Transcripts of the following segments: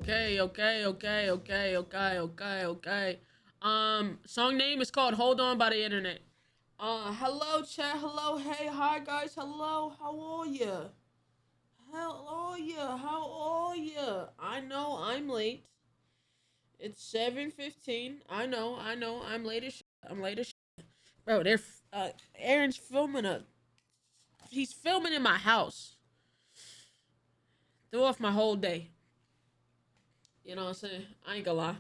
Okay. Song name is called Hold On by the Internet. Hello chat, hello, hey, hi guys, hello, how are ya? How are ya? I know I'm late. It's 7:15. I know, I'm late as shit. I'm late as shit. Bro, Aaron's he's filming in my house. Threw off my whole day. You know what I'm saying? I ain't gonna lie.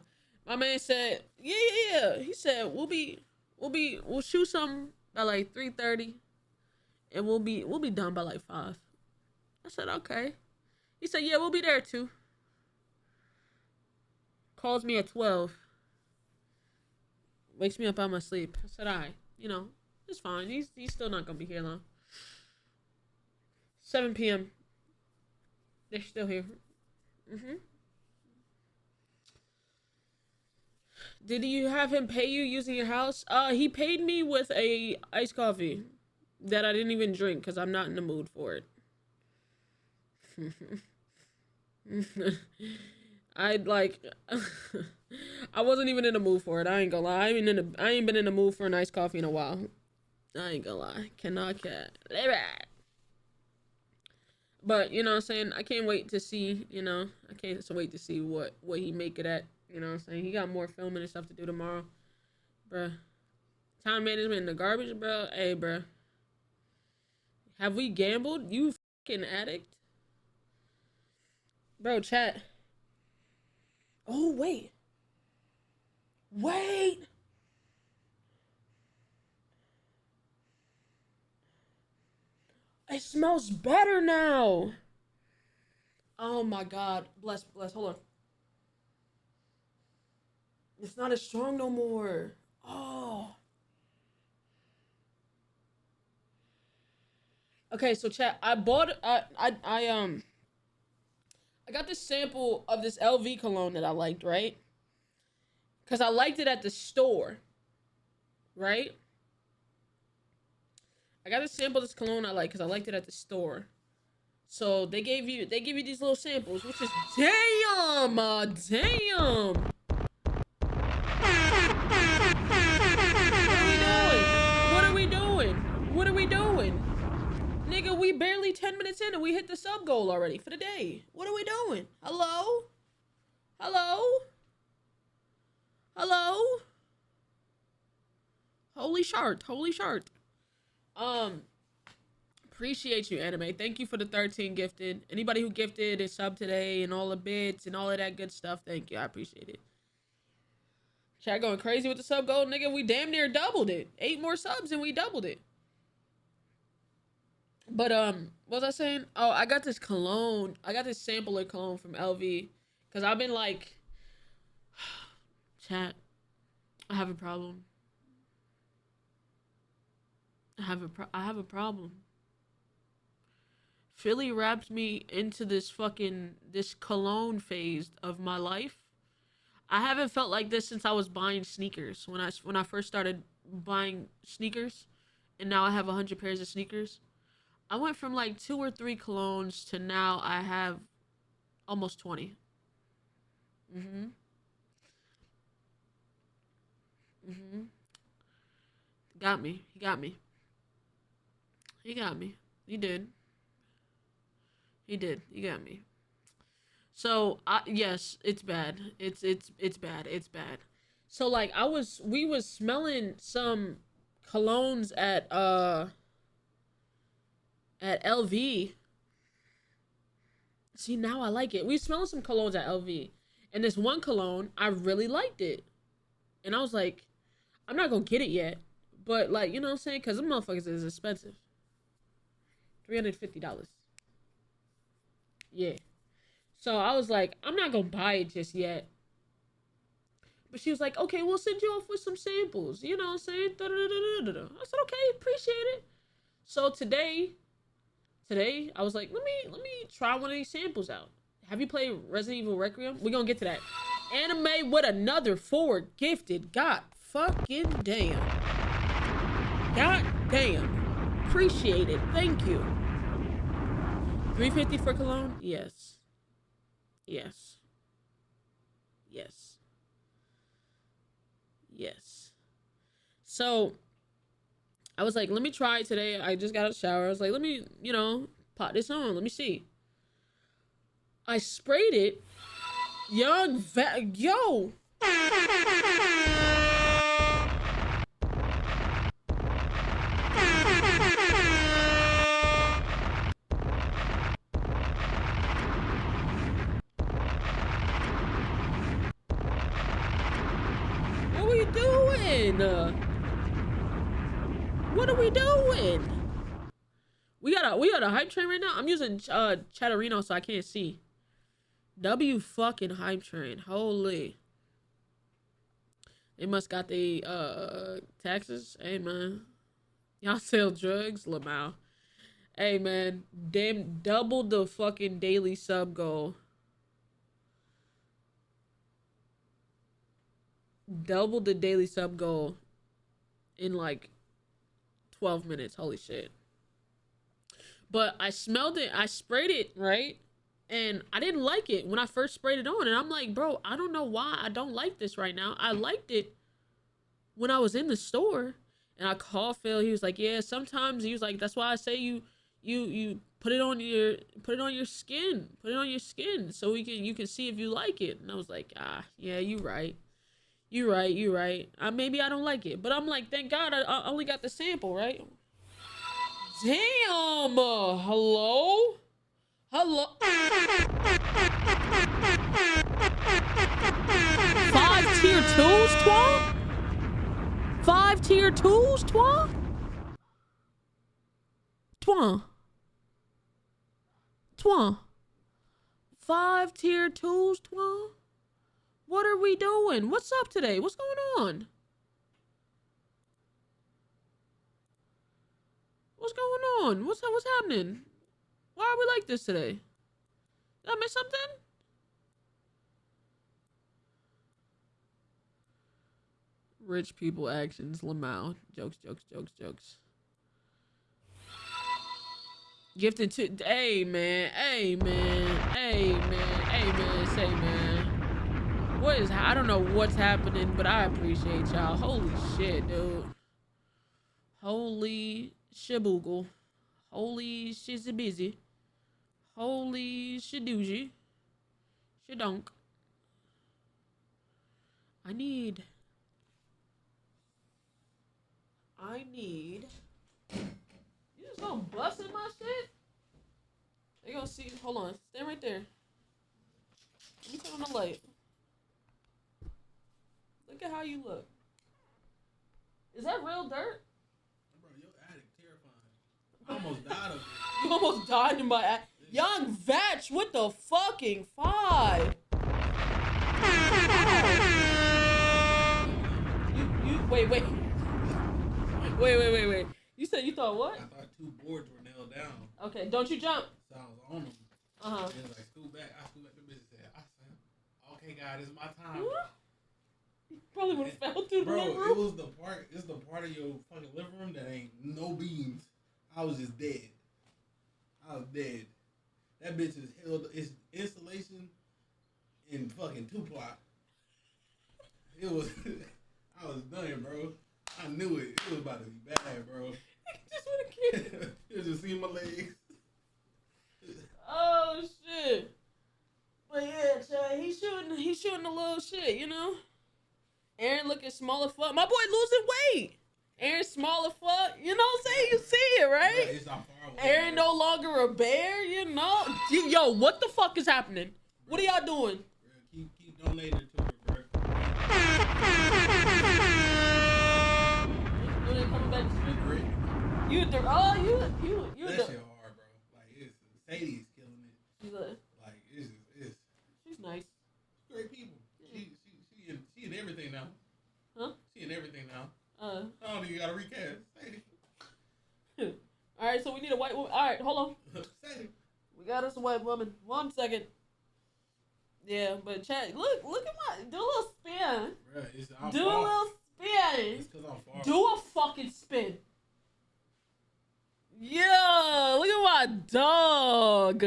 My man said, yeah. He said we'll shoot something by like 3:30, and we'll be done by like 5. I said okay. He said yeah, we'll be there too. Calls me at 12. Wakes me up out of my sleep. I said alright, it's fine. He's still not gonna be here long. 7 p.m. They're still here. Did you have him pay you using your house? He paid me with a iced coffee that I didn't even drink because I'm not in the mood for it. I wasn't even in the mood for it. I ain't gonna lie. I ain't been in the mood for a nice coffee in a while. I ain't gonna lie. Cannot cat. But you know what I'm saying? I can't wait to see, I can't wait to see what he make it at. You know what I'm saying? He got more filming and stuff to do tomorrow. Bruh. Time management in the garbage, bro. Hey, bruh. Have we gambled? You fucking addict. Bro, chat. Oh, wait. It smells better now. Oh my God. Bless. Hold on. It's not as strong no more. Oh. Okay, so chat, I got this sample of this LV cologne that I liked, right? Cause I liked it at the store. Right? I got a sample of this cologne I like because I liked it at the store. So they give you these little samples, which is damn. What are we doing? Nigga, we barely 10 minutes in and we hit the sub goal already for the day. What are we doing? Hello? Holy shart. Appreciate you, Anime. Thank you for the 13 gifted. Anybody who gifted and sub today and all the bits and all of that good stuff, thank you. I appreciate it. Chat going crazy with the sub goal, nigga. We damn near doubled it. 8 more subs and we doubled it. But what was I saying? Oh, I got this cologne. I got this sample of cologne from LV. Cause I've been like, chat, I have a problem. I have a problem. Philly wrapped me into this cologne phase of my life. I haven't felt like this since I was buying sneakers. When I first started buying sneakers, and now I have 100 pairs of sneakers. I went from like 2 or 3 colognes to now I have almost 20. Got me. He got me. He did. He got me. So, yes, it's bad. It's bad. So like we was smelling some colognes at LV. See, now I like it. We smelling some colognes at LV. And this one cologne, I really liked it. And I was like, I'm not gonna get it yet. But like, you know what I'm saying? Because the motherfuckers is expensive. $350. Yeah. So I was like, I'm not gonna buy it just yet. But she was like, okay, we'll send you off with some samples. You know what I'm saying? I said, okay, appreciate it. So today, I was like, let me try one of these samples out. Have you played Resident Evil Requiem? We're gonna get to that. Anime with another 4 gifted. God fucking damn. God damn. Appreciate it. Thank you. $350 for cologne? Yes. Yes. Yes. So I was like, let me try it today. I just got out of the shower. I was like, let me, pot this on. Let me see. I sprayed it. Yo. What are we doing? What are we doing? We got a hype train right now. I'm using Chatterino, so I can't see. W fucking hype train. Holy. They must got the taxes. Hey man. Y'all sell drugs, Lamau. Hey man, damn, double the fucking daily sub goal. Double the daily sub goal in like 12 minutes. Holy shit. But I smelled it. I sprayed it, right? And I didn't like it when I first sprayed it on. And I'm like, bro, I don't know why I don't like this right now. I liked it when I was in the store. And I called Phil. He was like, yeah, sometimes. He was like, that's why I say you put it on your skin. Put it on your skin so you can see if you like it. And I was like, yeah, you right. You right. Maybe I don't like it. But I'm like, thank God I only got the sample, right? Damn. Hello? 5 tier 2s, Twa? 5 tier 2s, Twa? Twa. 5 tier 2s, Twa? What are we doing? What's up today? What's going on? What's going on? What's happening? Why are we like this today? Did I miss something? Rich people actions, Lamau. Jokes. Gifted to, hey man. Say man. I don't know what's happening, but I appreciate y'all. Holy shit, dude. Holy shiboogle. Holy shizzy. Holy shidoogie. Shidonk. I need. You just gonna bust in my shit? They gonna see. Hold on. Stand right there. Let me turn on the light. Look at how you look. Is that real dirt? Bro, your attic terrifying. I almost died of it. You almost died in my attic. Young Vatch with the fucking 5. You wait. You said you thought what? I thought 2 boards were nailed down. Okay, don't you jump. So I was on them. And it was like, scoot back. I scoot back. The bitch said, okay, God, it's my time. You probably would have fell through the living room. It's the part of your fucking living room that ain't no beams. I was just dead. That bitch is held its installation in fucking 2-ply. It was I was done, bro. I knew it. It was about to be bad, bro. Just want to kill. You just see my legs. Oh shit. But yeah, Chad, he's shooting a little shit, you know? Aaron looking small as fuck. My boy losing weight. Aaron small as fuck. You know what I'm saying? You see it, right? Yeah, it's not far away. Aaron no longer a bear, you know? Yo, what the fuck is happening? What are y'all doing? Keep donating to her, bro. You ain't coming back to street? You that shit hard, bro. Like, Sadie's killing it. She's She's nice. Great people. Yeah. She in everything now. Huh? She in everything now. I don't think you gotta recast. Sadie. Alright, so we need a white woman. Alright, hold on. Sadie. We got us a white woman. 1 second. Yeah, but Chad, look at my, do a little spin. Bruh, a little spin. It's 'cause I'm far. Do a fucking spin. Yo, look at my dog.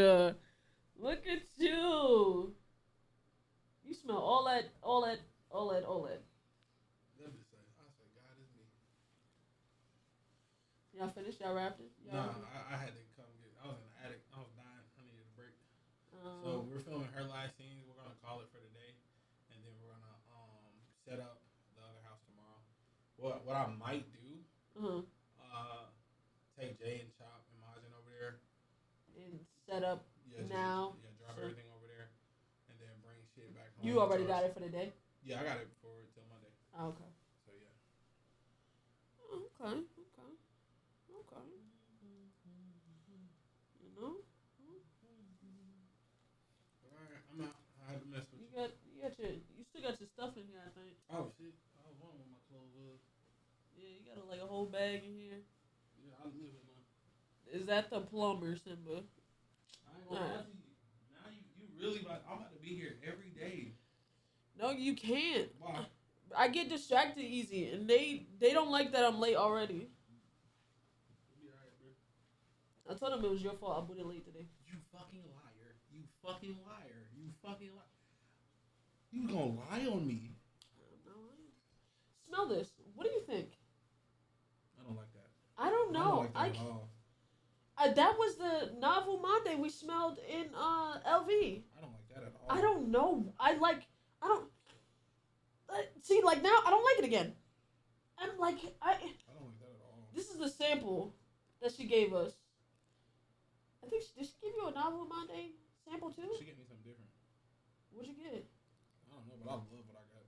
Look at you. You You smell all that. Let me say, I said, God is me. Y'all finished? Y'all wrapped it? Nah, I had to come get. I was in the attic. I was dying. I needed a break. So we're filming her last scenes. We're gonna call it for the day, and then we're gonna set up the other house tomorrow. What I might do, take Jay and Chop and Majin over there and set up now. Drop everything over there, and then bring shit back home. You already got it for the day? Yeah, I got it for till Monday. Oh, okay. So yeah. Okay. You know. All right, I'm out. I had to mess with you. You still got your stuff in here, I think. Oh shit! I was wondering where my clothes was. Yeah, you got a whole bag in here. Yeah, I live in one. Is that the plumber, Simba? I ain't gonna lie to you. Now you really like. I'm about to be here every day. No, you can't. Why? I get distracted easy, and they don't like that I'm late already. You'll be alright, bro. I told them it was your fault. I booted late today. You fucking liar! You fucking liar! You fucking liar! You gonna lie on me? No. Smell this. What do you think? I don't like that. I don't know. I don't like that at all. That was the novel Monday we smelled in LV. I don't like that at all. I don't know. I don't. See, like now, I don't like it again. I'm like, I don't like that at all. This is the sample that she gave us. I think did she give you a novel Monday sample too? She gave me something different. What'd you get? I don't know, but I love what I got.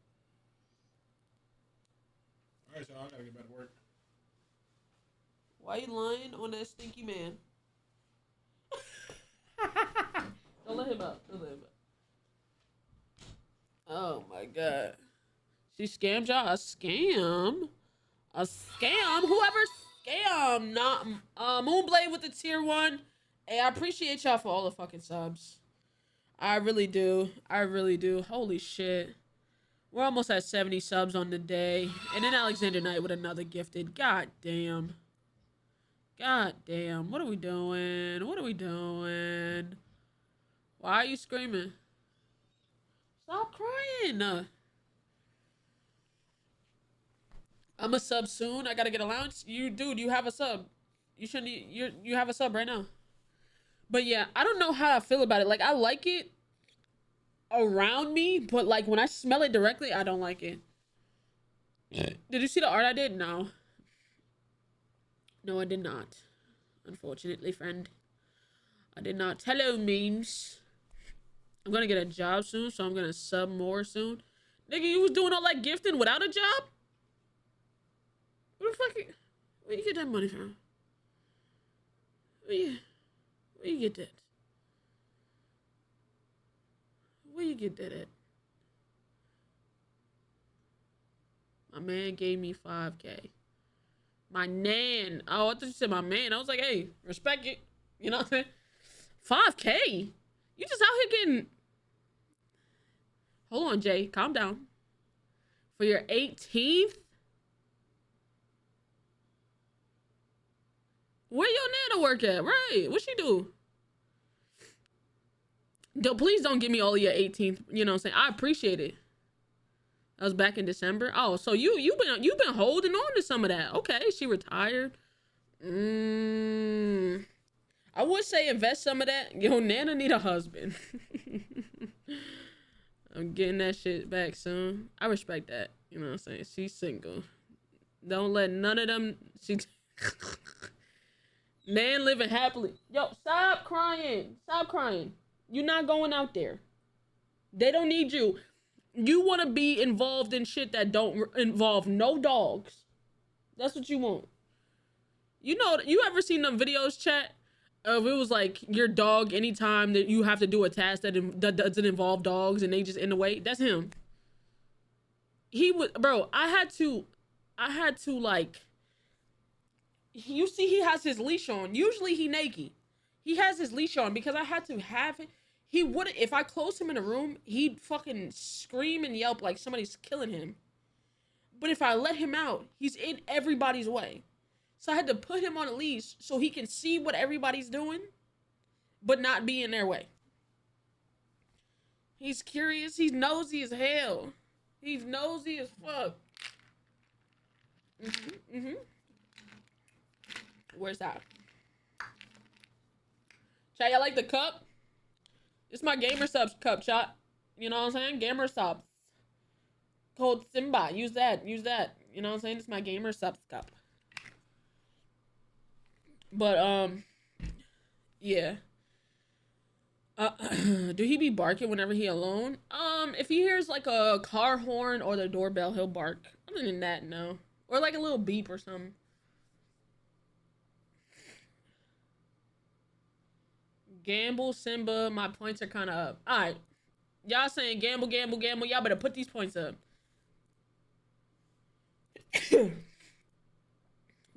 All right, y'all. I gotta get back to work. Why you lying on that stinky man? Don't let him out. Oh my god. She scammed y'all? A scam? Whoever scammed, not Moonblade with the tier 1. Hey, I appreciate y'all for all the fucking subs. I really do. Holy shit. We're almost at 70 subs on the day. And then Alexander Knight with another gifted. God damn. What are we doing? Why are you screaming? Stop crying. I'm a sub soon. I gotta get allowance. You have a sub. You have a sub right now. But yeah, I don't know how I feel about it. Like, I like it around me, but like when I smell it directly, I don't like it. Did you see the art I did? No, I did not. Unfortunately, friend. I did not. Hello, memes. I'm gonna get a job soon, so I'm gonna sub more soon. Nigga, you was doing all that gifting without a job? Where you get that money from? Where you get that? Where you get that at? My man gave me 5K. My nan. Oh, I thought you said my man. I was like, hey, respect it. You know what I'm saying? 5K? You just out here getting... Hold on, Jay. Calm down. For your 18th? Where your nana work at? Right. What she do? Please don't give me all of your 18th. You know what I'm saying? I appreciate it. That was back in December. Oh, so you've been holding on to some of that. Okay, she retired. I would say invest some of that. Yo, Nana need a husband. I'm getting that shit back soon. I respect that. You know what I'm saying? She's single. Don't let none of them... Man living happily. Yo, stop crying. You're not going out there. They don't need you. You want to be involved in shit that don't involve no dogs. That's what you want. You know, you ever seen them videos, chat? Of it was like your dog anytime that you have to do a task that doesn't involve dogs and they just in the way. That's him. He was, bro, I had to like, you see he has his leash on. Usually he naked. He has his leash on because I had to have it. He wouldn't, if I closed him in a room, he'd fucking scream and yelp like somebody's killing him. But if I let him out, he's in everybody's way. So I had to put him on a leash so he can see what everybody's doing, but not be in their way. He's curious. He's nosy as hell. He's nosy as fuck. Where's that? Chat, y'all like the cup? It's my gamer subs cup, chat. You know what I'm saying? Gamer subs. Code Simba. Use that. Use that. You know what I'm saying? It's my gamer subs cup. But yeah. Do he be barking whenever he alone? If he hears like a car horn or the doorbell, he'll bark. Other than that, no. Or like a little beep or something. Gamble, Simba. My points are kind of up. All right. Y'all saying gamble, gamble, gamble. Y'all better put these points up.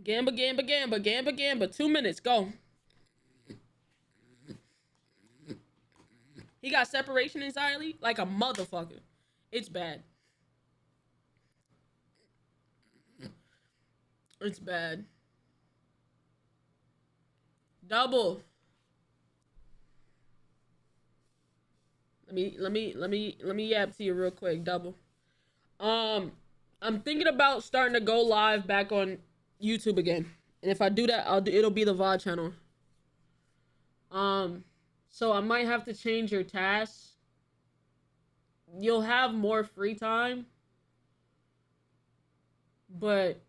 Gamble, gamble, gamble, gamble, gamble. 2 minutes. Go. He got separation anxiety like a motherfucker. It's bad. It's bad. Double. Let me yap to you real quick. Double. I'm thinking about starting to go live back on YouTube again. And if I do that, it'll be the VOD channel. So I might have to change your tasks. You'll have more free time. But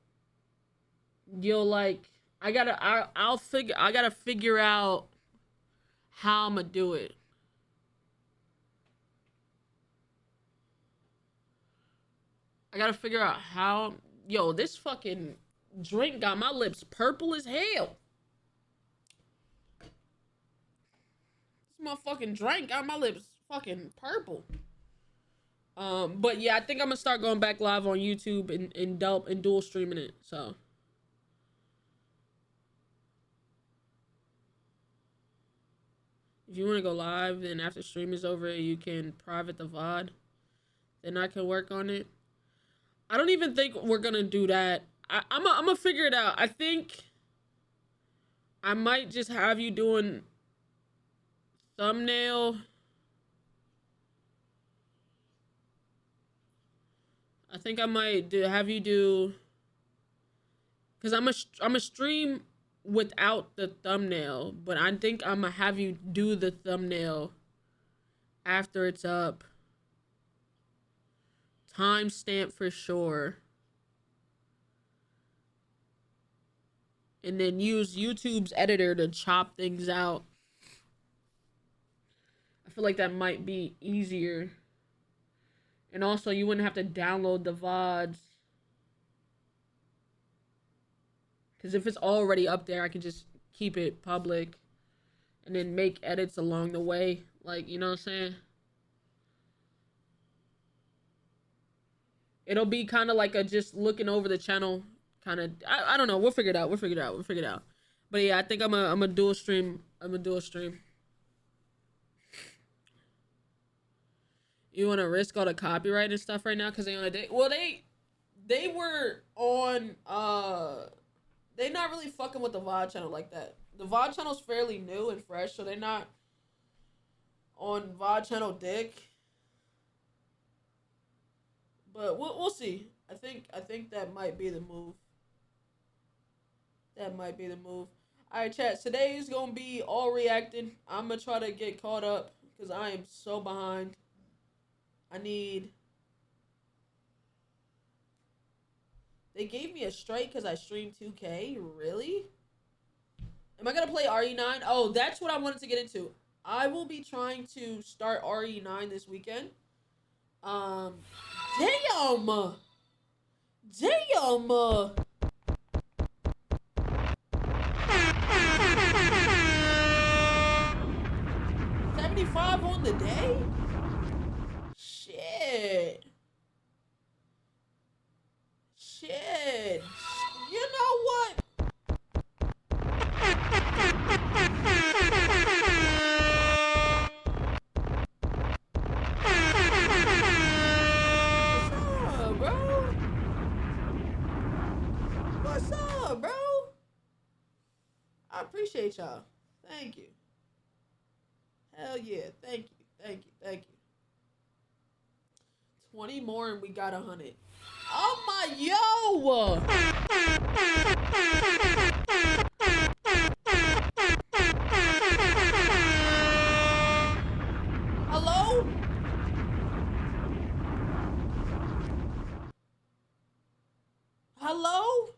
you'll like I gotta figure out how I'm gonna do it. I gotta figure out how. Yo, this fucking drink got my lips purple as hell. This motherfucking drink got my lips fucking purple. But yeah, I think I'm gonna start going back live on YouTube and dual streaming it. So. If you want to go live, then after stream is over, you can private the VOD. Then I can work on it. I don't even think we're gonna do that. I'm gonna figure it out. I think I might just have you doing thumbnail. I think I might have you do, because I'm a stream without the thumbnail, but I think I'm gonna have you do the thumbnail after it's up. Timestamp for sure. And then use YouTube's editor to chop things out. I feel like that might be easier. And also, you wouldn't have to download the VODs. Because if it's already up there, I can just keep it public. And then make edits along the way. Like, you know what I'm saying? It'll be kind of like a just looking over the channel kind of. I don't know. We'll figure it out. We'll figure it out. But yeah, I think I'm a dual stream. You want to risk all the copyright and stuff right now because they on a date? Well, they were on. They not really fucking with the VOD channel like that. The VOD channel's fairly new and fresh, so they're not on VOD channel dick. But we'll see. I think that might be the move. Alright, chat. Today is gonna be all reacting. I'm gonna try to get caught up because I am so behind. They gave me a strike because I streamed 2K. Really? Am I gonna play RE9? Oh, that's what I wanted to get into. I will be trying to start RE9 this weekend. Damn! 75 on the day? Shit. You know what? What's up, bro? I appreciate y'all. Thank you. Hell yeah. Thank you. 20 more and we got 100. Oh my, yo! Hello? Hello?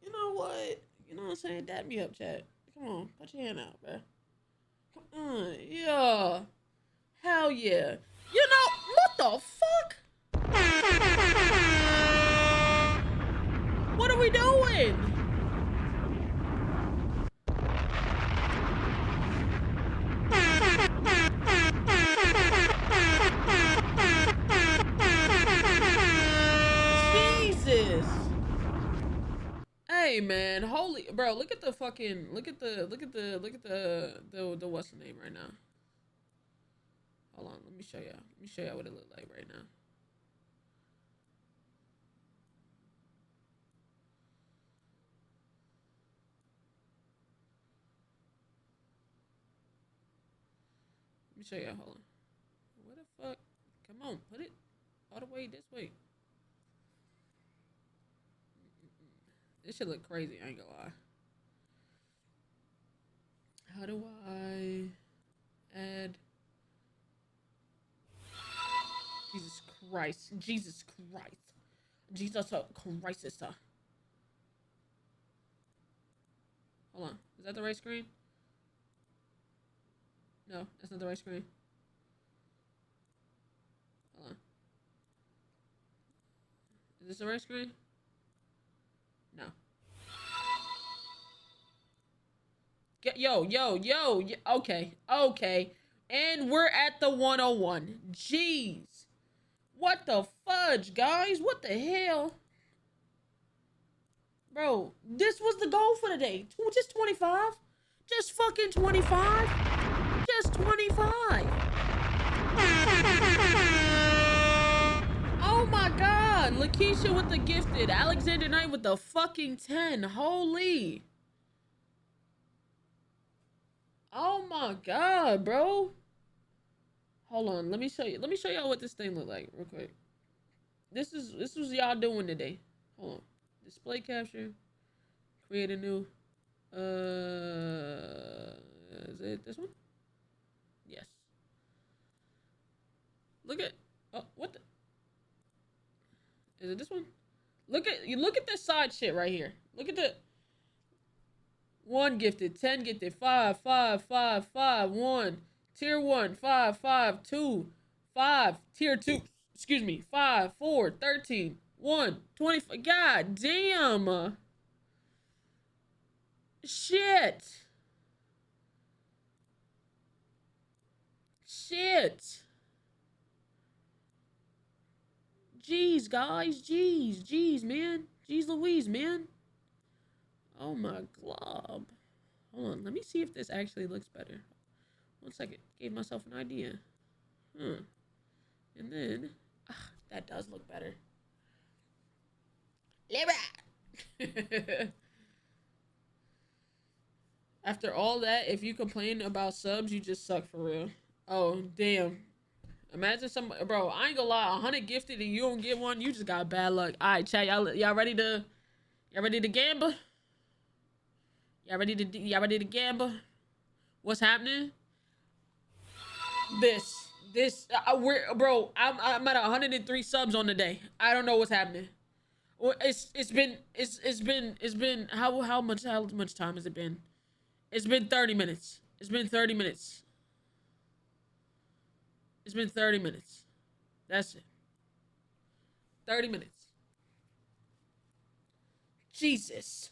You know what? You know what I'm saying? Dap me up, chat. Come on, put your hand out, bro. Come on, yeah. Hell yeah. You know, what the fuck? What are we doing? Jesus. Hey man, holy bro, look at the fucking look at the what's the name right now. Hold on, let me show y'all. Let me show y'all what it look like right now. Let me show y'all. Hold on. What the fuck? Come on, put it all the way this way. This shit look crazy. I ain't gonna lie. How do I add? Jesus Christ. Jesus Christ. Jesus Christ. Hold on. Is that the right screen? No, that's not the right screen. Hold on. Is this the right screen? No. Yo. Okay. And we're at the 101. Jeez. What the fudge, guys? What the hell? Bro, this was the goal for the day. Just 25. Just fucking 25. Just 25. Oh my God. Lakeisha with the gifted. Alexander Knight with the fucking 10. Holy. Oh my God, bro. Hold on. Let me show you. Let me show y'all what this thing look like real quick. This was y'all doing today. Hold on. Display capture. Create a new. Is it this one? Yes. Look at. Oh, what the? Is it this one? Look at this side shit right here. Look at the 1 gifted, 10 gifted, 5, 5, 5, 5, 1, tier 1, 5, 5, 2, 5, tier 2, excuse me, 5, 4, 13, 1, 25. God damn. Shit. Jeez, guys. Jeez, man. Jeez Louise, man. Oh my glob. Hold on. Let me see if this actually looks better. 1 second. Gave myself an idea. And then, that does look better. After all that, if you complain about subs, you just suck for real. Oh, damn. Imagine some, bro, I ain't gonna lie, 100 gifted and you don't get one, you just got bad luck. All right, chat, y'all ready to gamble? Y'all ready to gamble? What's happening? Bro, I'm at 103 subs on the day. I don't know what's happening. Well, it's been how much time has it been? It's been 30 minutes. It's been 30 minutes. It's been 30 minutes. That's it. 30 minutes. Jesus.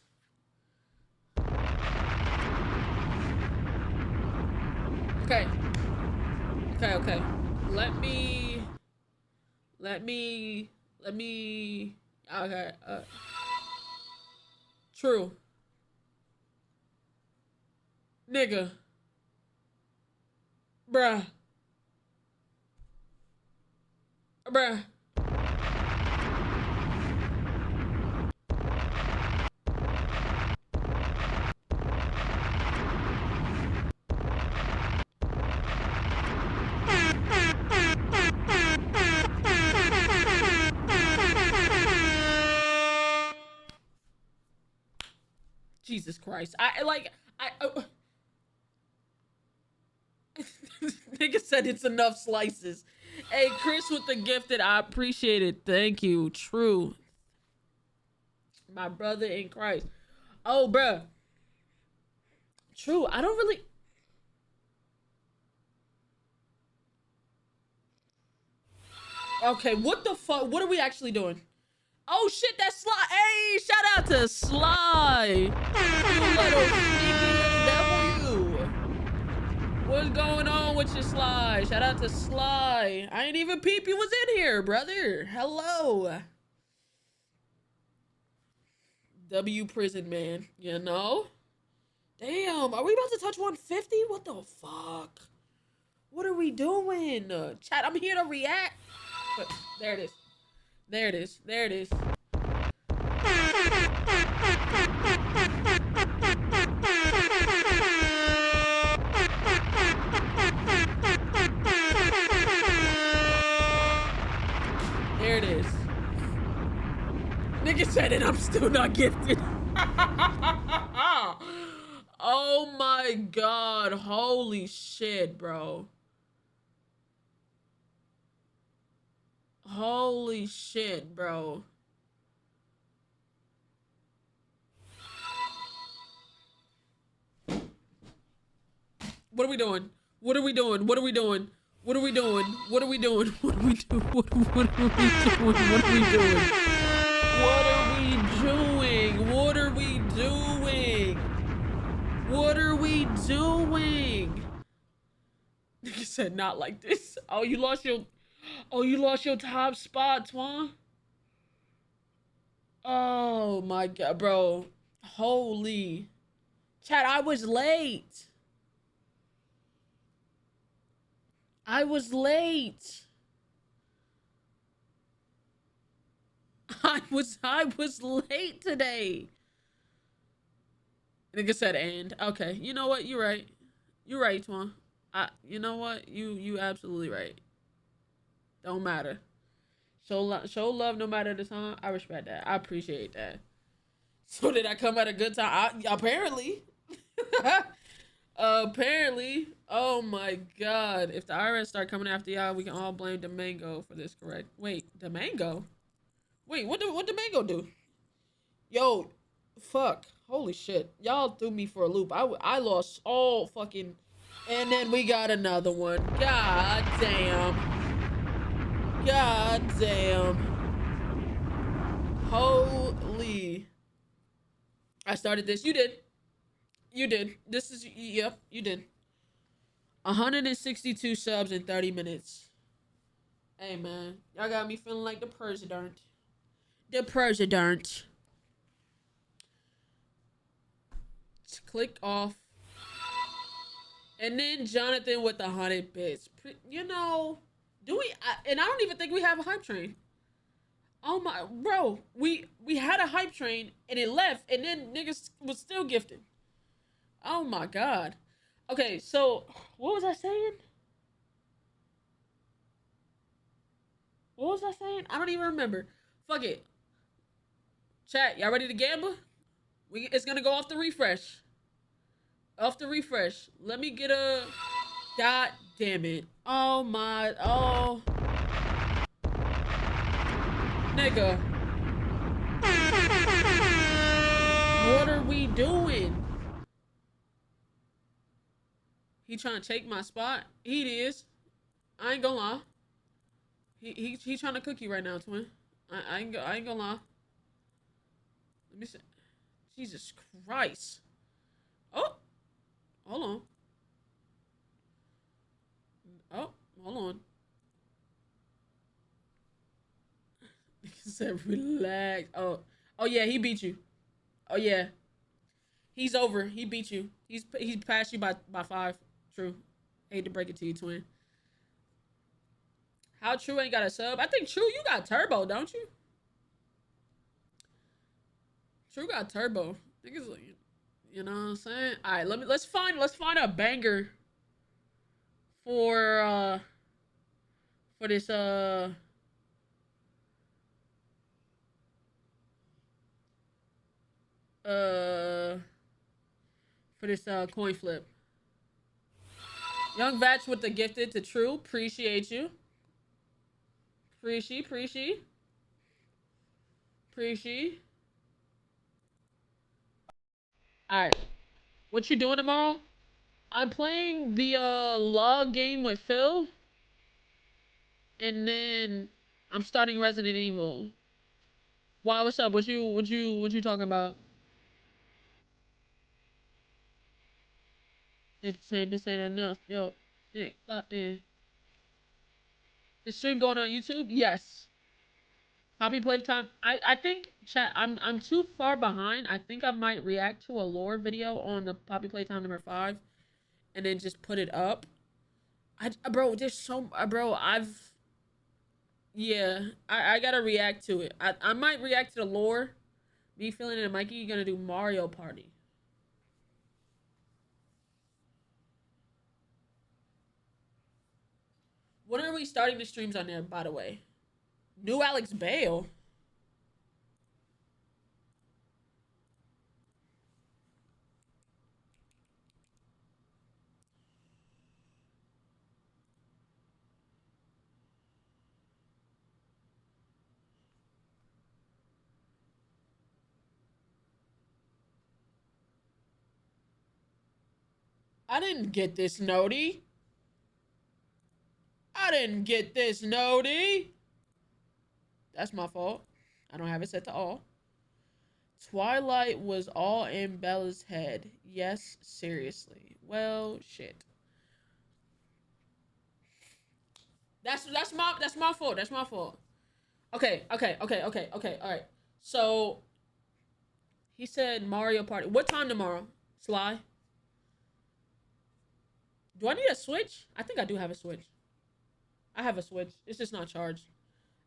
Okay. Let me. Okay. True. Nigga. Bruh. Jesus Christ. I nigga said it's enough slices. Hey, Chris with the gifted. I appreciate it. Thank you. True. My brother in Christ. Oh, bruh. True. I don't really. Okay, what the fuck? What are we actually doing? Oh shit, that's Sly. Hey, shout out to Sly. You little sneaky little devil, you. What's going on with your Sly? Shout out to Sly. I ain't even peep you was in here, brother. Hello. W prison man, you know? Damn, are we about to touch 150? What the fuck? What are we doing? Chat, I'm here to react. But there it is. There it is. There it is. There it is. Nigga said it, I'm still not gifted. Oh my god. Holy shit, bro. Holy shit, bro. What are we doing? What are we doing? What are we doing? What are we doing? What are we doing? What are we doing? What are we doing? What are we doing? What are we doing? What are we doing? What are we doing? Nigga said not like this. Oh, you lost your top spot, Twan. Oh my god, bro. Holy. Chat, I was late. I was late. I was late today. Nigga said and. Okay, you know what? You're right. You're right, Twan. You know what? You absolutely right. Don't matter. Show love no matter the time. I respect that. I appreciate that. So did I come at a good time? Apparently. Apparently. Oh my god. If the IRS start coming after y'all, we can all blame Domingo for this, correct? Wait, Domingo? Wait, what Domingo do? Yo, fuck. Holy shit. Y'all threw me for a loop. I lost all fucking... And then we got another one. God damn. God damn. Holy. I started this. You did. You did. This is... Yep, you did. 162 subs in 30 minutes. Hey, man. Y'all got me feeling like the president. The president. Click off. And then Jonathan with the 100 bits. You know, do we? And I don't even think we have a hype train. Oh my, bro, we had a hype train and it left, and then niggas was still gifted. Oh my god. Okay, so what was I saying? What was I saying? I don't even remember. Fuck it. Chat, y'all ready to gamble? It's gonna go off the refresh. Off the refresh. Let me get a... God damn it. Oh my... Oh. Nigga. What are we doing? He trying to take my spot? He is. I ain't gonna lie. He trying to cook you right now, twin. I ain't gonna lie. Let me see. Jesus Christ. Oh. Hold on. Oh, hold on. He said relax. Oh yeah, he beat you. Oh yeah. He's over. He beat you. He's passed you by 5. True. Hate to break it to you, twin. How True ain't got a sub? I think True, you got turbo, don't you? True got turbo. Niggas like, you know what I'm saying? All right, let's find a banger for this for this coin flip. Young Vatch with the gifted to True. Appreciate you. Appreciate. Alright. What you doing tomorrow? I'm playing the log game with Phil. And then I'm starting Resident Evil. Why, what's up? What you talking about? It's saying this ain't enough. Yo, Nick, stop there. Is stream going on YouTube? Yes. Poppy playtime. I think chat. I'm too far behind. I think I might react to a lore video on the Poppy playtime number 5, and then just put it up. Bro, there's so bro. I gotta react to it. I might react to the lore. Me feeling it, Mikey. You're gonna do Mario Party. When are we starting the streams on there? By the way, new Alex Bale. I didn't get this noti. That's my fault. I don't have it set to all. Twilight was all in Bella's head. Yes, seriously. Well, shit. That's my fault. Okay. All right. So he said Mario Party. What time tomorrow, Sly? Do I need a Switch? I think I do have a Switch. I have a Switch. It's just not charged.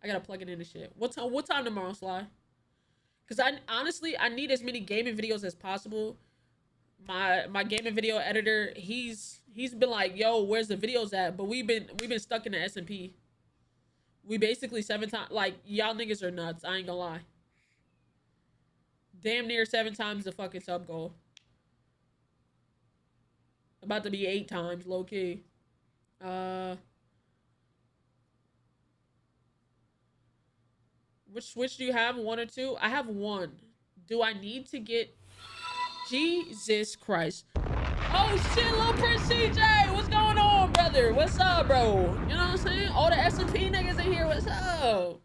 I gotta plug it in and shit. What time tomorrow, Sly? Cause I honestly need as many gaming videos as possible. My gaming video editor, he's been like, yo, where's the videos at? But we've been stuck in the SMP. We basically 7 times, like, y'all niggas are nuts. I ain't gonna lie. Damn near 7 times the fucking sub goal. About to be 8 times, low key. Which Switch do you have? 1 or 2? I have 1. Do I need to get... Jesus Christ. Oh shit, Lil Prince CJ! What's going on, brother? What's up, bro? You know what I'm saying? All the S&P niggas in here, what's up?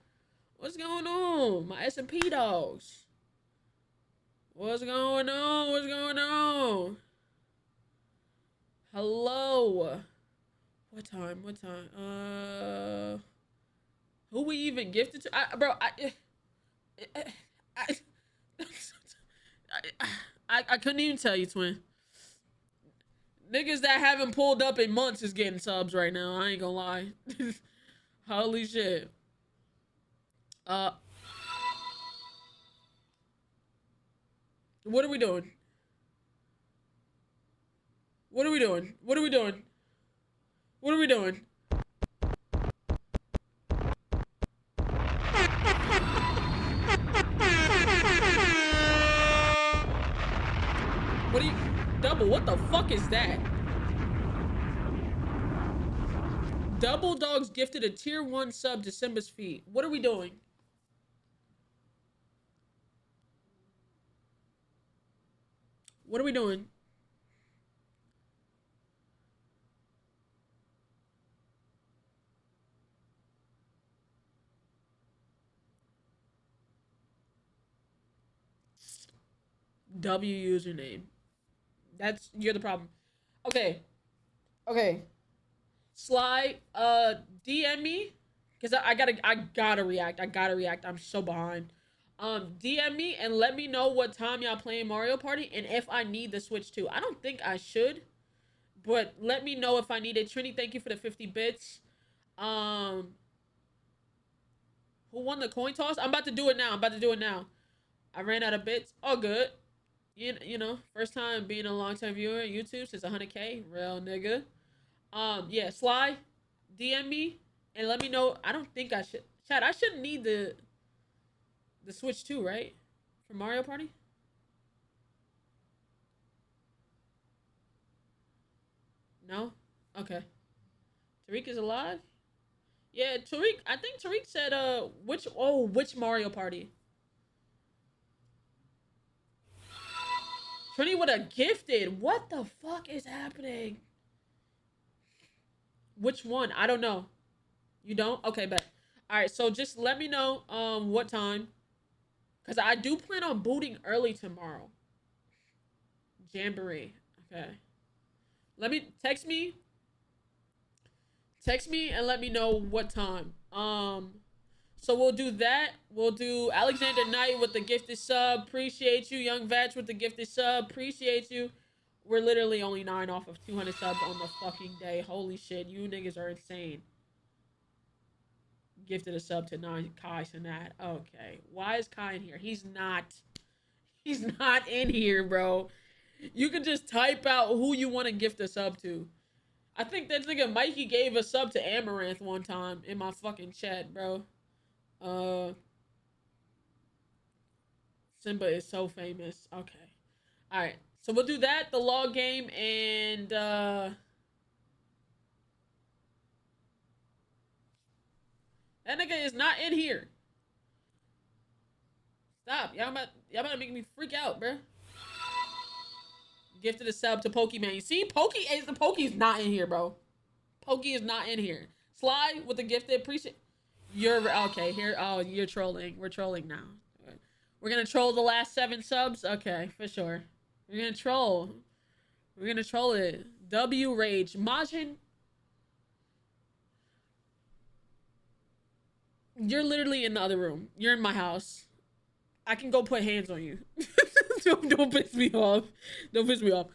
What's going on? My S&P dogs. What's going on? Hello. What time? Who we even gifted to? I couldn't even tell you, twin. Niggas that haven't pulled up in months is getting subs right now. I ain't gonna lie. Holy shit. What are we doing? What are we doing? What do you... Double, what the fuck is that? Double Dogs gifted a tier 1 sub to Simba's feet. What are we doing? What are we doing? W username. You're the problem. Okay. Sly, DM me. Cause I gotta react. I'm so behind. DM me and let me know what time y'all playing Mario Party and if I need the Switch too. I don't think I should, but let me know if I need it. Trini, thank you for the 50 bits. Who won the coin toss? I'm about to do it now. I ran out of bits. All good. You know, first time being a long-time viewer on YouTube since 100K. Real nigga. Yeah, Sly, DM me and let me know. I don't think I should. Chad, I shouldn't need the Switch too, right? For Mario Party? No? Okay. Tariq is alive? Yeah, Tariq. I think Tariq said, which Mario Party? Trini with a gifted. What the fuck is happening? Which one? I don't know. You don't? Okay, bet. All right, so just let me know what time, cause I do plan on booting early tomorrow. Jamboree. Okay. Let me text me and let me know what time. So we'll do that. We'll do Alexander Knight with the gifted sub. Appreciate you. Young Vach with the gifted sub. Appreciate you. We're literally only 9 off of 200 subs on the fucking day. Holy shit. You niggas are insane. Gifted a sub to 9 Kai Sanat. Okay. Why is Kai in here? He's not in here, bro. You can just type out who you want to gift a sub to. I think that nigga Mikey gave a sub to Amaranth one time in my fucking chat, bro. Simba is so famous. Okay. Alright. So we'll do that, the log game, and that nigga is not in here. Stop. Y'all about to make me freak out, bro. Gifted a sub to Pokemon. You see? Pokey's not in here, bro. Pokey is not in here. Sly with the gifted. Appreciate. You're okay. Here. Oh, you're trolling. We're trolling now. We're gonna troll the last 7 subs. Okay, for sure. We're gonna troll. We're gonna troll it. W Rage. Majin. You're literally in the other room. You're in my house. I can go put hands on you. Don't piss me off. Don't piss me off.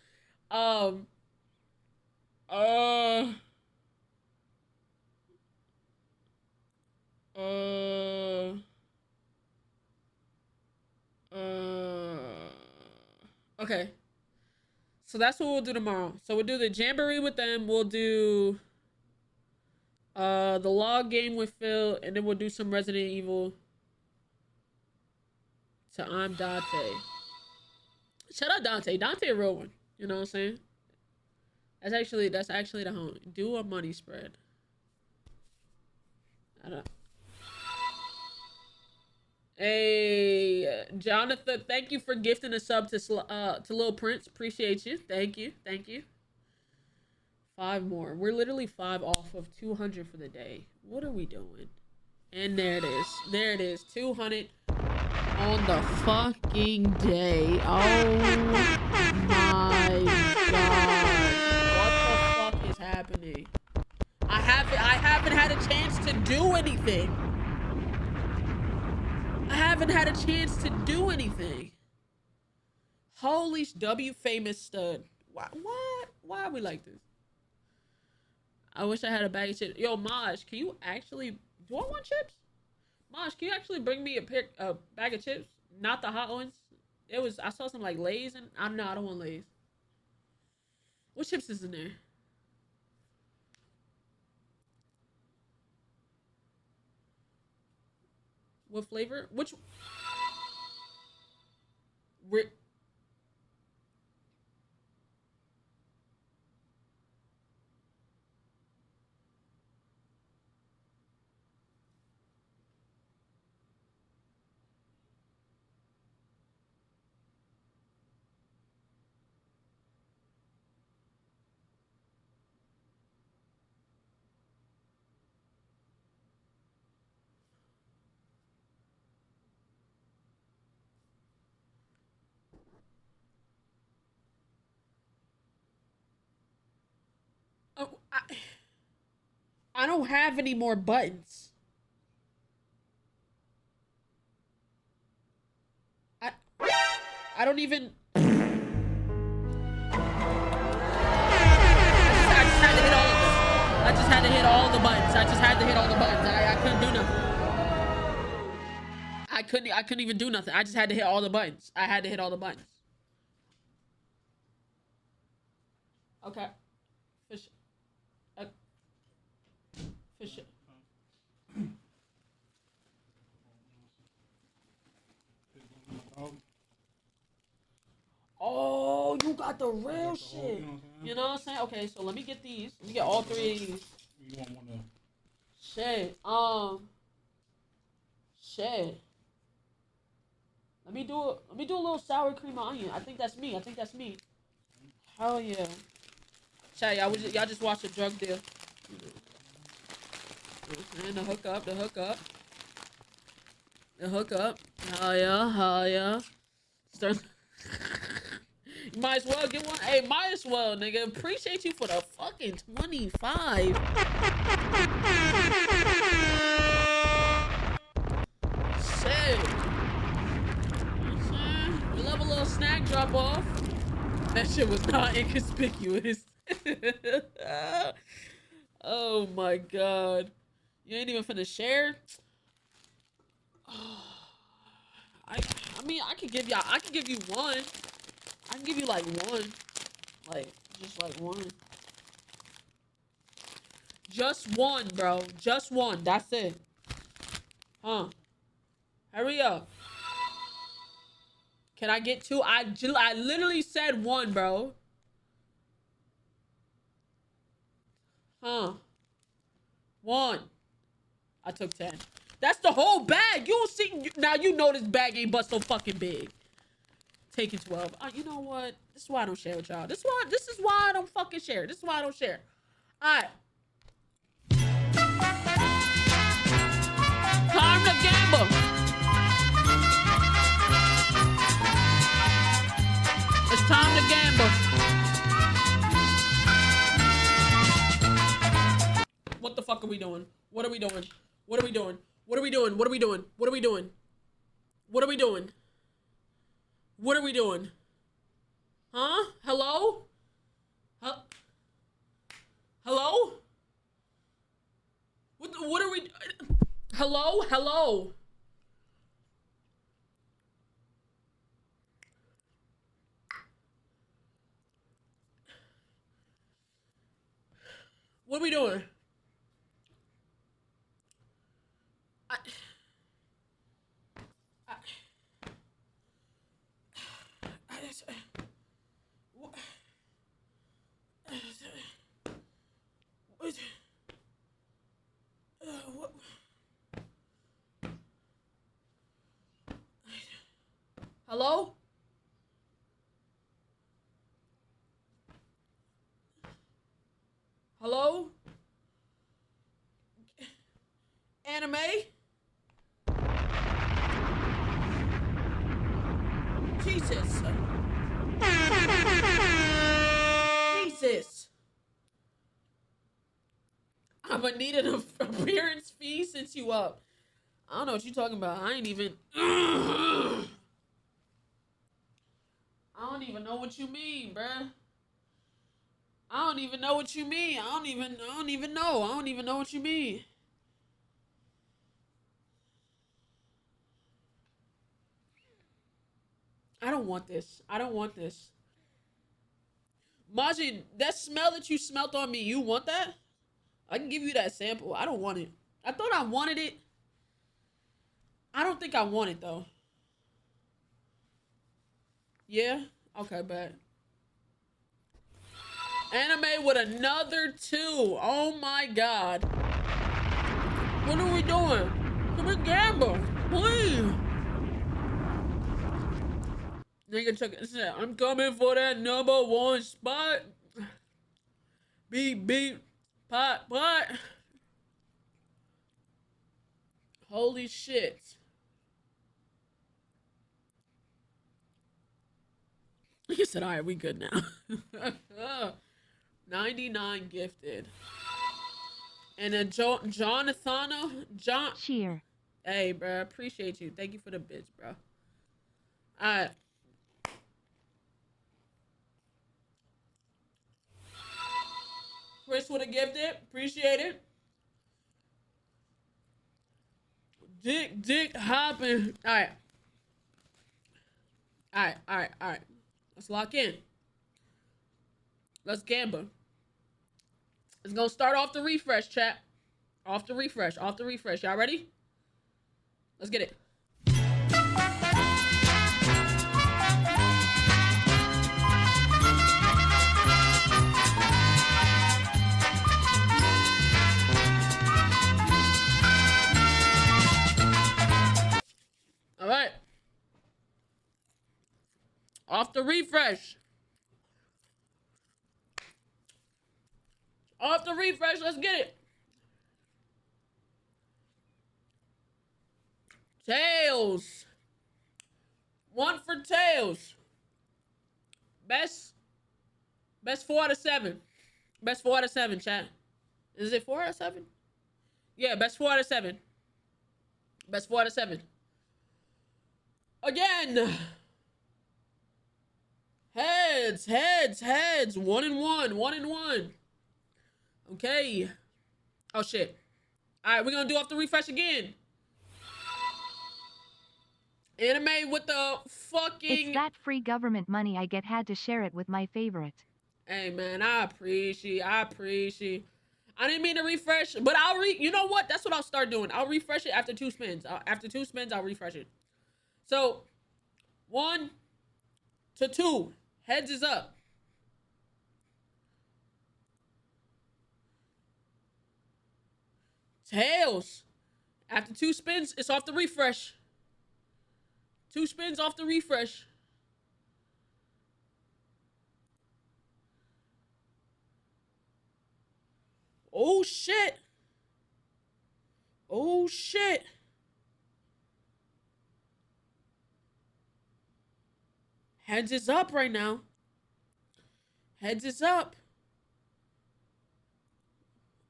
Okay. So that's what we'll do tomorrow. So we'll do the Jamboree with them. We'll do the log game with Phil, and then we'll do some Resident Evil to I'm Dante. Shout out Dante. Dante a real one. You know what I'm saying? That's actually the home. Do a money spread. I don't know. Hey, Jonathan, thank you for gifting a sub to Lil Prince. Appreciate you. Thank you. 5 more. We're literally 5 off of 200 for the day. What are we doing? And there it is. There it is. 200 on the fucking day. Oh my god. What the fuck is happening? I haven't had a chance to do anything. I haven't had a chance to do anything. Holy W famous stud. Why are we like this? I wish I had a bag of chips. Yo, Maj, can you actually... Do I want chips? Maj, can you actually bring me a bag of chips? Not the hot ones. I saw some like Lay's and... I don't want Lay's. What chips is in there? What flavor? Which... Oh, I don't have any more buttons. I don't even... I just had to hit all of them. I just had to hit all the buttons. I couldn't do nothing. I couldn't even do nothing. I just had to hit all the buttons. I had to hit all the buttons. Okay. For sure. Oh, you got got the real shit. You know what I'm saying? Okay, so let me get these. Let me get all 3 of these. You want one of... Shit. Shit. Let me do a little sour cream and onion. I think that's me. Hell yeah. Chat, y'all just watched a drug deal. And the hook up. Hell yeah. Start. You might as well get one. Hey, might as well, nigga. Appreciate you for the fucking 25. Shit. We love a little snack drop off. That shit was not inconspicuous. Oh my god. You ain't even finna share? I mean, I could give you one. I can give you like one. Like, just like one. Just one, bro. Just one. That's it. Huh. Hurry up. Can I get 2? I literally said 1, bro. Huh. 1. I took 10. That's the whole bag. You don't see. Now you know this bag ain't but so fucking big. Taking 12. You know what? This is why I don't share with y'all. This is why I don't fucking share. This is why I don't share. Alright. Time to gamble. It's time to gamble. What the fuck are we doing? What are we doing? What are we doing? What are we doing? What are we doing? What are we doing? What are we doing? What are we doing? Huh? Hello? Hello? What are we... Hello? Hello? What are we doing? Hello? Hello? Anime? Jesus. Jesus. I'm gonna need an appearance fee since you up. I don't know what you talking about. I ain't even... I don't even know what you mean, bruh. I don't even know what you mean. I don't even know what you mean. I don't want this. I don't want this. Maji, that smell that you smelt on me, you want that? I can give you that sample. I don't want it. I thought I wanted it. I don't think I want it, though. Yeah? Okay, bad. Anime with another 2. Oh, my God. What are we doing? Come and gamble. Please. Nigga check it. I'm coming for that #1 spot. Beep, pot. Holy shit. He said, all right, we good now. 99 gifted. And then John. Cheer. Hey, bro, appreciate you. Thank you for the bits, bro. All right. Chris would have gifted. Appreciate it. Dick hopping. All right. Let's lock in. Let's gamble. It's gonna start off the refresh, chat. Off the refresh. Y'all ready? Let's get it. Off the refresh. Off the refresh. Let's get it. Tails. 1 for tails. Best 4 out of 7. Best 4 out of 7, chat. Is it 4 out of 7? Yeah, best 4 out of 7. Best 4 out of 7. Again. Heads. 1 and 1. 1 and 1. Okay. Oh, shit. All right, we're going to do off the refresh again. Anime with the fucking... It's that free government money I get, had to share it with my favorite. Hey, man, I appreciate. I didn't mean to refresh, but you know what? That's what I'll start doing. I'll refresh it after 2 spins. After 2 spins, I'll refresh it. So, 1 to 2. Heads is up. Tails. After 2 spins, it's off the refresh. 2 spins off the refresh. Oh, shit. Oh, shit. Heads is up right now. Heads is up.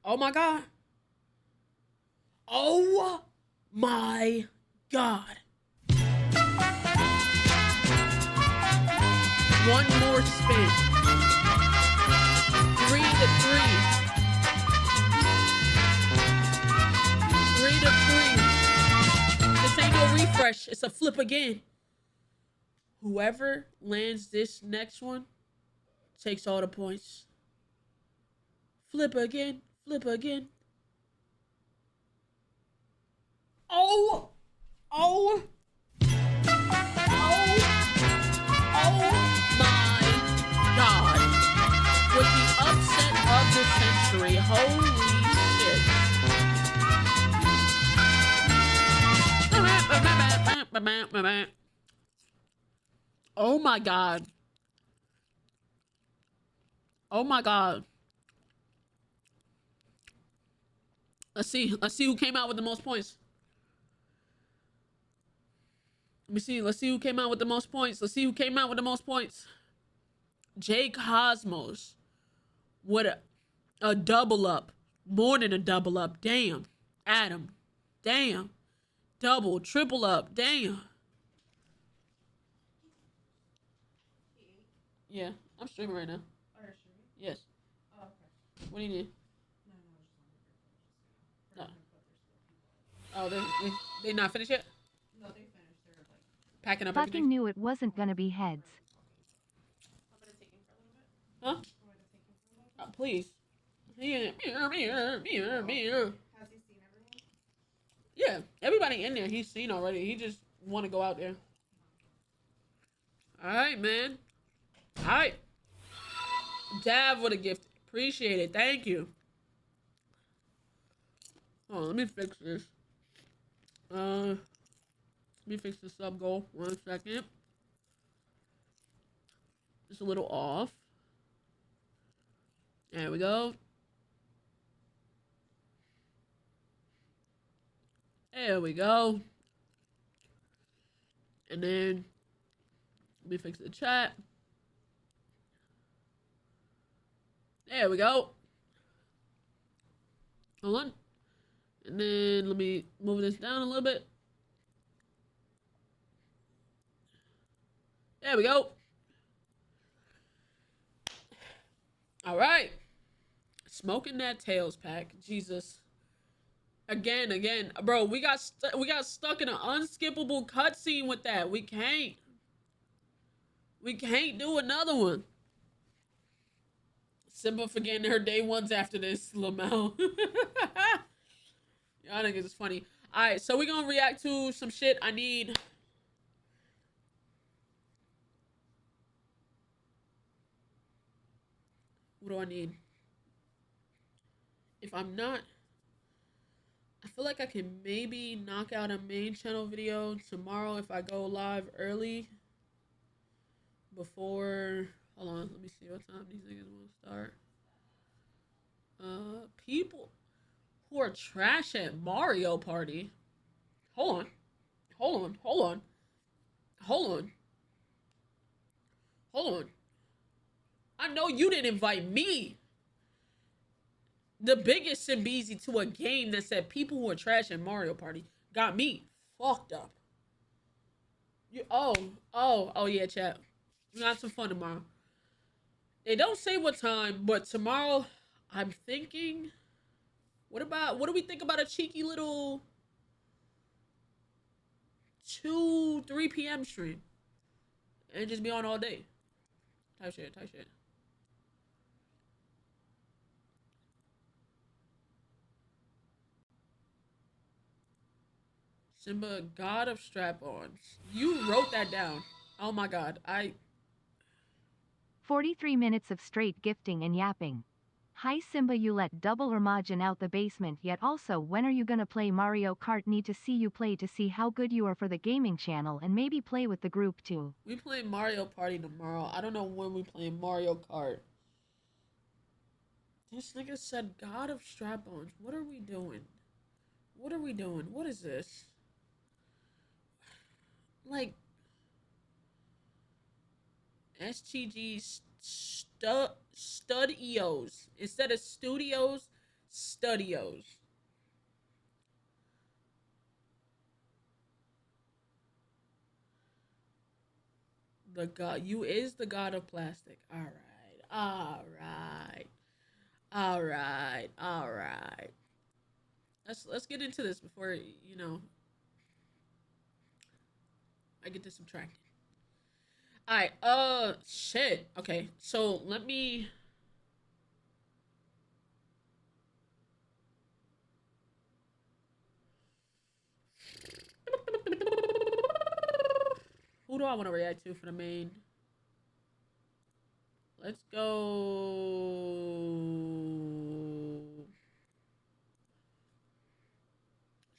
Oh, my God. Oh, my God. 1 more spin. 3 to 3. 3 to 3. This ain't no refresh. It's a flip again. Whoever lands this next one takes all the points. Flip again. Flip again. Oh. Oh. My God. With the upset of the century. Holy shit. Oh my God. Oh my God. Let's see who came out with the most points. Let's see who came out with the most points. J Cosmos with a double up. More than a double up. Damn. Adam. Damn. Double, triple up. Damn. Yeah, I'm streaming right now. Oh, you're streaming? Yes. Oh, okay. What do you need? No. Oh, they not finished yet? No, they finished. They're like packing up Fucking everything? knew it wasn't gonna be heads. I'm gonna take him for a little bit. Huh? I'm gonna take him for a little bit. Please. Yeah. Has he seen everyone? Yeah, everybody in there he's seen already. He just want to go out there. All right, man. All right. Dav with a gift. Appreciate it. Thank you. Oh, let me fix this. Let me fix the sub goal. 1 second. It's a little off. There we go. There we go. And then let me fix the chat. There we go. Hold on. And then let me move this down a little bit. There we go. All right. Smoking that tails pack. Jesus. Again. Bro, we got stuck in an unskippable cutscene with that. We can't do another one. Simba forgetting her day ones after this, Lamau. Y'all niggas is funny. Alright, so we're gonna react to some shit I need. What do I need? If I'm not... I feel like I can maybe knock out a main channel video tomorrow if I go live early. before. Hold on, let me see what time these niggas want to start. People who are trash at Mario Party. Hold on, hold on, hold on, hold on, hold on. I know you didn't invite me, the biggest Simbeezy, to a game that said people who are trash at Mario Party. Got me fucked up. Oh yeah, chat. We got some fun tomorrow. They don't say what time, but tomorrow I'm thinking. What do we think about a cheeky little 2-3 p.m. stream and just be on all day? Type shit. Simba, God of strap-ons. You wrote that down. Oh my god. 43 minutes of straight gifting and yapping. Hi Simba, you let double Ramajin out the basement, yet also when are you gonna play Mario Kart? Need to see you play to see how good you are for the gaming channel and maybe play with the group too. We play Mario Party tomorrow. I don't know when we play Mario Kart. This nigga said God of strap-ons. What are we doing? What are we doing? What is this? Like STG studios instead of studios, studios. The god, you is the god of plastic. All right. Let's get into this before I get this subtracted. Alright, shit. Okay, so let me... Who do I want to react to for the main? Let's go...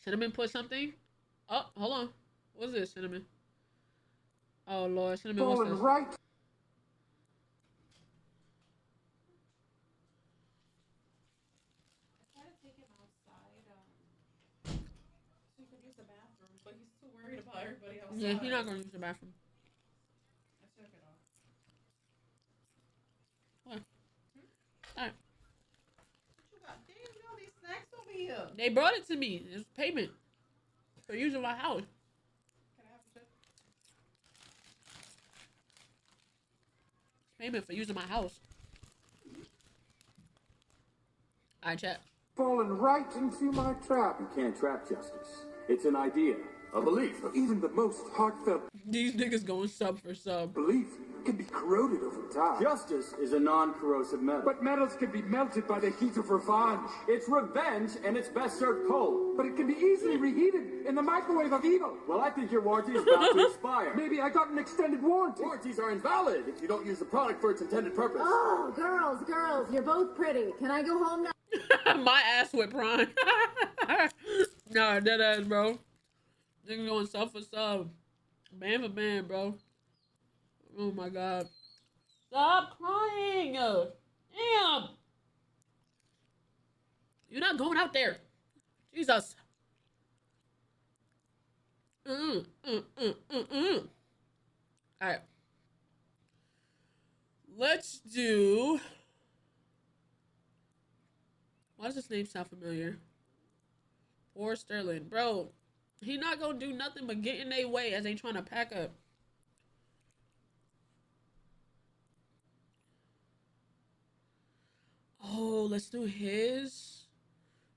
Cinnamon put something? Oh, hold on. What's this, Cinnamon? Oh, Lord. Cinnamon, what's this? Right. I tried to take him outside, so he could use the bathroom, but he's too worried about everybody outside. Yeah, he's not going to use the bathroom. I took it off. What? Alright. What you got? Damn, you got all these snacks over here. They brought it to me. It's payment for using my house. Can I have a chip? Payment for using my house. Alright, chat. Fallen right into my trap. You can't trap justice. It's an idea, a belief. Even the most heartfelt These niggas going sub for sub. belief can be corroded over time. Justice is a non-corrosive metal. But metals can be melted by the heat of revenge. It's revenge, and it's best served cold. But it can be easily reheated in the microwave of evil. Well, I think your warranty is about to expire. Maybe I got an extended warranty. Warranties are invalid if you don't use the product for its intended purpose. Oh, girls, you're both pretty. Can I go home now? My ass with Prime. Nah, dead ass, bro. Niggas going sub for sub. Band for band, bro. Oh my god. Stop crying. Damn. You're not going out there. Jesus. Alright. Let's do... Why does this name sound familiar? Poor Sterling. Bro, he not gonna do nothing but get in their way as they trying to pack up. Oh, let's do his.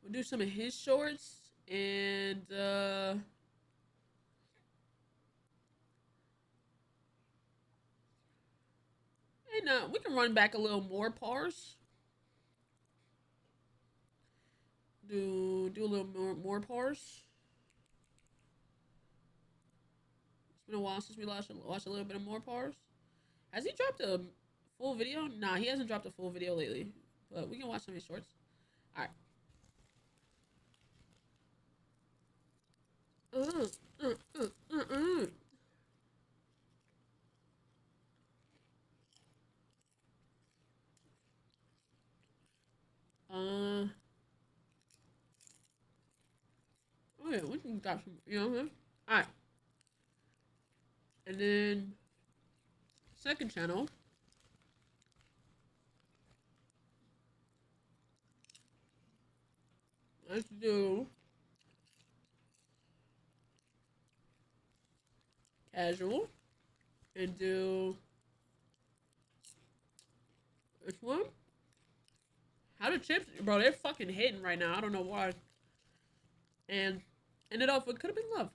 We'll do some of his shorts. And, hey, now, we can run back a little more parse. Do a little more parse. It's been a while since we watched a little bit of more parse. Has he dropped a full video? Nah, he hasn't dropped a full video lately. But we can watch some of his shorts. Alright. got some, you know what I mean? All right. And then second channel. Let's do casual and do this one. How the chips, bro, they're fucking hitting right now. I don't know why. And end it off with Could Have Been Love.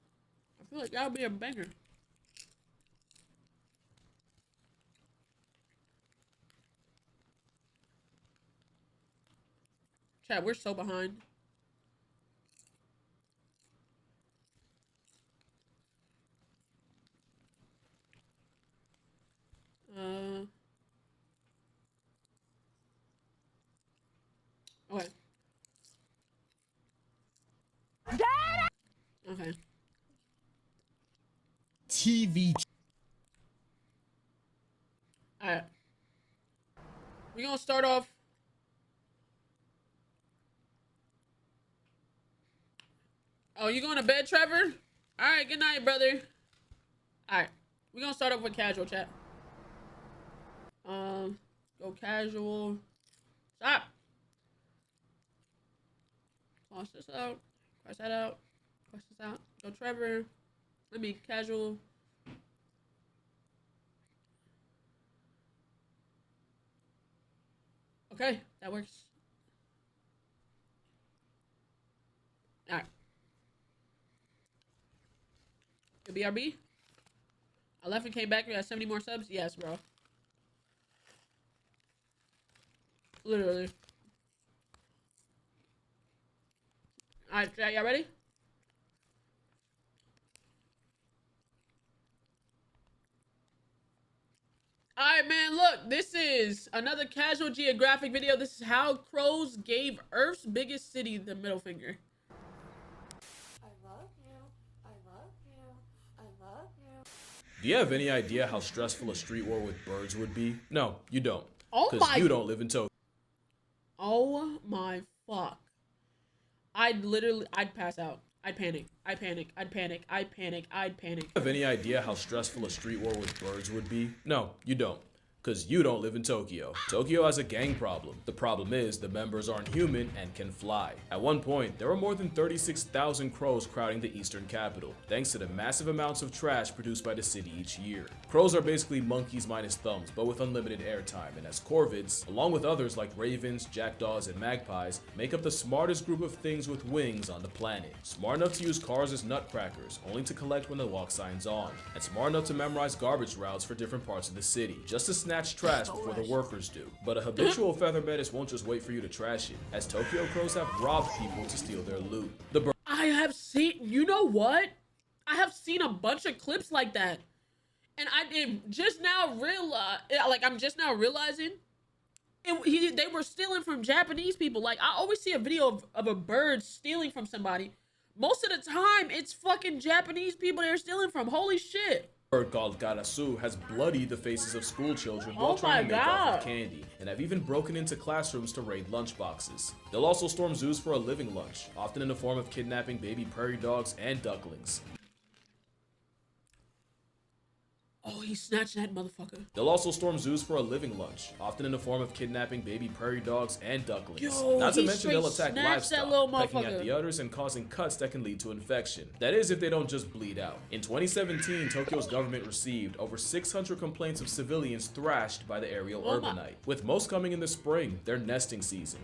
I feel like that would be a banger. Chat, we're so behind. Okay. Okay. TV. Alright. We're gonna start off. Oh, you going to bed, Trevor? Alright, good night, brother. Alright. We're gonna start off with casual, chat. Go casual. Stop. Cross this out. Cross that out. Cross this out. Go Trevor. Let me casual. Okay, that works. Alright. The BRB. I left and came back. We got 70 more subs. Yes, bro. Literally. Alright, chat, y'all ready? Alright, man, look. This is another casual geographic video. This is how crows gave Earth's biggest city the middle finger. I love you. I love you. I love you. Do you have any idea how stressful a street war with birds would be? No, you don't. Oh my. Because you don't live in Tokyo. Oh my fuck. I'd pass out. I'd panic. I'd panic. I'd panic. I'd panic. I'd panic. Do you have any idea how stressful a street war with birds would be? No, you don't. Because you don't live in Tokyo. Tokyo has a gang problem. The problem is the members aren't human and can fly. At one point, there were more than 36,000 crows crowding the eastern capital, thanks to the massive amounts of trash produced by the city each year. Crows are basically monkeys minus thumbs, but with unlimited airtime, and as corvids, along with others like ravens, jackdaws, and magpies, make up the smartest group of things with wings on the planet. Smart enough to use cars as nutcrackers, only to collect when the walk sign's on, and smart enough to memorize garbage routes for different parts of the city, just to snatch trash before the workers do. But a habitual feather menace won't just wait for you to trash it, as Tokyo crows have robbed people to steal their loot. I have seen, you know what? I have seen a bunch of clips like that. And I did just now realize, like I'm just now realizing, they were stealing from Japanese people. Like I always see a video of a bird stealing from somebody. Most of the time, it's fucking Japanese people they're stealing from. Holy shit. Bird called Garasu has bloodied the faces of school children while trying to make off with candy, and have even broken into classrooms to raid lunchboxes. They'll also storm zoos for a living lunch, often in the form of kidnapping baby prairie dogs and ducklings. Oh, he snatched that motherfucker. They'll also storm zoos for a living lunch, often in the form of kidnapping baby prairie dogs and ducklings. Yo, not to mention they'll attack livestock, pecking motherfucker at the udders and causing cuts that can lead to infection. That is if they don't just bleed out. In 2017, Tokyo's government received over 600 complaints of civilians thrashed by the aerial urbanite, with most coming in the spring, their nesting season.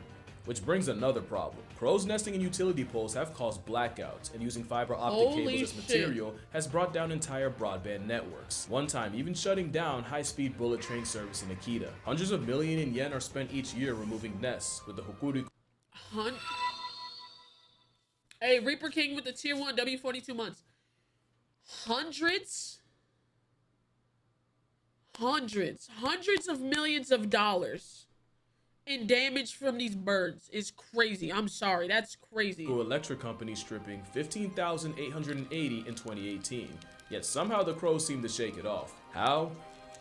Which brings another problem. Crows nesting in utility poles have caused blackouts, and using fiber optic cables as material has brought down entire broadband networks. One time even shutting down high-speed bullet train service in Akita. Hundreds of millions in yen are spent each year removing nests, with the Hokuriku. Hey, Reaper King with the tier 1 W42 months. Hundreds of millions of dollars in damage from these birds is crazy. I'm sorry, that's crazy. Electric company stripping 15,880 in 2018. Yet somehow the crows seem to shake it off. How?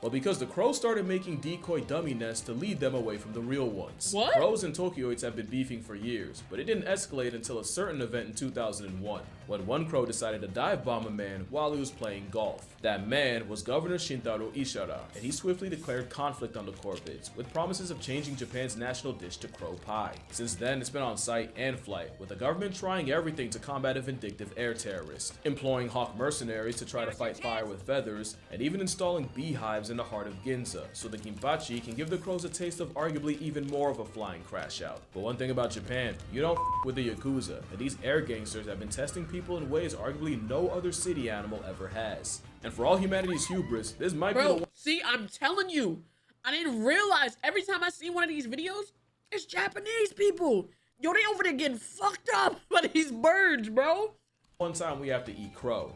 Well, because the crows started making decoy dummy nests to lead them away from the real ones. What? Crows and Tokyoites have been beefing for years, but it didn't escalate until a certain event in 2001. when one crow decided to dive bomb a man while he was playing golf. That man was Governor Shintaro Ishara, and he swiftly declared conflict on the corvids, with promises of changing Japan's national dish to crow pie. Since then, it's been on site and flight, with the government trying everything to combat a vindictive air terrorist, employing hawk mercenaries to try to fight fire with feathers, and even installing beehives in the heart of Ginza, so the Kinpachi can give the crows a taste of arguably even more of a flying crash out. But one thing about Japan, you don't with the Yakuza, and these air gangsters have been testing people in ways arguably no other city animal ever has. And for all humanity's hubris, this might be the one. See, I'm telling you, I didn't realize every time I see one of these videos, it's Japanese people. Yo, they over there getting fucked up by these birds, bro. One time we have to eat crow,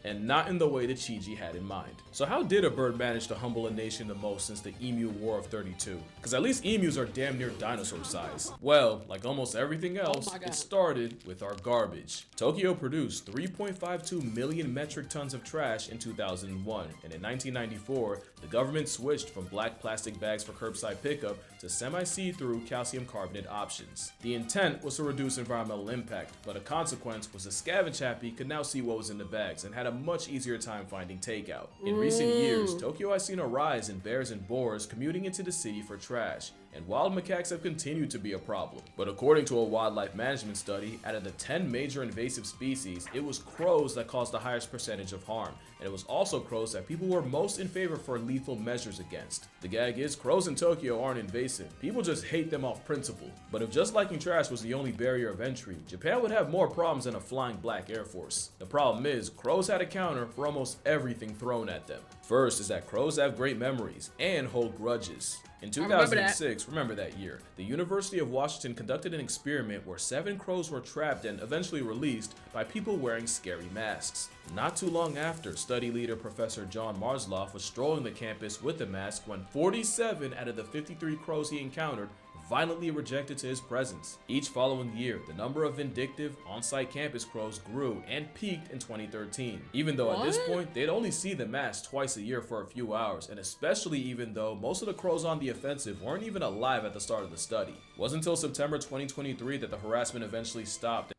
and not in the way that Chiji had in mind. So how did a bird manage to humble a nation the most since the Emu War of 32? Because at least emus are damn near dinosaur size. Well, like almost everything else, it started with our garbage. Tokyo produced 3.52 million metric tons of trash in 2001, and in 1994, the government switched from black plastic bags for curbside pickup to semi-see-through calcium carbonate options. The intent was to reduce environmental impact, but a consequence was the scavenge happy could now see what was in the bags and had a much easier time finding takeout. In recent years, Tokyo has seen a rise in bears and boars commuting into the city for trash, and wild macaques have continued to be a problem. But according to a wildlife management study, out of the 10 major invasive species, it was crows that caused the highest percentage of harm, and it was also crows that people were most in favor for lethal measures against. The gag is, crows in Tokyo aren't invasive, people just hate them off principle. But if just liking trash was the only barrier of entry, Japan would have more problems than a flying black air force. The problem is, crows had a counter for almost everything thrown at them. First is that crows have great memories and hold grudges. In 2006, remember that year, the University of Washington conducted an experiment where 7 crows were trapped and eventually released by people wearing scary masks. Not too long after, study leader Professor John Marsloff was strolling the campus with the mask when 47 out of the 53 crows he encountered violently rejected to his presence. Each following year, the number of vindictive, on-site campus crows grew and peaked in 2013. Even though at this point, they'd only see the mask twice a year for a few hours, and especially even though most of the crows on the offensive weren't even alive at the start of the study. It wasn't until September 2023 that the harassment eventually stopped.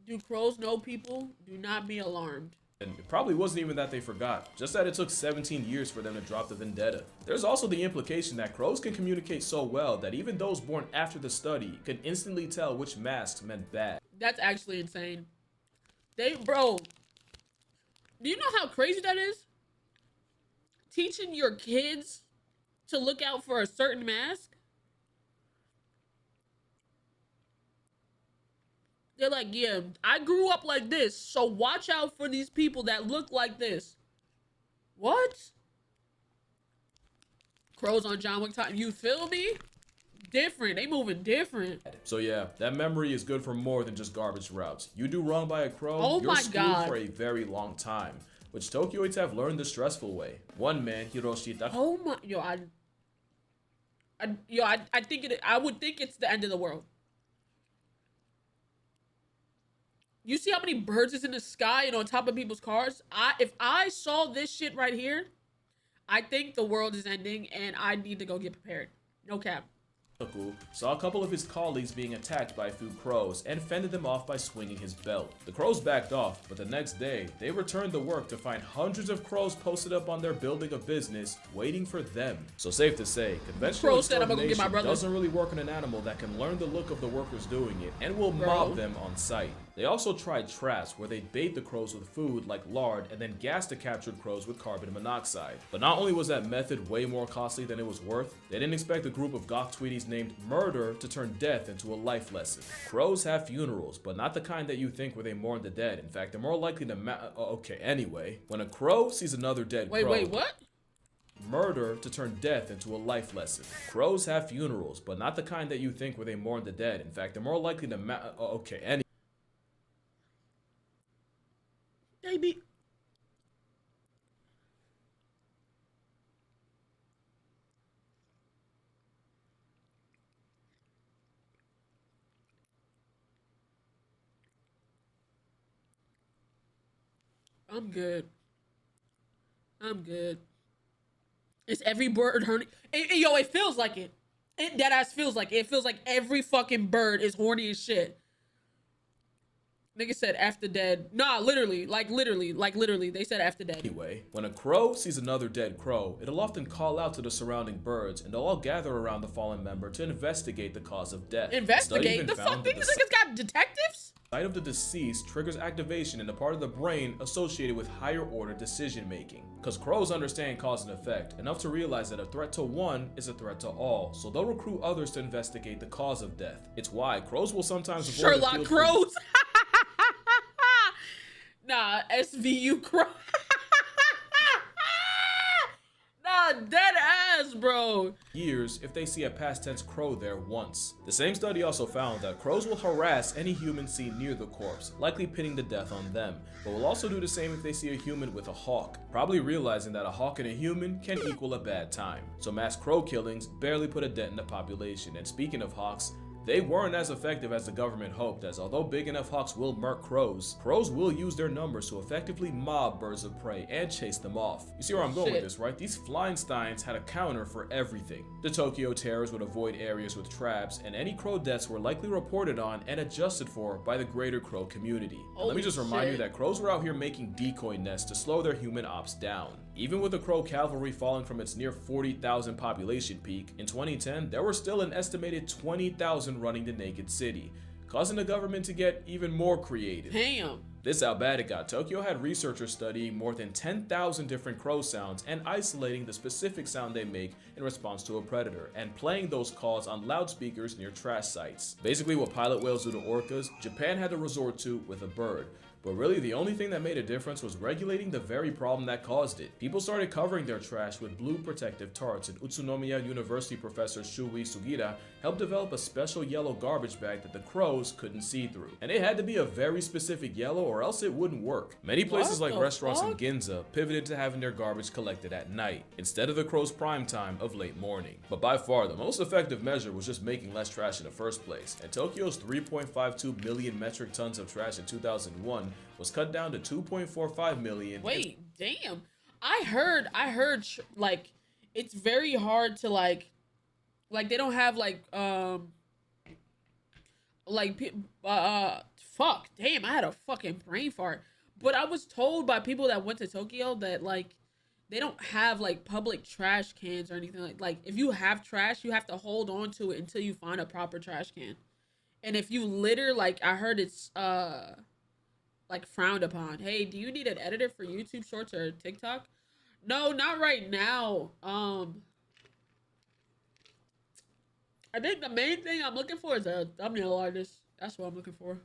Do crows know people? Do not be alarmed. And it probably wasn't even that they forgot, just that it took 17 years for them to drop the vendetta. There's also the implication that crows can communicate so well that even those born after the study could instantly tell which masks meant bad. That's actually insane. Bro, do you know how crazy that is? Teaching your kids to look out for a certain mask? They're like, yeah, I grew up like this, so watch out for these people that look like this. What? Crows on John Wick time, you feel me? Different, they moving different. So yeah, that memory is good for more than just garbage routes. You do wrong by a crow, you're screwed for a very long time, which Tokyoites have learned the stressful way. One man, Hiroshita. Oh my, I would think it's the end of the world. You see how many birds is in the sky and on top of people's cars? If I saw this shit right here, I think the world is ending and I need to go get prepared. No cap. Saw a couple of his colleagues being attacked by a few crows and fended them off by swinging his belt. The crows backed off, but the next day, they returned to work to find hundreds of crows posted up on their building of business, waiting for them. So safe to say, conventional extermination doesn't really work on an animal that can learn the look of the workers doing it and will mob them on sight. They also tried traps where they'd bait the crows with food like lard and then gas the captured crows with carbon monoxide. But not only was that method way more costly than it was worth, they didn't expect a group of goth tweeties named Murder to turn death into a life lesson. Crows have funerals, but not the kind that you think where they mourn the dead. In fact, they're more likely to okay, anyway. When a crow sees another dead crow... Wait, what? Murder to turn death into a life lesson. Crows have funerals, but not the kind that you think where they mourn the dead. In fact, they're more likely to okay, anyway. Baby. I'm good. Is every bird horny? Yo, it feels like it. It deadass feels like it. It feels like every fucking bird is horny as shit. Nigga said after dead. Nah, literally, like literally, they said after dead. Anyway, when a crow sees another dead crow, it'll often call out to the surrounding birds, and they'll all gather around the fallen member to investigate the cause of death. Investigate? The fuck? These niggas got detectives? The sight of the deceased triggers activation in the part of the brain associated with higher order decision making. Because crows understand cause and effect, enough to realize that a threat to one is a threat to all, so they'll recruit others to investigate the cause of death. It's why crows will sometimes avoid Sherlock crows. Nah, SVU crow. Nah, dead ass, bro. Years if they see a past tense crow there once. The same study also found that crows will harass any human seen near the corpse, likely pinning the death on them, but will also do the same if they see a human with a hawk, probably realizing that a hawk and a human can equal a bad time. So mass crow killings barely put a dent in the population, and speaking of hawks, they weren't as effective as the government hoped, as although big enough hawks will murk crows, crows will use their numbers to effectively mob birds of prey and chase them off. You see where I'm going with this, right? These Flyinsteins had a counter for everything. The Tokyo terrors would avoid areas with traps, and any crow deaths were likely reported on and adjusted for by the greater crow community. And let me just remind you that crows were out here making decoy nests to slow their human ops down. Even with the crow cavalry falling from its near 40,000 population peak, in 2010 there were still an estimated 20,000 running the naked city, causing the government to get even more creative. Damn. This is how bad it got. Tokyo had researchers studying more than 10,000 different crow sounds and isolating the specific sound they make in response to a predator, and playing those calls on loudspeakers near trash sites. Basically what pilot whales do to orcas, Japan had to resort to with a bird. But really, the only thing that made a difference was regulating the very problem that caused it. People started covering their trash with blue protective tarps, and Utsunomiya University professor Shuei Sugira helped develop a special yellow garbage bag that the crows couldn't see through. And it had to be a very specific yellow or else it wouldn't work. Many places like restaurants in Ginza pivoted to having their garbage collected at night, instead of the crows' prime time of late morning. But by far, the most effective measure was just making less trash in the first place. And Tokyo's 3.52 million metric tons of trash in 2001 was cut down to 2.45 million. Wait, damn. I heard like it's very hard to like they don't have fuck, damn, I had a fucking brain fart. But I was told by people that went to Tokyo that like they don't have like public trash cans or anything like if you have trash, you have to hold on to it until you find a proper trash can. And if you litter, like I heard it's like frowned upon. Hey, do you need an editor for YouTube Shorts or TikTok? No, not right now. I think the main thing I'm looking for is a thumbnail artist. That's what I'm looking for.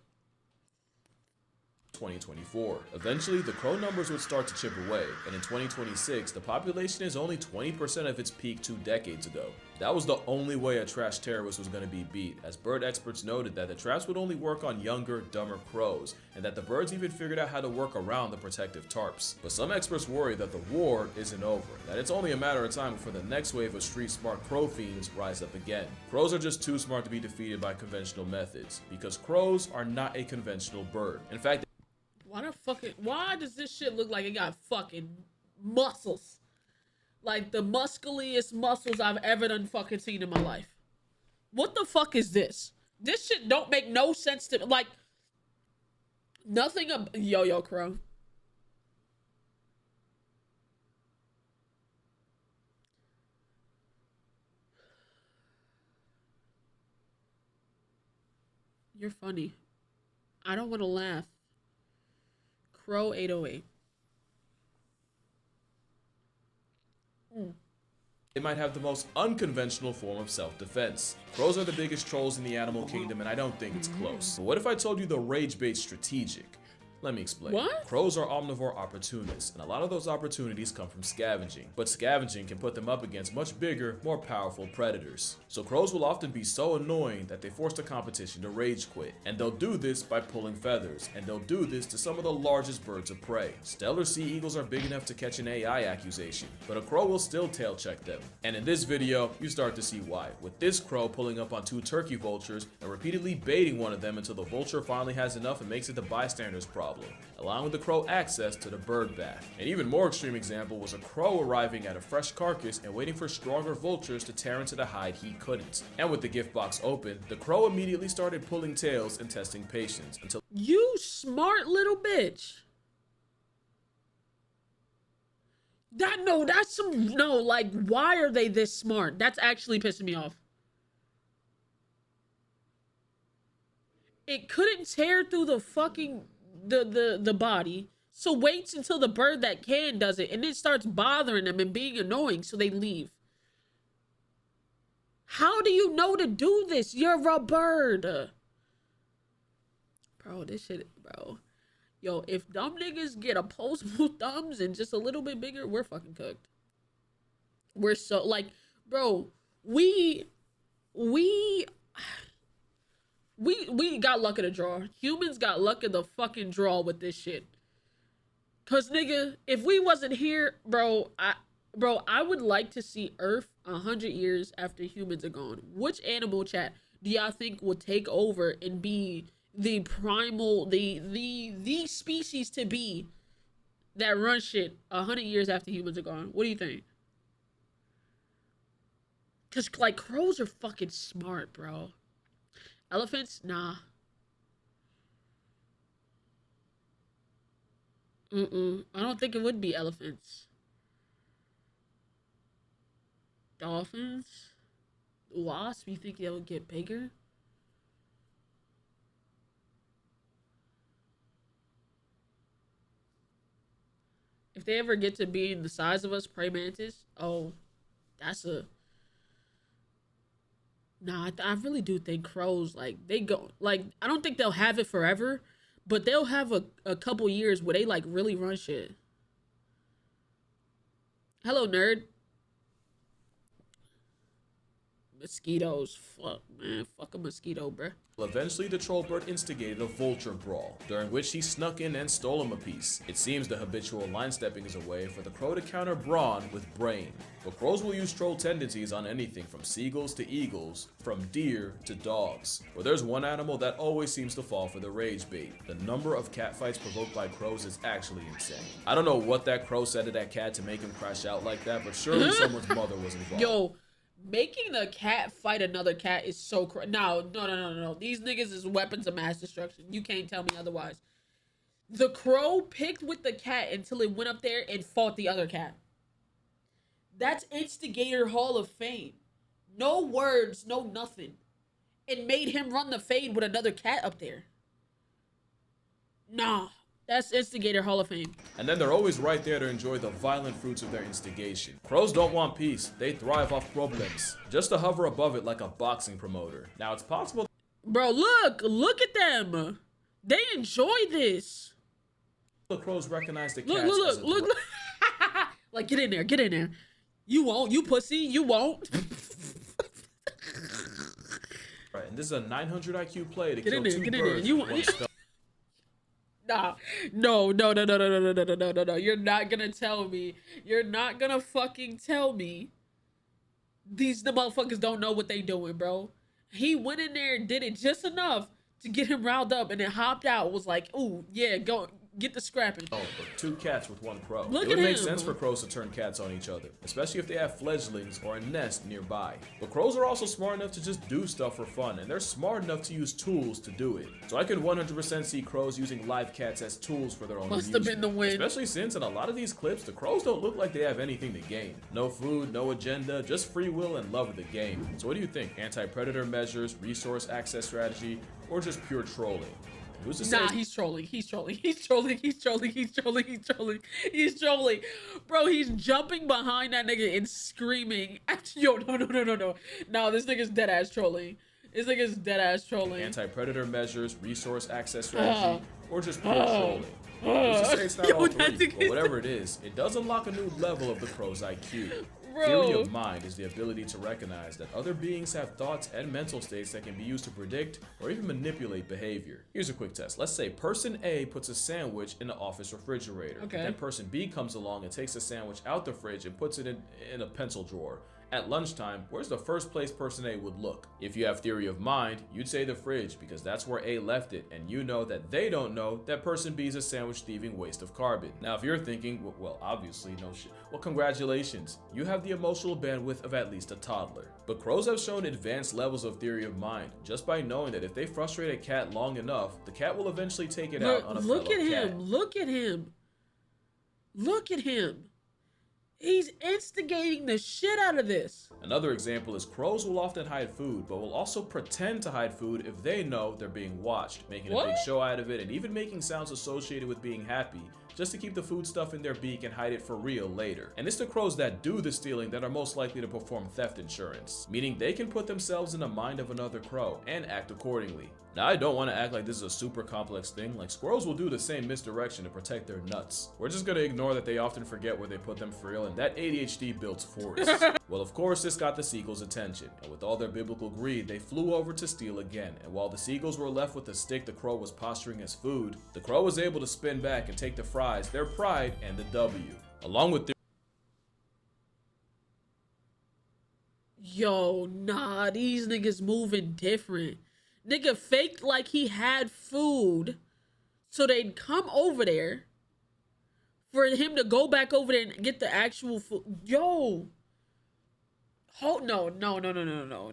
2024. Eventually, the crow numbers would start to chip away, and in 2026, the population is only 20% of its peak 2 decades ago. That was the only way a trash terrorist was going to be beat, as bird experts noted that the traps would only work on younger, dumber crows, and that the birds even figured out how to work around the protective tarps. But some experts worry that the war isn't over, that it's only a matter of time before the next wave of street-smart crow fiends rise up again. Crows are just too smart to be defeated by conventional methods, because crows are not a conventional bird. In fact, why does this shit look like it got fucking muscles? Like the muscliest muscles I've ever done fucking seen in my life. What the fuck is this? This shit don't make no sense to like nothing. Yo, crow. You're funny. I don't want to laugh. Crow 808. It might have the most unconventional form of self-defense. Crows are the biggest trolls in the animal kingdom, and I don't think it's close. But what if I told you the rage bait's strategic? Let me explain. What? Crows are omnivore opportunists, and a lot of those opportunities come from scavenging. But scavenging can put them up against much bigger, more powerful predators. So crows will often be so annoying that they force the competition to rage quit. And they'll do this by pulling feathers, and they'll do this to some of the largest birds of prey. Stellar sea eagles are big enough to catch an AI accusation, but a crow will still tail check them. And in this video, you start to see why, with this crow pulling up on 2 turkey vultures and repeatedly baiting one of them until the vulture finally has enough and makes it the bystander's problem, allowing the crow access to the bird bath. An even more extreme example was a crow arriving at a fresh carcass and waiting for stronger vultures to tear into the hide he couldn't. And with the gift box open, the crow immediately started pulling tails and testing patience until You smart little bitch. Like, why are they this smart? That's actually pissing me off. It couldn't tear through the fucking the body, so waits until the bird that can does it, and it starts bothering them and being annoying, so they leave. How do you know to do this? You're a bird. Bro, this shit, bro. Yo, if dumb niggas get opposable thumbs and just a little bit bigger, we're fucking cooked. We're so, like, bro, we got luck of the draw. Humans got luck of the fucking draw with this shit. Cause nigga, if we wasn't here, bro, I would like to see Earth 100 years after humans are gone. Which animal, chat, do y'all think will take over and be the primal, the species to be that run shit 100 years after humans are gone? What do you think? Cause like crows are fucking smart, bro. Elephants, nah. I don't think it would be elephants. Dolphins? Wasps? You think they'll get bigger? If they ever get to be the size of us, praying mantis, oh, that's a... Nah, I really do think crows, like, they go... Like, I don't think they'll have it forever, but they'll have a couple years where they, like, really run shit. Hello, nerd. Mosquitoes. Fuck, man. Fuck a mosquito, bruh. Eventually, the troll bird instigated a vulture brawl, during which he snuck in and stole him a piece. It seems the habitual line stepping is a way for the crow to counter brawn with brain. But crows will use troll tendencies on anything from seagulls to eagles, from deer to dogs. But there's one animal that always seems to fall for the rage bait. The number of catfights provoked by crows is actually insane. I don't know what that crow said to that cat to make him crash out like that, but surely someone's mother was involved. Yo. Making a cat fight another cat is so No. These niggas is weapons of mass destruction. You can't tell me otherwise. The crow picked with the cat until it went up there and fought the other cat. That's Instigator Hall of Fame. No words, no nothing. It made him run the fade with another cat up there. Nah. That's Instigator Hall of Fame. And then they're always right there to enjoy the violent fruits of their instigation. Crows don't want peace. They thrive off problems. Just to hover above it like a boxing promoter. Now, it's possible... Bro, look at them. They enjoy this. The crows recognize the cats as a look. Like, get in there. You won't, you pussy, you won't. Right, and this is a 900 IQ play to kill two birds with one stone. No. You're not gonna tell me. You're not gonna fucking tell me the motherfuckers don't know what they doing, bro. He went in there and did it just enough to get him riled up and then hopped out, was like, ooh, yeah, go get the scrapping. Oh, but two cats with one crow. Look it would at make him. sense for crows to turn cats on each other, especially if they have fledglings or a nest nearby. But crows are also smart enough to just do stuff for fun, and they're smart enough to use tools to do it. So I could 100% see crows using live cats as tools for their own Must have been the win. Especially since in a lot of these clips, the crows don't look like they have anything to gain. No food, no agenda, just free will and love of the game. So what do you think? Anti-predator measures, resource access strategy, or just pure trolling? Who's to say? Nah, he's trolling. Bro, he's jumping behind that nigga and screaming. Yo, no. No, this nigga's dead ass trolling. Anti-predator measures, resource access strategy, or just pure trolling. Who's to say it's not all three? But whatever it is, it does unlock a new level of the crow's IQ. Theory of mind is the ability to recognize that other beings have thoughts and mental states that can be used to predict or even manipulate behavior. Here's a quick test. Let's say person A puts a sandwich in the office refrigerator. Okay. Then person B comes along and takes the sandwich out the fridge and puts it in a pencil drawer. At lunchtime, where's the first place person A would look? If you have theory of mind, you'd say the fridge because that's where A left it, and you know that they don't know that person B is a sandwich thieving waste of carbon. Now if you're thinking, well obviously no shit, well congratulations, you have the emotional bandwidth of at least a toddler. But crows have shown advanced levels of theory of mind just by knowing that if they frustrate a cat long enough, the cat will eventually take it out on a fellow cat. Look at him, look at him. Look at him. He's instigating the shit out of this. Another example is crows will often hide food, but will also pretend to hide food if they know they're being watched, making a big show out of it and even making sounds associated with being happy, just to keep the food stuff in their beak and hide it for real later. And it's the crows that do the stealing that are most likely to perform theft insurance, meaning they can put themselves in the mind of another crow and act accordingly. Now I don't want to act like this is a super complex thing, like squirrels will do the same misdirection to protect their nuts. We're just gonna ignore that they often forget where they put them for real and that ADHD builds forests. Well of course this got the seagulls' attention, and with all their biblical greed they flew over to steal again, and while the seagulls were left with the stick the crow was posturing as food, the crow was able to spin back and take the fries, their pride, and the W. Along with their Yo, nah, these niggas moving different. Nigga faked like he had food so they'd come over there for him to go back over there and get the actual food. Yo. Oh, no.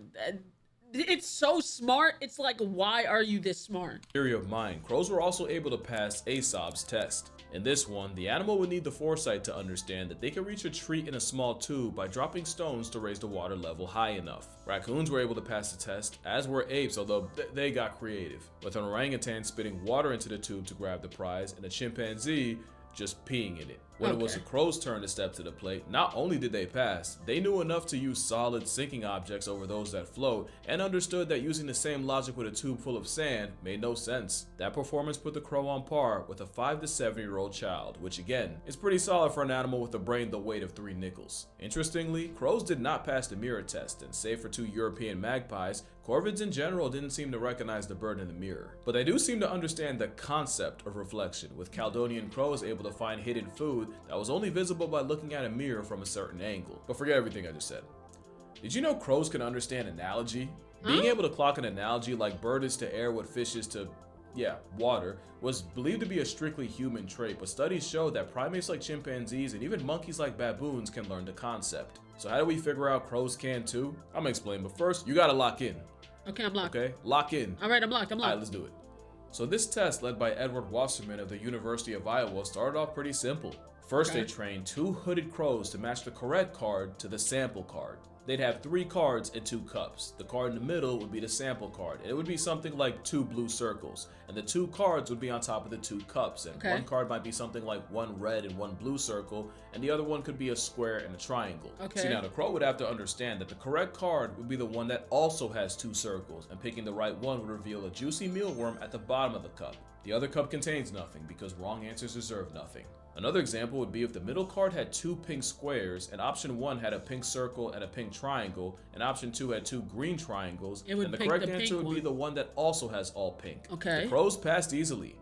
It's so smart. It's like, why are you this smart? Theory of mind, crows were also able to pass Aesop's test. In this one, the animal would need the foresight to understand that they could reach a treat in a small tube by dropping stones to raise the water level high enough. Raccoons were able to pass the test, as were apes, although they got creative, with an orangutan spitting water into the tube to grab the prize, and a chimpanzee just peeing in it. When it was the crow's turn to step to the plate, not only did they pass, they knew enough to use solid sinking objects over those that float, and understood that using the same logic with a tube full of sand made no sense. That performance put the crow on par with a 5 to 7-year-old child, which again, is pretty solid for an animal with a brain the weight of 3 nickels. Interestingly, crows did not pass the mirror test, and save for 2 European magpies, corvids in general didn't seem to recognize the bird in the mirror. But they do seem to understand the concept of reflection, with Caledonian crows able to find hidden food that was only visible by looking at a mirror from a certain angle. But forget everything I just said. Did you know crows can understand analogy? Being able to clock an analogy like bird is to air what fish is to, water, was believed to be a strictly human trait, but studies show that primates like chimpanzees and even monkeys like baboons can learn the concept. So how do we figure out crows can too? I'm gonna explain, but first, you gotta lock in. Okay, I'm locked. Okay, lock in. All right, I'm locked. Alright, let's do it. So this test, led by Edward Wasserman of the University of Iowa, started off pretty simple. First, they trained 2 hooded crows to match the correct card to the sample card. They'd have 3 cards and 2 cups. The card in the middle would be the sample card, and it would be something like 2 blue circles, and the 2 cards would be on top of the 2 cups, and one card might be something like 1 red and 1 blue circle, and the other one could be a square and a triangle. See, now the crow would have to understand that the correct card would be the one that also has 2 circles, and picking the right one would reveal a juicy mealworm at the bottom of the cup. The other cup contains nothing, because wrong answers deserve nothing. Another example would be if the middle card had 2 pink squares, and option 1 had a pink circle and a pink triangle, and option 2 had 2 green triangles, and the correct answer would be the one that also has all pink. The crows passed easily.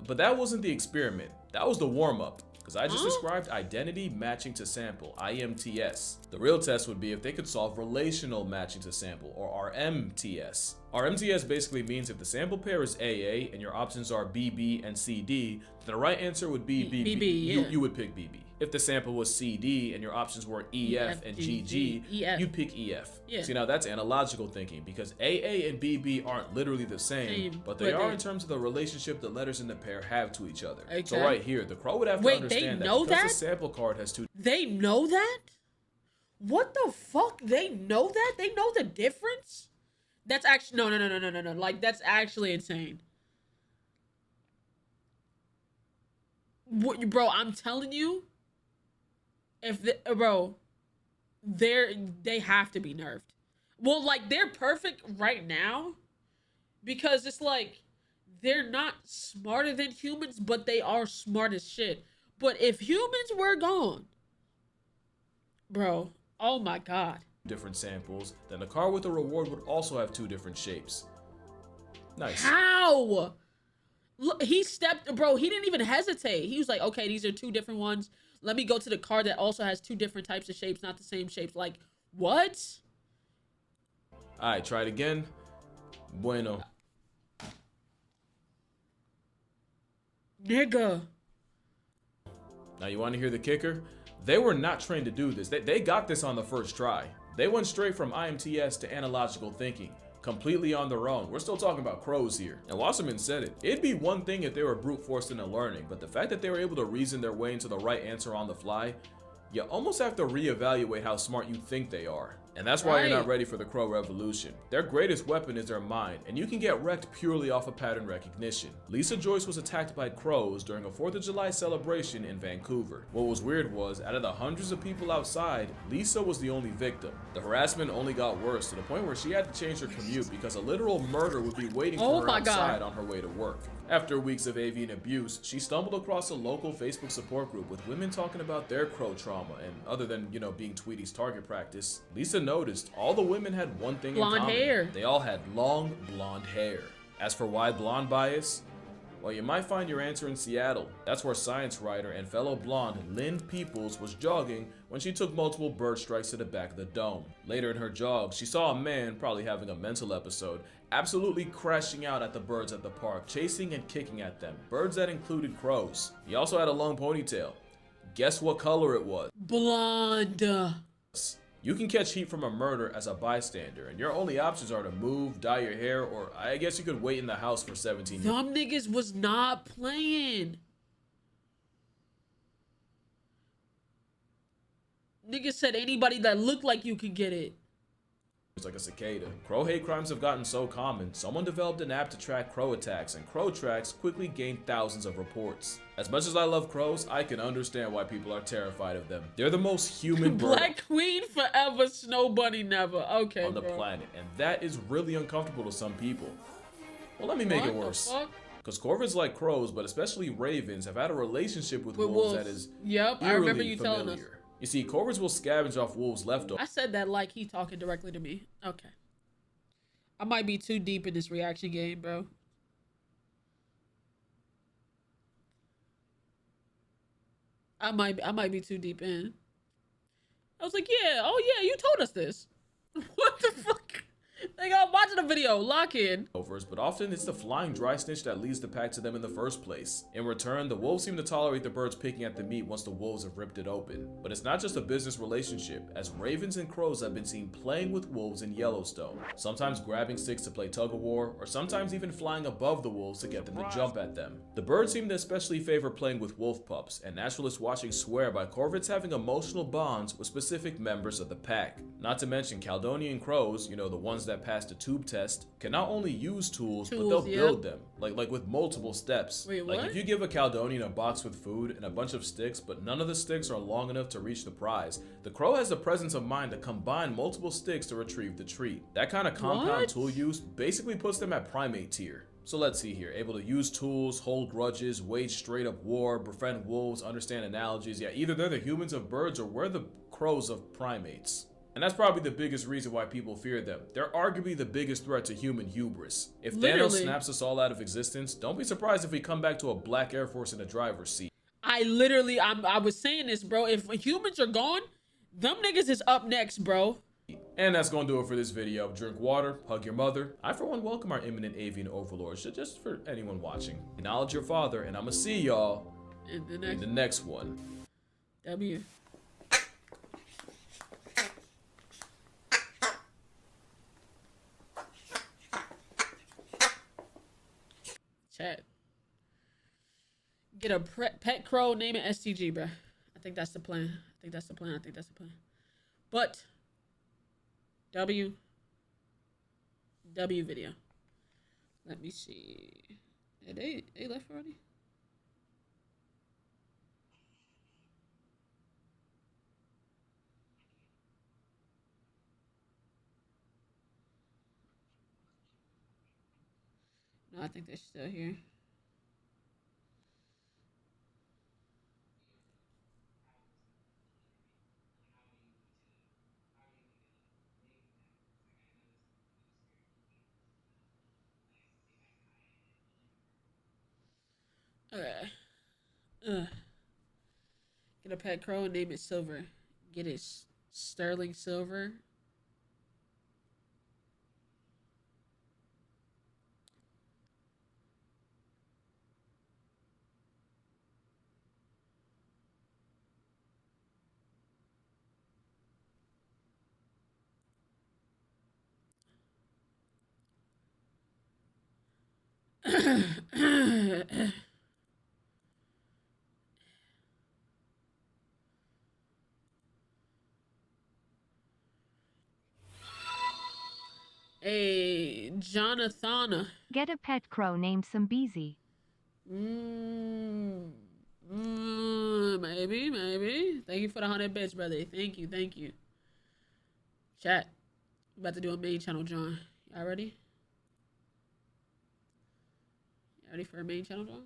But that wasn't the experiment. That was the warm-up. Because I just described identity matching to sample, IMTS. The real test would be if they could solve relational matching to sample, or RMTS. RMTS basically means if the sample pair is AA and your options are BB and CD, then the right answer would be BB. You would pick BB. If the sample was CD and your options were EF and GG, you'd pick EF. See, now that's analogical thinking, because AA and BB aren't literally the same, but they are in terms of the relationship the letters in the pair have to each other. So right here, the crow would have to understand that because the sample card has 2... They know that? What the fuck? They know that? They know the difference? That's actually... No. Like, that's actually insane. What, bro, I'm telling you, if the, bro, they have to be nerfed. Well, like, they're perfect right now because it's like they're not smarter than humans, but they are smart as shit. But if humans were gone, bro, oh my god. Different samples, then the card with the reward would also have 2 different shapes. Nice. How? Look, he stepped, bro, he didn't even hesitate. He was like, okay, these are 2 different ones. Let me go to the card that also has 2 different types of shapes, not the same shapes. Like, What? Alright, try it again. Bueno. Nigga. Now you want to hear the kicker? They were not trained to do this. They got this on the first try. They went straight from IMTS to analogical thinking, completely on their own. We're still talking about crows here. And Wasserman said it. It'd be one thing if they were brute forced into learning, but the fact that they were able to reason their way into the right answer on the fly, you almost have to reevaluate how smart you think they are. And that's why you're not ready for the crow revolution. Their greatest weapon is their mind, and you can get wrecked purely off of pattern recognition. Lisa Joyce was attacked by crows during a 4th of July celebration in Vancouver. What was weird was, out of the hundreds of people outside, Lisa was the only victim. The harassment only got worse to the point where she had to change her commute because a literal murder would be waiting for her outside on her way to work. After weeks of avian abuse, she stumbled across a local Facebook support group with women talking about their crow trauma, and other than, you know, being Tweety's target practice, Lisa noticed all the women had one thing in common. Blonde hair. They all had long blonde hair. As for why blonde bias, well, you might find your answer in Seattle. That's where science writer and fellow blonde Lynn Peoples was jogging when she took multiple bird strikes to the back of the dome. Later in her jog, she saw a man, probably having a mental episode, absolutely crashing out at the birds at the park, chasing and kicking at them. Birds that included crows. He also had a long ponytail. Guess what color it was? Blonde. You can catch heat from a murder as a bystander, and your only options are to move, dye your hair, or I guess you could wait in the house for 17 years. Them niggas was not playing. Niggas said anybody that looked like you could get it. It's like a cicada. Crow hate crimes have gotten so common, someone developed an app to track crow attacks, and crow tracks quickly gained thousands of reports. As much as I love crows, I can understand why people are terrified of them. They're the most human bird Black Queen forever, Snow Bunny never. Okay, on the planet, and that is really uncomfortable to some people. Well, let me make it worse. Because corvids like crows, but especially ravens, have had a relationship with wolves that is I remember you telling us. You see, corvids will scavenge off wolves' leftovers. I said that like he talking directly to me. Okay. I might be too deep in this reaction game, bro. I might be too deep in. I was like, yeah, oh yeah, you told us this. What the fuck? Like, I'm watching a video, lock in. But often it's the flying dry snitch that leads the pack to them in the first place. In return, the wolves seem to tolerate the birds picking at the meat once the wolves have ripped it open. But it's not just a business relationship, as ravens and crows have been seen playing with wolves in Yellowstone. Sometimes grabbing sticks to play tug-of-war, or sometimes even flying above the wolves to get them to jump at them. The birds seem to especially favor playing with wolf pups, and naturalists watching swear by corvids having emotional bonds with specific members of the pack. Not to mention Caledonian crows, you know, the ones that pass the tube test, can not only use tools but they'll build them, like with multiple steps. Wait, like if you give a Caledonian a box with food and a bunch of sticks, but none of the sticks are long enough to reach the prize, the crow has the presence of mind to combine multiple sticks to retrieve the treat. That kind of compound tool use basically puts them at primate tier. So let's see here, able to use tools, hold grudges, wage straight up war, befriend wolves, understand analogies. Yeah, either they're the humans of birds or we're the crows of primates. And that's probably the biggest reason why people fear them. They're arguably the biggest threat to human hubris. If Thanos snaps us all out of existence, don't be surprised if we come back to a black Air Force in the driver's seat. I was saying this, bro. If humans are gone, them niggas is up next, bro. And that's gonna do it for this video. Drink water, hug your mother. I, for one, welcome our imminent avian overlords, just for anyone watching. Acknowledge your father, and I'ma see y'all in the next one. W. Chat. Get a pet crow, name it STG, bro. I think that's the plan. I think that's the plan. But W video. Let me see. Yeah, they left already. No, I think they're still here. Okay. Get a pet crow and name it Silver. Get it Sterling silver. Hey, Jonathan. Get a pet crow named Simbeezy. Maybe. Thank you for the 100 bits, brother. Thank you. Chat. We about to do a main channel, John. Y'all ready? Y'all ready for a main channel, John?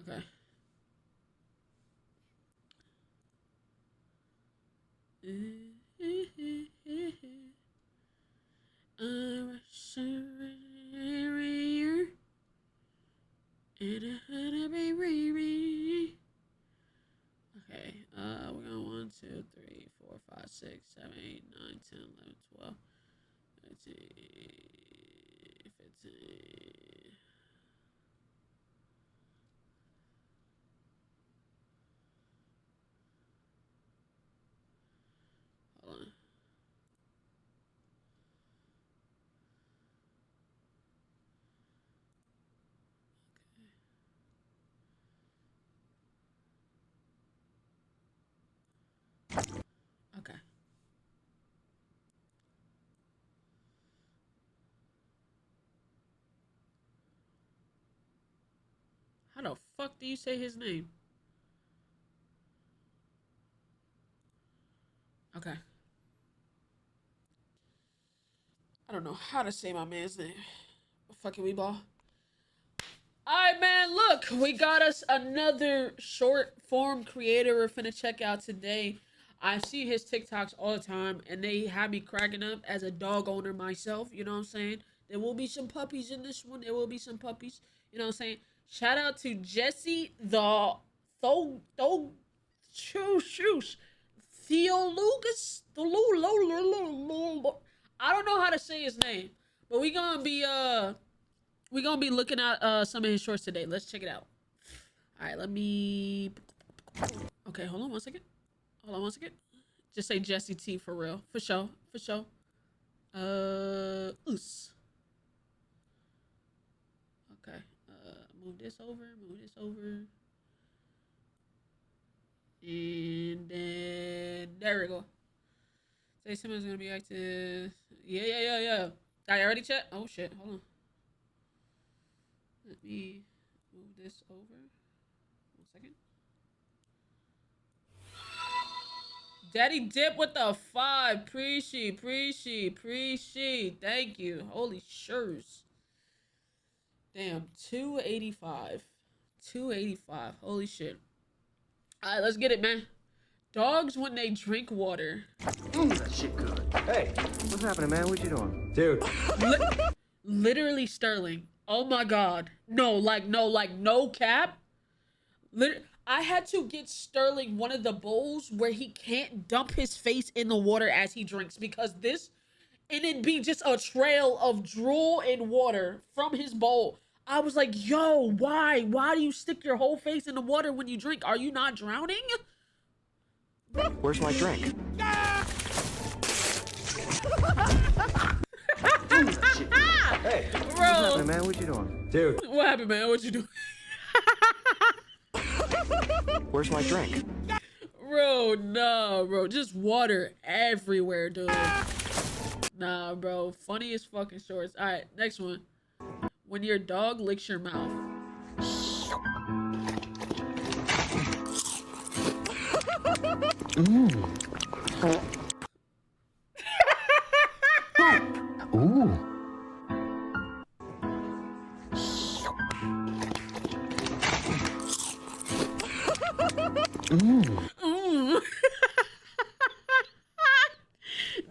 Okay. Okay, we're going 1, 2, 3, 4, 5, 6, 7, 8, 9, 10, 11, 12, 13, 15. Hold on. Okay. How the fuck do you say his name? Okay. I don't know how to say my man's name. Fucking we ball. Alright, man, look, we got us another short form creator we're finna check out today. I see his TikToks all the time, and they have me cracking up as a dog owner myself, you know what I'm saying? There will be some puppies in this one, you know what I'm saying? Shout out to Jesse the Theolugus. I don't know how to say his name, but we're gonna be looking at some of his shorts today. Let's check it out. All right, let me. Okay, hold on one second. Just say Jesse T for real, for sure. Oos. Okay. Move this over. And then there we go. Say someone's gonna be active. Yeah. I already checked. Oh shit, hold on. Let me move this over. 1 second. Daddy Dip with the 5. Appreciate. Thank you. Holy shurs. Damn, 285. Holy shit. All right, let's get it, man. Dogs when they drink water. That shit good. Hey, what's happening, man? What you doing? Dude. Literally Sterling. Oh my god. No cap. I had to get Sterling one of the bowls where he can't dump his face in the water as he drinks, because it'd be just a trail of drool and water from his bowl. I was like, yo, why? Why do you stick your whole face in the water when you drink? Are you not drowning? Where's my drink? Hey, bro. What's happening, man? What you doing? Dude. What happened, man? What you doing? Where's my drink? Bro, no, bro. Just water everywhere, dude. Nah, bro. Funniest fucking shorts. All right, next one. When your dog licks your mouth. Ooh.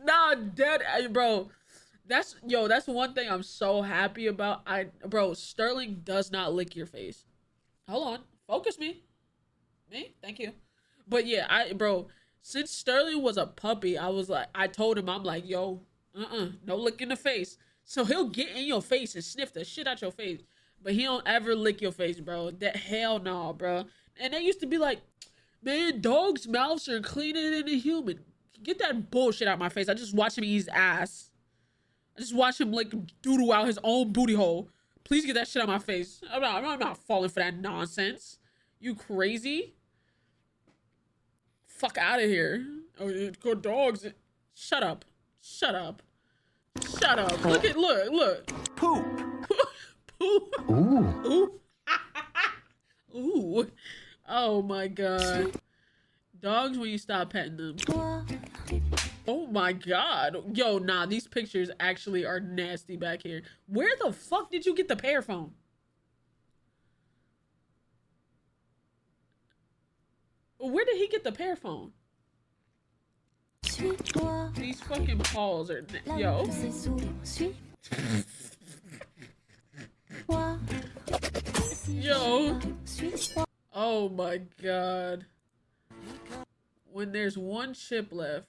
Nah, dead, bro. That's one thing I'm so happy about. Bro, Sterling does not lick your face. Hold on, focus me. Thank you. But yeah, bro, Since Sterling was a puppy, I told him, I'm like, yo, no lick in the face. So he'll get in your face and sniff the shit out your face. But he don't ever lick your face, bro. That hell no, bro. And they used to be like, man, dogs' mouths are cleaner than a human. Get that bullshit out my face. I just watch him eat his ass. I just watch him like doodle out his own booty hole. Please get that shit out my face. I'm not falling for that nonsense. You crazy? Fuck out of here. Oh, it's good dogs. Shut up. Shut up. Shut up. Look. Poop. Poop. Ooh. Ooh. Ooh. Oh my god. Dogs when you stop petting them. Oh my god. Yo, nah, these pictures actually are nasty back here. Where the fuck did you get the pear phone? Where did he get the pear phone? These fucking paws are... Yo. Yo. Oh my god. When there's one chip left.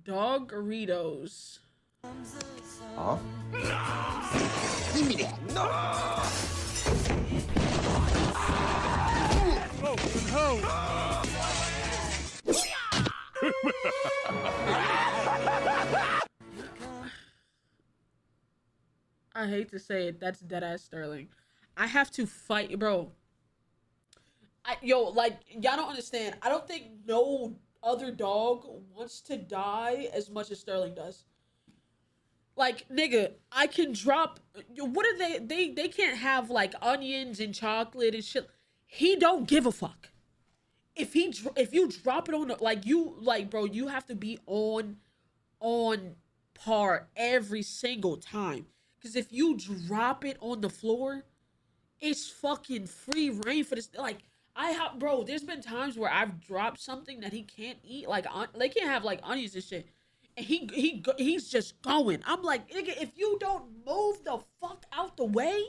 Dog-Doritos. Huh? Give me that. No! I hate to say it, that's deadass Sterling. I have to fight, bro. Y'all don't understand. I don't think no other dog wants to die as much as Sterling does. Like, nigga, I can drop... What are they can't have, like, onions and chocolate and shit. He don't give a fuck. If you drop it on the... bro, you have to be on par every single time. Because if you drop it on the floor, it's fucking free reign for this. Like, bro, there's been times where I've dropped something that he can't eat. Like, they can't have, like, onions and shit. And he's just going. I'm like, nigga, if you don't move the fuck out the way,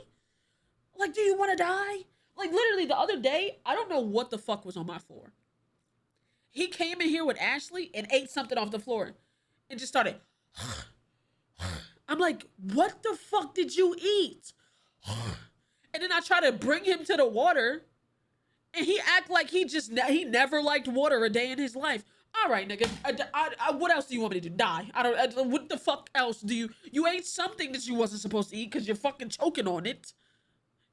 like, do you want to die? Like, literally, the other day, I don't know what the fuck was on my floor. He came in here with Ashley and ate something off the floor and just started... I'm like, what the fuck did you eat? And then I try to bring him to the water, and he act like he never liked water a day in his life. All right, nigga. What else do you want me to do? Die? What the fuck else do you ate something that you wasn't supposed to eat because you're fucking choking on it.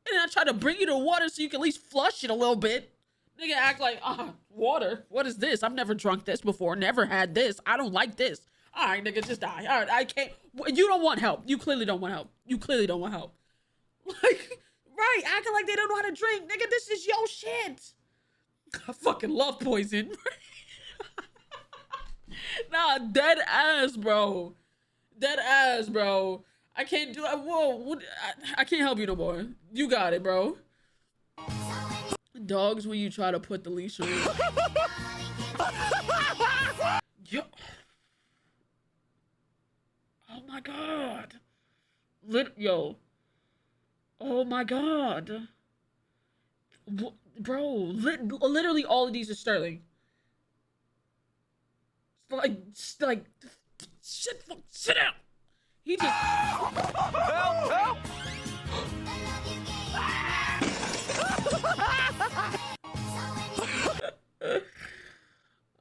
And then I try to bring you to water so you can at least flush it a little bit. Nigga act like, water? What is this? I've never drunk this before. Never had this. I don't like this. All right, nigga, just die. All right, I can't. You don't want help. You clearly don't want help. You clearly don't want help. Like, right, acting like they don't know how to drink. Nigga, this is your shit. I fucking love poison. Nah, dead ass, bro. Dead ass, bro. I can't do it. Whoa, I can't help you no more. You got it, bro. Dogs when you try to put the leash on. Yo. Oh my god. Yo. Oh my god. Bro, literally all of these are Sterling. It's like, sit down. He just... Help!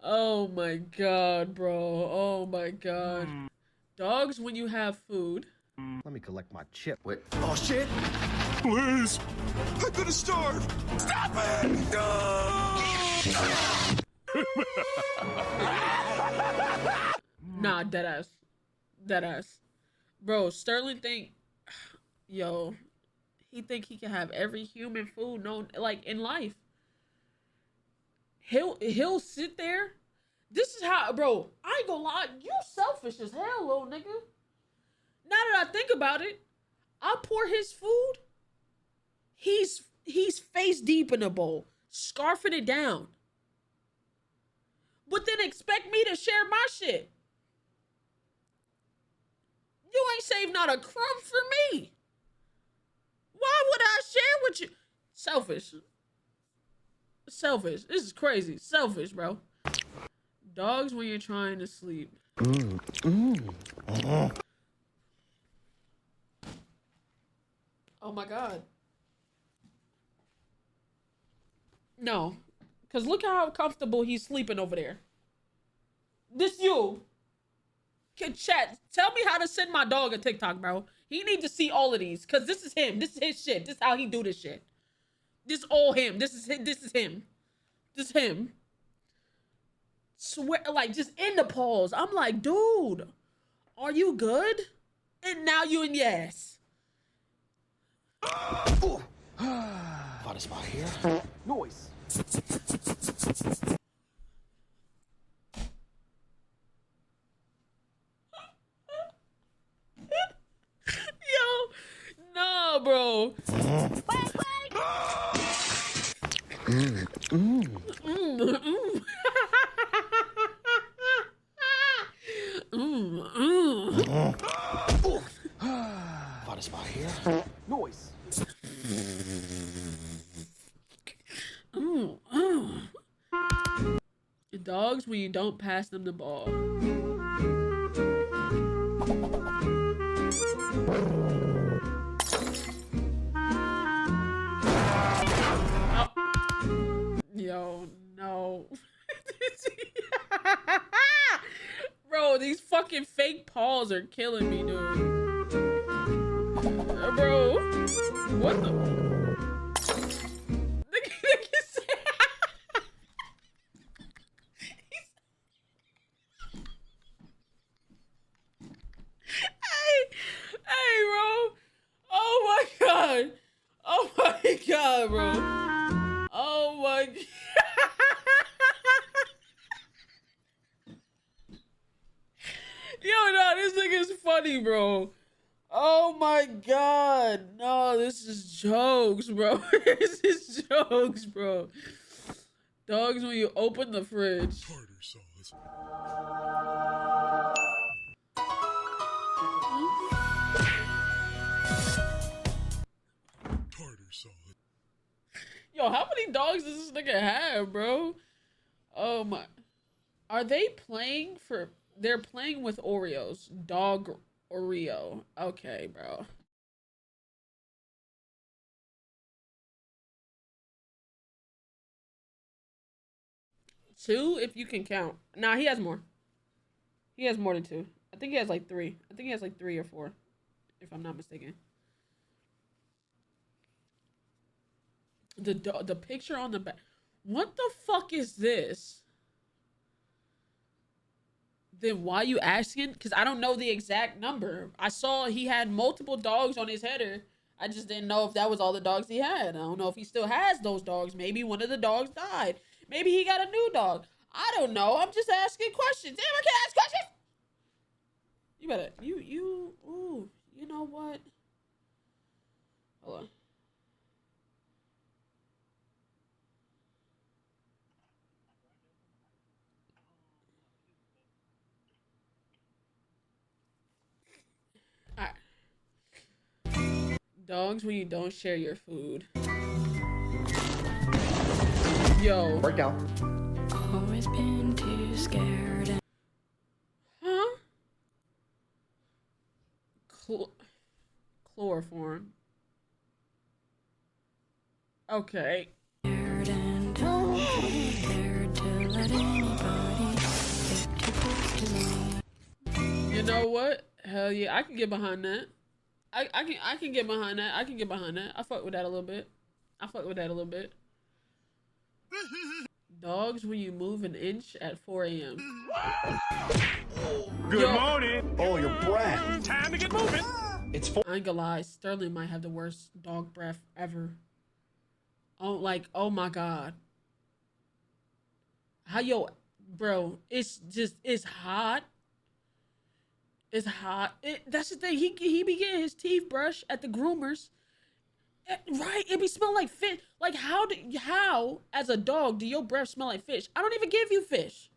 Oh my god, bro. Oh my god. Dogs when you have food. Let me collect my chip. Wait. Oh, shit! Please! I'm gonna starve! Stop it! No! Nah, deadass. Deadass. Bro, Sterling think... Yo. He think he can have every human food known, like, in life. He'll sit there. This is how... Bro, I ain't gonna lie. You selfish as hell, little nigga. Now that I think about it, I pour his food. He's face deep in a bowl, scarfing it down. But then expect me to share my shit. You ain't saved not a crumb for me. Why would I share with you? Selfish. Selfish. This is crazy. Selfish, bro. Dogs when you're trying to sleep. Oh my God. No. Because look how comfortable he's sleeping over there. This you. Can chat. Tell me how to send my dog a TikTok, bro. He need to see all of these. Because this is him. This is his shit. This is how he do this shit. This all him. This is him. This is him. This is him. Swear, like, just in the pause. I'm like, dude, are you good? And now you in yes. Find a spot here. Noise. Yo, no, bro. Find a spot here. Noise. Dogs when you don't pass them the ball. Yo, no. Bro, these fucking fake paws are killing me, dude. Bro, what the? Hey, bro. Oh my God. Oh my God, bro. Oh my God. Yo, no, this nigga's funny, bro. Oh my God. No, this is jokes, bro. This is jokes, bro. Dogs when you open the fridge. Tartar sauce. Tartar sauce. Yo, how many dogs does this nigga have, bro? Oh my. Are they playing for... They're playing with Oreos. Dog Oreo. Okay, bro. Two, if you can count. Nah, he has more. He has more than two. I think he has like three. I think he has like 3 or 4, if I'm not mistaken. The picture on the back. What the fuck is this? Then why you asking? Because I don't know the exact number. I saw he had multiple dogs on his header. I just didn't know if that was all the dogs he had. I don't know if he still has those dogs. Maybe one of the dogs died. Maybe he got a new dog. I don't know. I'm just asking questions. Damn, I can't ask questions. You better, ooh, you know what? Hold on. Alright. Dogs when you don't share your food. Yo. Worked out. Always been too scared. Huh? Chloroform. Okay. Scared and don't dare to let anybody get too close to me. You know what? Hell yeah, I can get behind that. I can get behind that. I can get behind that. I fuck with that a little bit. Dogs when you move an inch at 4 a.m. Good morning. Oh, your breath. Time to get moving. It's 4. I ain't gonna lie, Sterling might have the worst dog breath ever. Oh my God. How bro, it's hot. It's hot. That's the thing. He be getting his teeth brushed at the groomers. Right? It be smell like fish. Like how as a dog do your breath smell like fish? I don't even give you fish.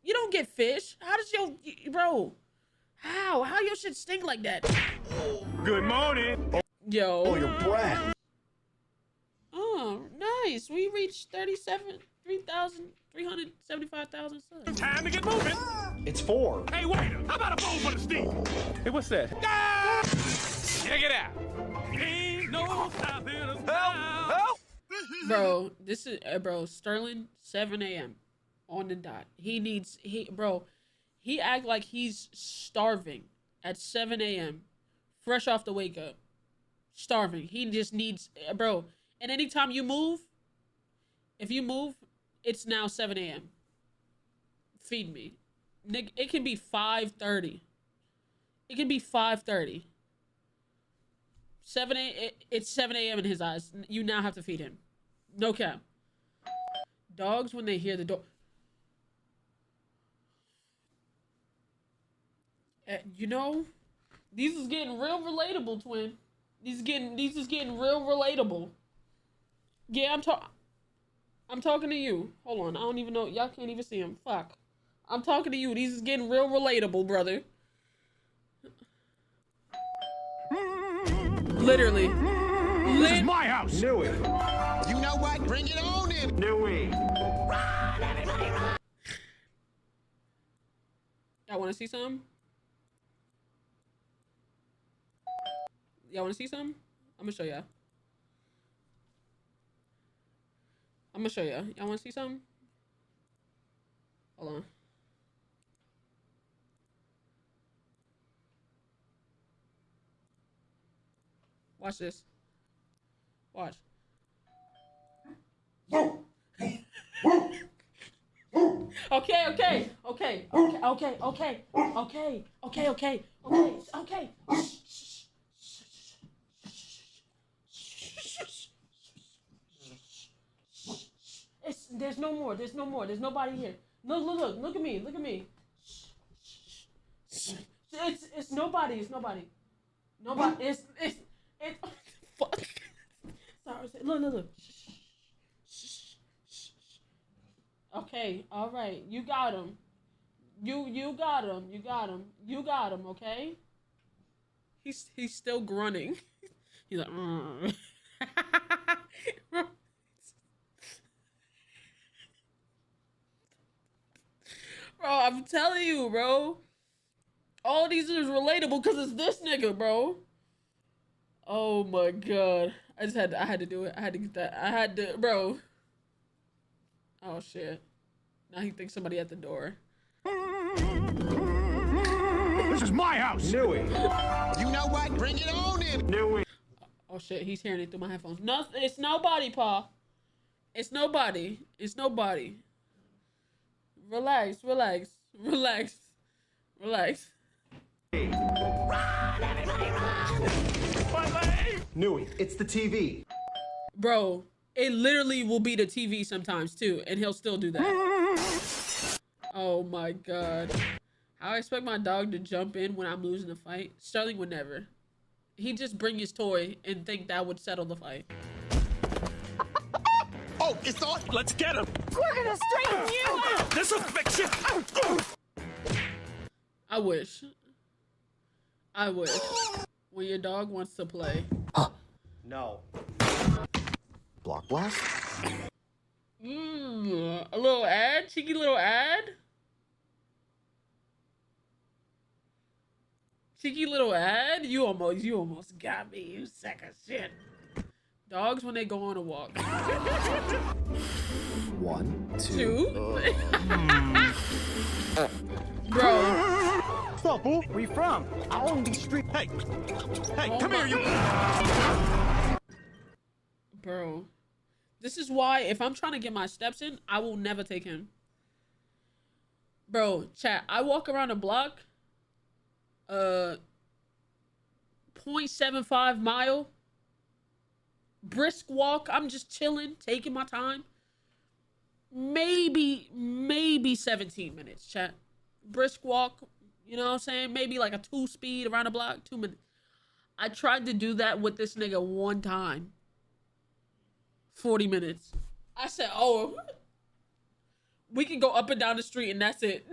You don't get fish. How does bro? How your shit stink like that? Good morning. Yo. Oh, your breath. Oh, nice. We reached 375,000 subs. Time to get moving. It's 4. Hey, waiter, how about a bowl for the steak? Hey, what's that? Check it out. Ain't no stopping us now. Help! Bro, this is bro, Sterling, 7 a.m. on the dot. He act like he's starving at 7 a.m. fresh off the wake up. Starving. He just needs, bro. And anytime you move, if you move, it's now 7 a.m. Feed me. Nick, it can be 5:30. It can be 5:30. 7 a.m. It's 7 a.m. in his eyes. You now have to feed him. No cap. Dogs, when they hear the door. You know, these is getting real relatable, twin. These is getting real relatable. Yeah, I'm talking to you. Hold on, I don't even know. Y'all can't even see him. Fuck. I'm talking to you. These is getting real relatable, brother. Literally. This is my house. Knew it. You know what? Bring it on in. Knew it. Y'all want to see something? Y'all want to see something? I'm gonna show y'all. I'm gonna show y'all. Y'all want to see something? Hold on. Watch this. Watch. Okay. There's no more. There's nobody here. No, look at me. It's nobody. Nobody. It's fuck. Sorry. Look. Okay, all right. You got him. You got him. Okay. He's still grunting. He's like, Bro, I'm telling you, bro. All these is relatable because it's this nigga, bro. Oh my god. I had to do it. I had to get that. Bro. Oh shit. Now he thinks somebody at the door. This is my house. Knew it. You know what? Bring it on in. Knew it. Oh shit, he's hearing it through my headphones. No, it's nobody, Pa. It's nobody. Relax. Knew it. It's the TV. Bro, it literally will be the TV sometimes too, and he'll still do that. Oh my god. I expect my dog to jump in when I'm losing a fight. Sterling would never. He'd just bring his toy and think that would settle the fight. Oh, it's on. Let's get him. We're gonna straighten you out! This'll fix you. I wish. When your dog wants to play. No. Block blast? A little ad? Cheeky little ad? Cheeky little ad? You almost got me, you sack of shit. Dogs when they go on a walk. 1, 2. 2? Bro. What's up, boo? Where you from? I own these streets. Hey, Oh come here, you. Bro. This is why if I'm trying to get my steps in, I will never take him. Bro, chat, I walk around a block, 0.75 mile, brisk walk. I'm just chilling, taking my time. Maybe 17 minutes, chat. Brisk walk, you know what I'm saying? Maybe like a 2-speed around the block, 2 minutes. I tried to do that with this nigga one time. 40 minutes. I said, oh, we can go up and down the street and that's it.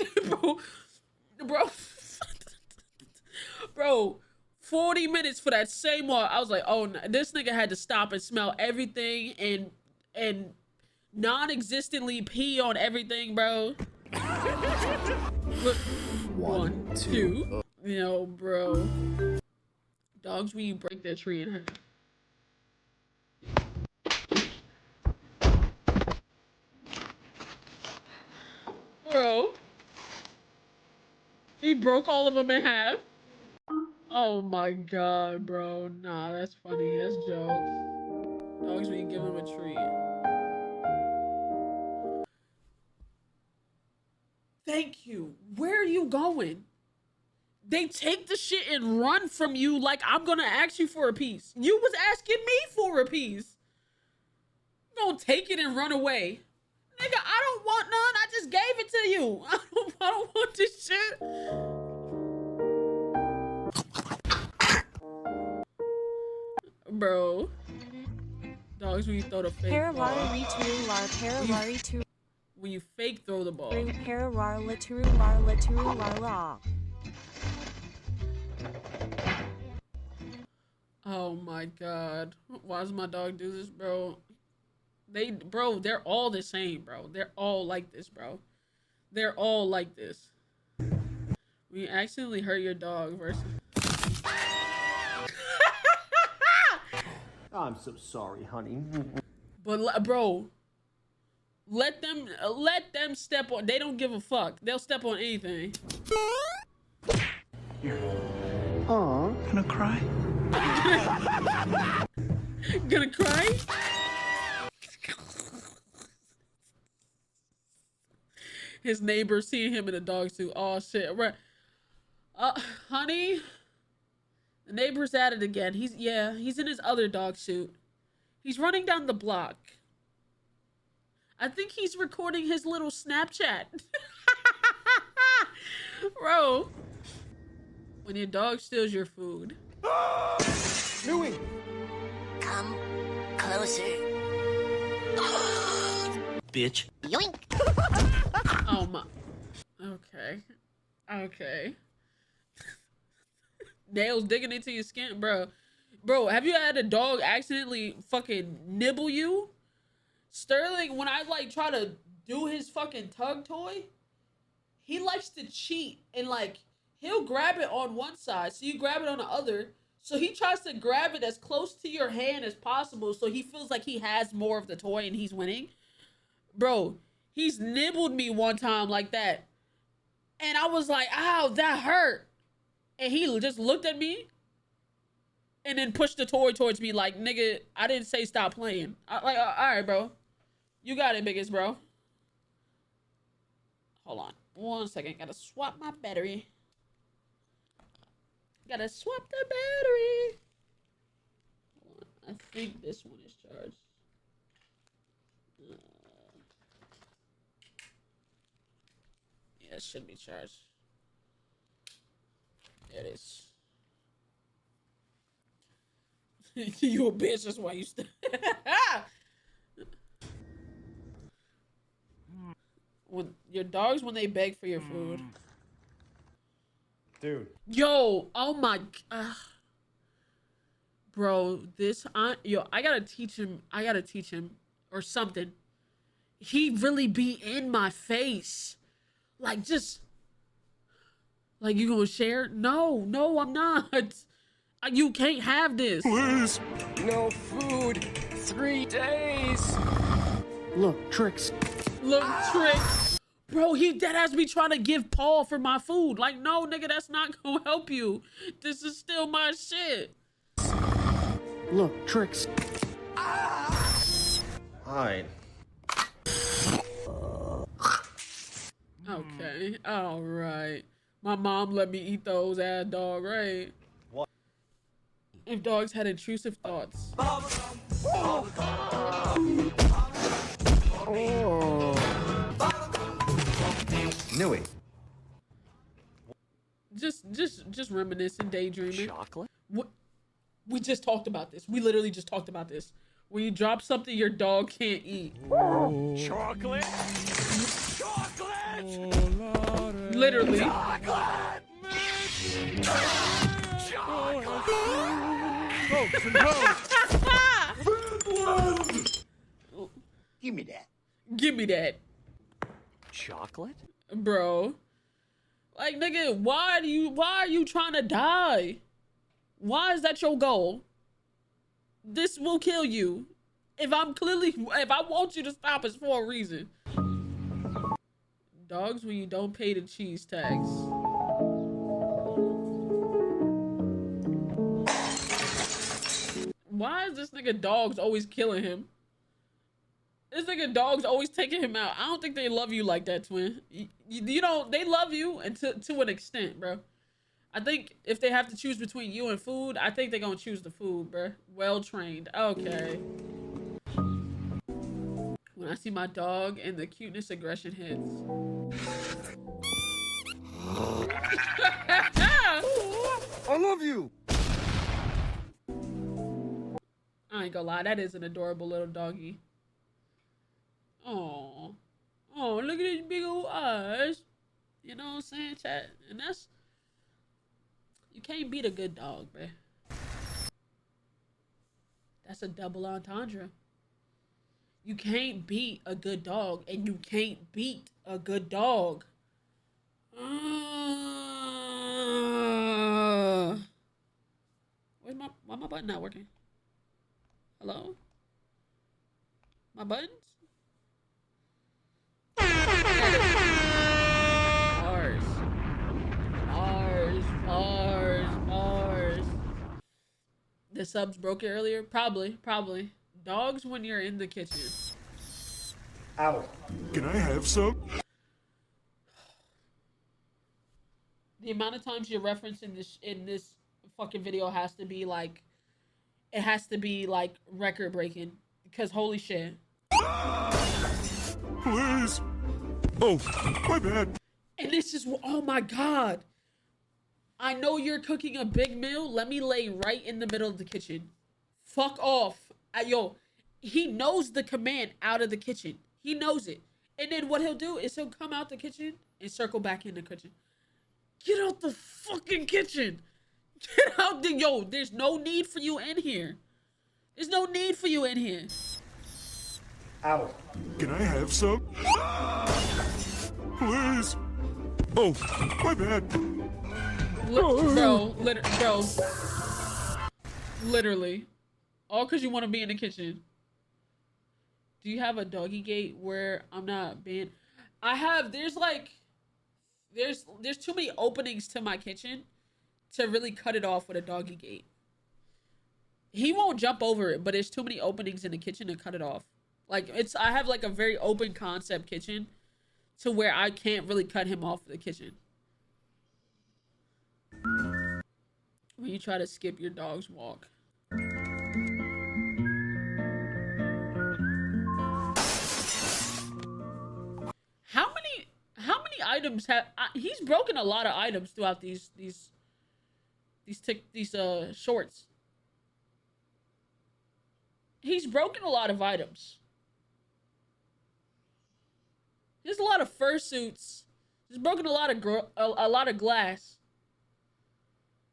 Bro, 40 minutes for that same walk. I was like, oh, no. This nigga had to stop and smell everything and and non-existently pee on everything, bro. Look, one, two. Yo, bro. Dogs, when you break their tree in half. Bro. He broke all of them in half. Oh my god, bro. Nah, that's funny. That's jokes. Dogs, when you give them a treat. Thank you. Where are you going? They take the shit and run from you like I'm gonna ask you for a piece. You was asking me for a piece. You gonna take it and run away. Nigga, I don't want none. I just gave it to you. I don't want this shit. Bro. Dogs, when you throw the fake ball. When you fake throw the ball. Oh my god. Why does my dog do this, bro? They're all the same, bro. They're all like this, bro. They're all like this. When you accidentally hurt your dog versus... I'm so sorry, honey. But, bro, let them step on... They don't give a fuck. They'll step on anything. Aw. Gonna cry? Gonna cry? His neighbor seeing him in a dog suit. Oh shit. Right. Honey. The neighbor's at it again. He's in his other dog suit. He's running down the block. I think he's recording his little Snapchat. Bro. When your dog steals your food. Louie! Come closer. Bitch. Yoink. Oh my. Okay. Okay. Nails digging into your skin, bro. Bro, have you had a dog accidentally fucking nibble you? Sterling, when I like try to do his fucking tug toy, he likes to cheat and like he'll grab it on one side, so you grab it on the other. So he tries to grab it as close to your hand as possible, so he feels like he has more of the toy and he's winning. Bro, he's nibbled me one time like that. And I was like, ow, that hurt. And he just looked at me and then pushed the toy towards me like, nigga, I didn't say stop playing. All right, bro. You got it, biggest bro. Hold on. 1 second. Gotta swap my battery. Gotta swap the battery. Hold on. I think this one is charged. Yeah, it should be charged. There it is. You a bitch, that's why you When your dogs, when they beg for your food. Dude. Yo, oh my bro, I gotta teach him or something. He really be in my face. Like, just like, you gonna share? No, I'm not. You can't have this. Please. No food. 3 days. Look, Tricks. Look, Tricks. Bro, he dead ass me trying to give Paul for my food. Like, no, nigga, that's not gonna help you. This is still my shit. Look, Tricks. Fine. Okay, all right. My mom let me eat those ass dog, right? What? If dogs had intrusive thoughts. Oh. Nui. Just reminiscing, daydreaming. Chocolate? What? We just talked about this. We literally just talked about this. When you drop something your dog can't eat. Oh. Chocolate? Chocolate! Literally. Chocolate! Chocolate! Folks and hoes. Give me that. Give me that. Chocolate? Bro. Like, nigga, why are you trying to die? Why is that your goal? This will kill you. If I want you to stop, it's for a reason. Dogs when you don't pay the cheese tax. Why is this nigga dogs always killing him? This nigga dog's always taking him out. I don't think they love you like that, twin. You know, they love you and to an extent, bro. I think if they have to choose between you and food, I think they're gonna choose the food, bro. Well trained. Okay. When I see my dog and the cuteness aggression hits. I love you. I ain't gonna lie, that is an adorable little doggy. Oh, look at his big old eyes. You know what I'm saying, chat? And that's, you can't beat a good dog, bruh. That's a double entendre. You can't beat a good dog, and you can't beat a good dog. Why my button not working? Hello? My buttons? Bars. The subs broke it earlier? Probably. Dogs when you're in the kitchen. Ow. Can I have some? The amount of times you're referencing this fucking video has to be like, it has to be like record breaking, because holy shit. Please. Oh, my bad. And this is, oh my God. I know you're cooking a big meal. Let me lay right in the middle of the kitchen. Fuck off. Yo, he knows the command out of the kitchen. He knows it. And then what he'll do is he'll come out the kitchen and circle back in the kitchen. Get out the fucking kitchen. Get out the, yo, there's no need for you in here. There's no need for you in here. Ow. Can I have some? Please. Oh, my bad. Bro, literally. All because you want to be in the kitchen. Do you have a doggy gate where I'm not being... I have, there's too many openings to my kitchen to really cut it off with a doggy gate. He won't jump over it, but there's too many openings in the kitchen to cut it off. Like, I have like a very open concept kitchen to where I can't really cut him off the kitchen. When you try to skip your dog's walk. How many items have he's broken a lot of items throughout these shorts. He's broken a lot of items. There's a lot of fursuits. He's broken a lot of glass.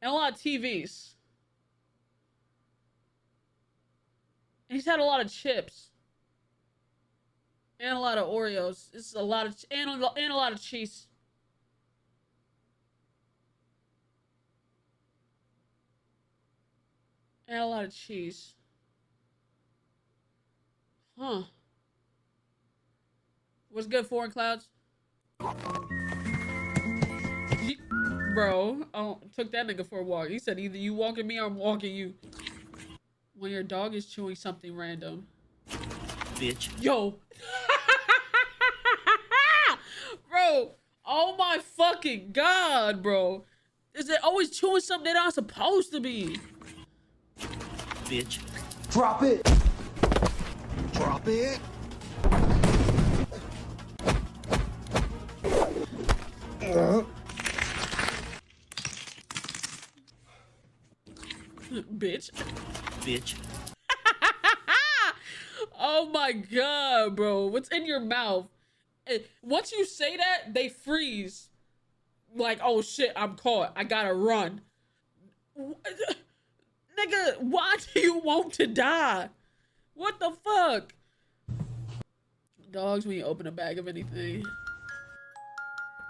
And a lot of TVs. And he's had a lot of chips. And a lot of Oreos. It's a lot of and a lot of cheese. And a lot of cheese. Huh. What's good, Foreign Clouds? Bro, took that nigga for a walk. He said either you walking me or I'm walking you. When your dog is chewing something random. Bitch. Yo. Bro, oh my fucking God, bro. Is it always chewing something they're not supposed to be? Bitch. Drop it. Drop it. Bitch. Bitch. Oh my God, bro. What's in your mouth? Once you say that, they freeze. Like, oh shit, I'm caught. I gotta run. Nigga, why do you want to die? What the fuck? Dogs when you open a bag of anything.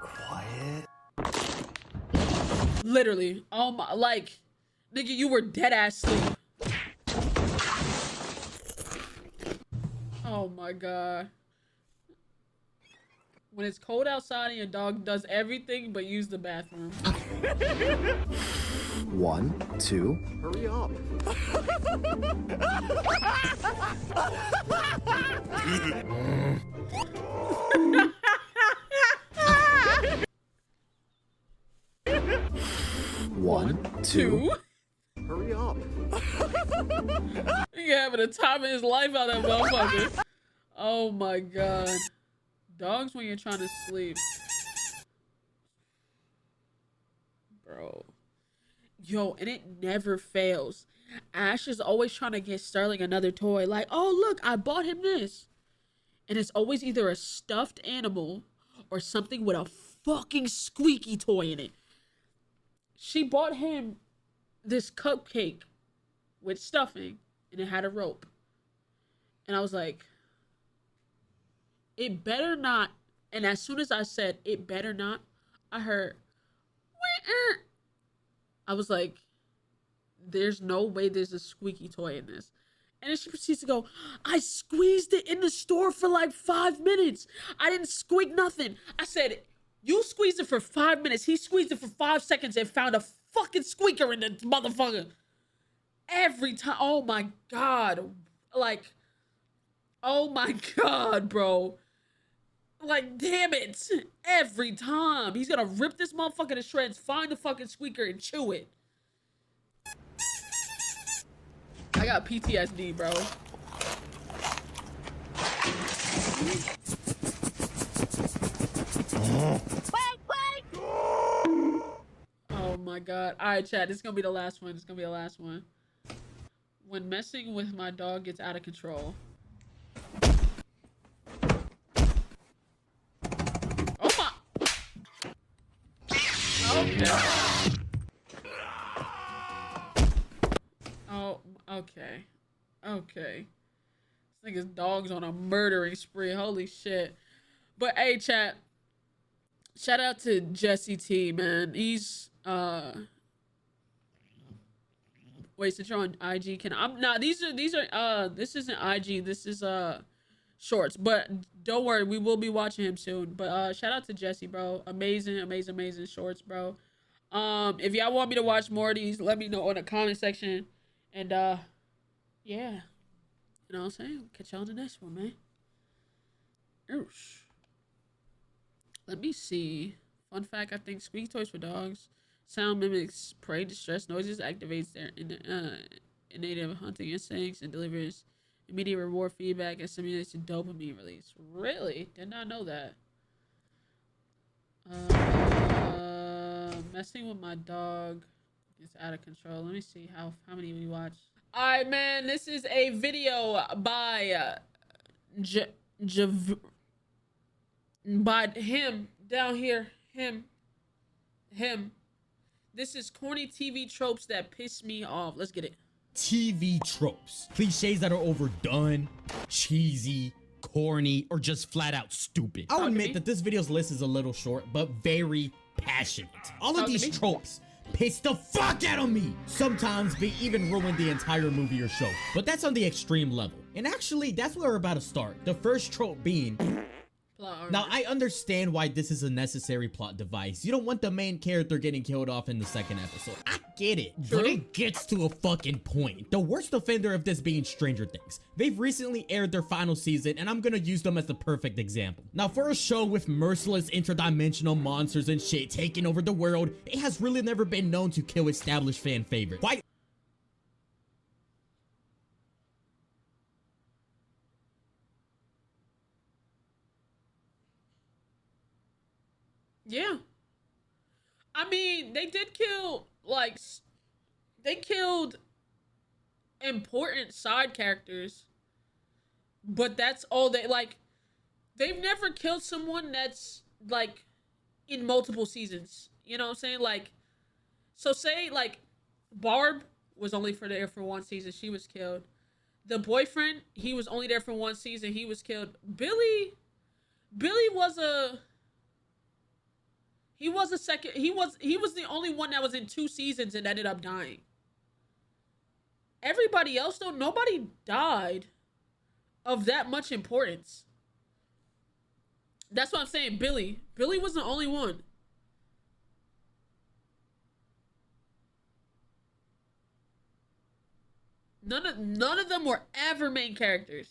Quiet. Literally. Oh my, like, nigga, you were dead ass sleep. Oh my god. When it's cold outside and your dog does everything but use the bathroom. 1, 2. Hurry up. One, two. Hurry up. He having a time of his life out of that motherfucker. Oh my god. Dogs when you're trying to sleep. Bro. Yo, and it never fails. Ash is always trying to get Sterling another toy. Like, oh look, I bought him this. And it's always either a stuffed animal or something with a fucking squeaky toy in it. She bought him this cupcake with stuffing and it had a rope. And I was like, it better not. And as soon as I said, it better not, I heard, wee-er. I was like, there's no way there's a squeaky toy in this. And then she proceeds to go, I squeezed it in the store for like 5 minutes. I didn't squeak nothing. I said, you squeezed it for 5 minutes. He squeezed it for 5 seconds and found a fucking squeaker in the motherfucker. Every time. Oh my God. Like, oh my God, bro. Like, damn it. Every time. He's gonna rip this motherfucker to shreds, find the fucking squeaker, and chew it. I got PTSD, bro. Oh my God. All right, chat. This is gonna be the last one. It's gonna be the last one. When messing with my dog gets out of control. Oh my. Okay. Oh, okay. Okay. This nigga's dog's on a murdering spree. Holy shit. But hey, chat. Shout out to Jesse T, man. He's wait, since you're on IG, can I'm not these are this isn't IG, this is shorts. But don't worry, we will be watching him soon. But shout out to Jesse, bro. Amazing shorts, bro. If y'all want me to watch more of these, let me know in the comment section. And yeah. You know what I'm saying? Catch y'all in the next one, man. Oosh. Let me see. Fun fact, I think squeaky toys for dogs. Sound mimics prey distress noises, activates their innate hunting instincts, and delivers immediate reward feedback and stimulates the dopamine release. Really? Did not know that. Messing with my dog is out of control. Let me see how many we watched. Alright, man, this is a video by by him down here. Him. This is Corny TV Tropes that piss me off. Let's get it. TV tropes. Cliches that are overdone, cheesy, corny, or just flat out stupid. I'll admit that this video's list is a little short, but very passionate. All of these tropes piss the fuck out of me. Sometimes they even ruin the entire movie or show. But that's on the extreme level. And actually, that's where we're about to start. The first trope being... Now, I understand why this is a necessary plot device. You don't want the main character getting killed off in the second episode. I get it, but it gets to a fucking point. The worst offender of this being Stranger Things. They've recently aired their final season, and I'm gonna use them as the perfect example. Now, for a show with merciless interdimensional monsters and shit taking over the world, it has really never been known to kill established fan favorites. Quite Yeah. I mean, they did kill, like, they killed important side characters. But that's all they, like, they've never killed someone that's, like, in multiple seasons. You know what I'm saying? Like, so say, like, Barb was only there for one season. She was killed. The boyfriend, he was only there for 1 season. He was killed. Billy was a second. He was the only one that was in 2 seasons and ended up dying. Everybody else though, nobody died of that much importance. That's what I'm saying. Billy was the only one. None of them were ever main characters.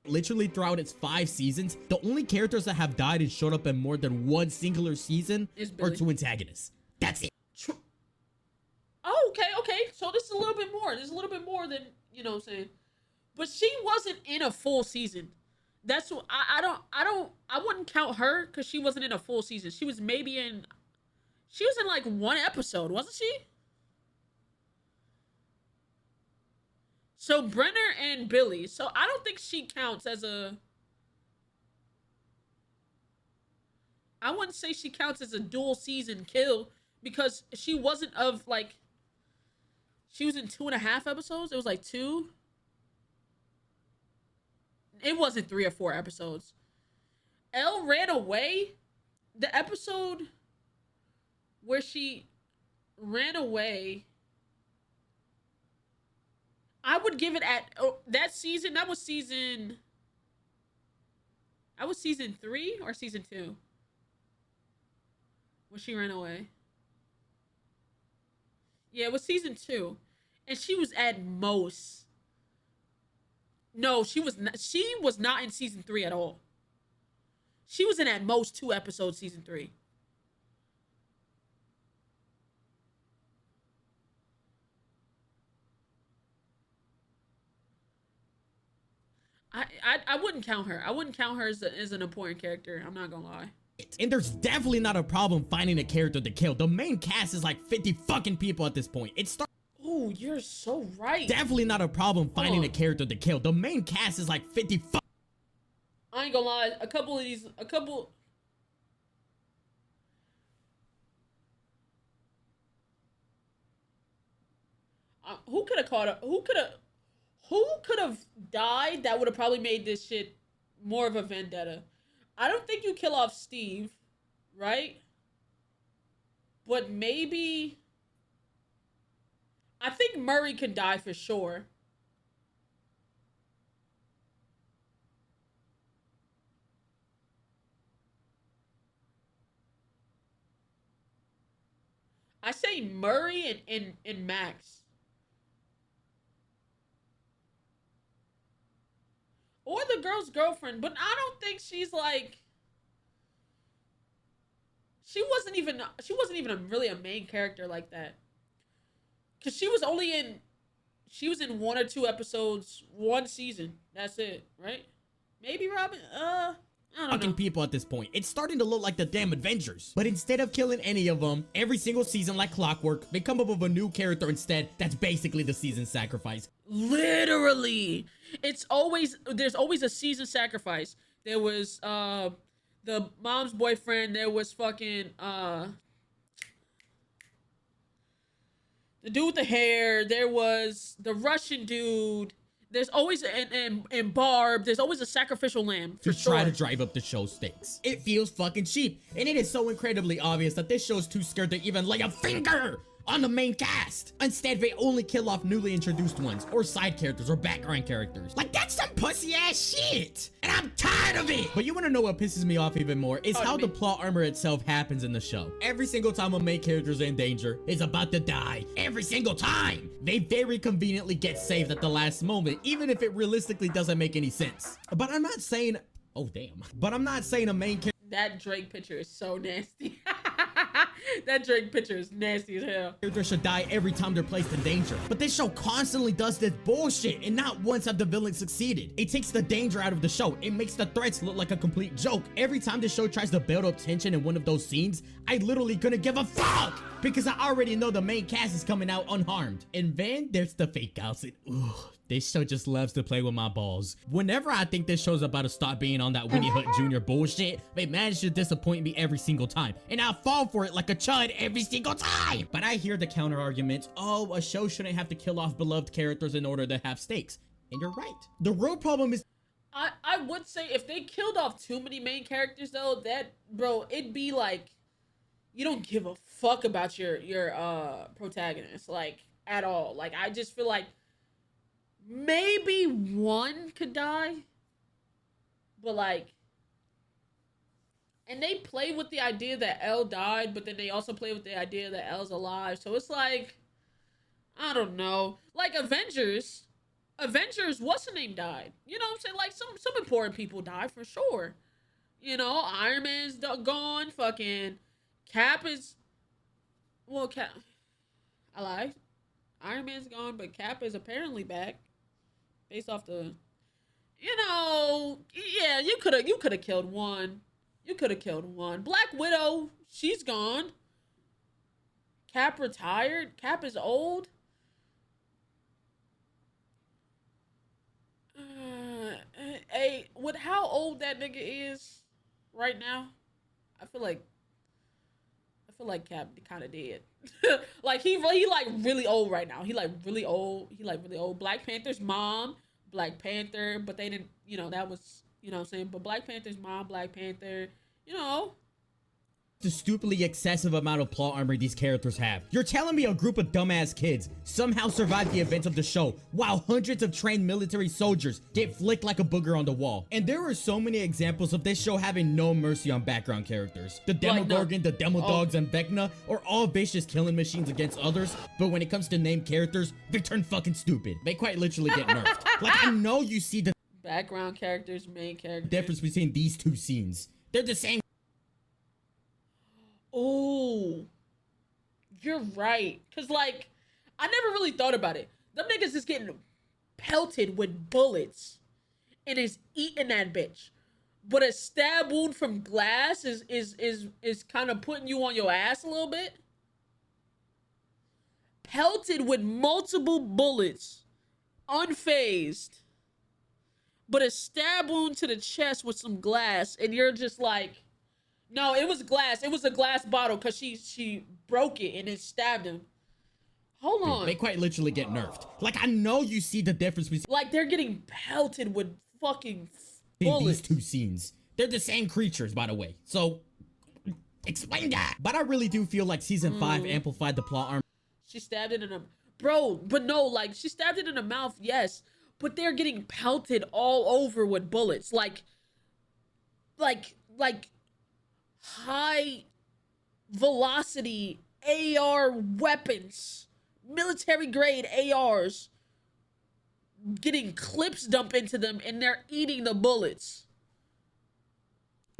Literally throughout its 5 seasons, the only characters that have died and showed up in more than 1 singular season are 2 antagonists. That's it. Oh, okay. So this is a little bit more. There's a little bit more than, you know what I'm saying. But she wasn't in a full season. That's what I wouldn't count her because she wasn't in a full season. She was in like 1 episode, wasn't she? So Brenner and Billy. So I don't think she counts as a... I wouldn't say she counts as a dual season kill because she wasn't of like... She was in 2.5 episodes. It was like 2. It wasn't 3 or 4 episodes. Elle ran away. The episode where she ran away, I would give it at that season. That was season 3 or season 2 when she ran away. Yeah, it was season 2, and she was at most. No, she was not. She was not in season 3 at all. She was in at most 2 episodes season 3. I wouldn't count her. I wouldn't count her as an important character. I'm not gonna lie. And there's definitely not a problem finding a character to kill. The main cast is like 50 fucking people at this point. Oh, you're so right. Definitely not a problem finding a character to kill. The main cast is like 50 I ain't gonna lie. Who could have died that would have probably made this shit more of a vendetta? I don't think you kill off Steve, right? But maybe... I think Murray can die for sure. I say Murray and Max. Or the girl's girlfriend, but I don't think she's like... She wasn't even really a main character like that. Cause she was in 1 or 2 episodes, 1 season. That's it, right? Maybe Robin. I don't know. People at this point. It's starting to look like the damn Avengers. But instead of killing any of them, every single season like clockwork, they come up with a new character instead. That's basically the season sacrifice. Literally, there's always a season sacrifice. There was the mom's boyfriend. There was fucking the dude with the hair. There was the Russian dude. There's always and Barb. There's always a sacrificial lamb to try to drive up the show stakes. It feels fucking cheap, and it is so incredibly obvious that this show's too scared to even lay a finger on the main cast. Instead, they only kill off newly introduced ones, or side characters, or background characters. Like, that's some pussy ass shit, and I'm tired of it. But you wanna know what pisses me off even more? Is how the plot armor itself happens in the show. Every single time a main character's in danger, is about to die. Every single time. They very conveniently get saved at the last moment, even if it realistically doesn't make any sense. But I'm not saying, oh damn. But I'm not saying a main character. That Drake picture is so nasty. That Drake picture is nasty as hell. Character should die every time they're placed in danger. But this show constantly does this bullshit, and not once have the villains succeeded. It takes the danger out of the show. It makes the threats look like a complete joke. Every time the show tries to build up tension in one of those scenes, I literally couldn't give a fuck, because I already know the main cast is coming out unharmed. And then there's the fake outs, and This show just loves to play with my balls. Whenever I think this show's about to stop being on that Winnie Hood Jr. bullshit, they manage to disappoint me every single time. And I fall for it like a chud every single time. But I hear the counter argument, oh, a show shouldn't have to kill off beloved characters in order to have stakes. And you're right. The real problem is... I would say if they killed off too many main characters though, that, bro, it'd be like, you don't give a fuck about your protagonist, like, at all. Like, I just feel like maybe one could die, but like, and they play with the idea that Elle died, but then they also play with the idea that Elle's alive. So it's like, I don't know. Like Avengers, what's the name died? You know what I'm saying? Like some important people die for sure. You know, Iron Man's gone. Fucking Cap is, well, Cap, I lied. Iron Man's gone, but Cap is apparently back. Based off the, you know, yeah, you could have killed one. You could have killed one. Black Widow, she's gone. Cap retired. Cap is old. Hey, with how old that nigga is right now, I feel like Cap kind of dead. Like he like really old right now. He like really old. Black Panther's mom, Black Panther, but they didn't, you know, that was, you know what I'm saying? But Black Panther's mom, Black Panther, you know. The stupidly excessive amount of plot armor these characters have. You're telling me a group of dumbass kids somehow survived the events of the show while hundreds of trained military soldiers get flicked like a booger on the wall. And there are so many examples of this show having no mercy on background characters. The Demogorgon, the Demodogs, and Vecna are all vicious killing machines against others, but when it comes to named characters, they turn fucking stupid. They quite literally get nerfed. Like, I know you see the background characters, main characters. Difference between these two scenes. They're the same. Oh, you're right. Cause like, I never really thought about it. Them niggas is getting pelted with bullets and is eating that bitch. But a stab wound from glass is kind of putting you on your ass a little bit. Pelted with multiple bullets, unfazed. But a stab wound to the chest with some glass, and you're just like, no, it was glass. It was a glass bottle because she broke it and it stabbed him. Hold on. They quite literally get nerfed. Like, I know you see the difference between... Like, they're getting pelted with fucking bullets. These two scenes. They're the same creatures, by the way. So, explain that. But I really do feel like Season 5 amplified the plot armor. She stabbed it in a... Bro, but no, like, she stabbed it in the mouth, yes. But they're getting pelted all over with bullets. Like... high velocity AR weapons, military grade ARs, getting clips dumped into them and they're eating the bullets.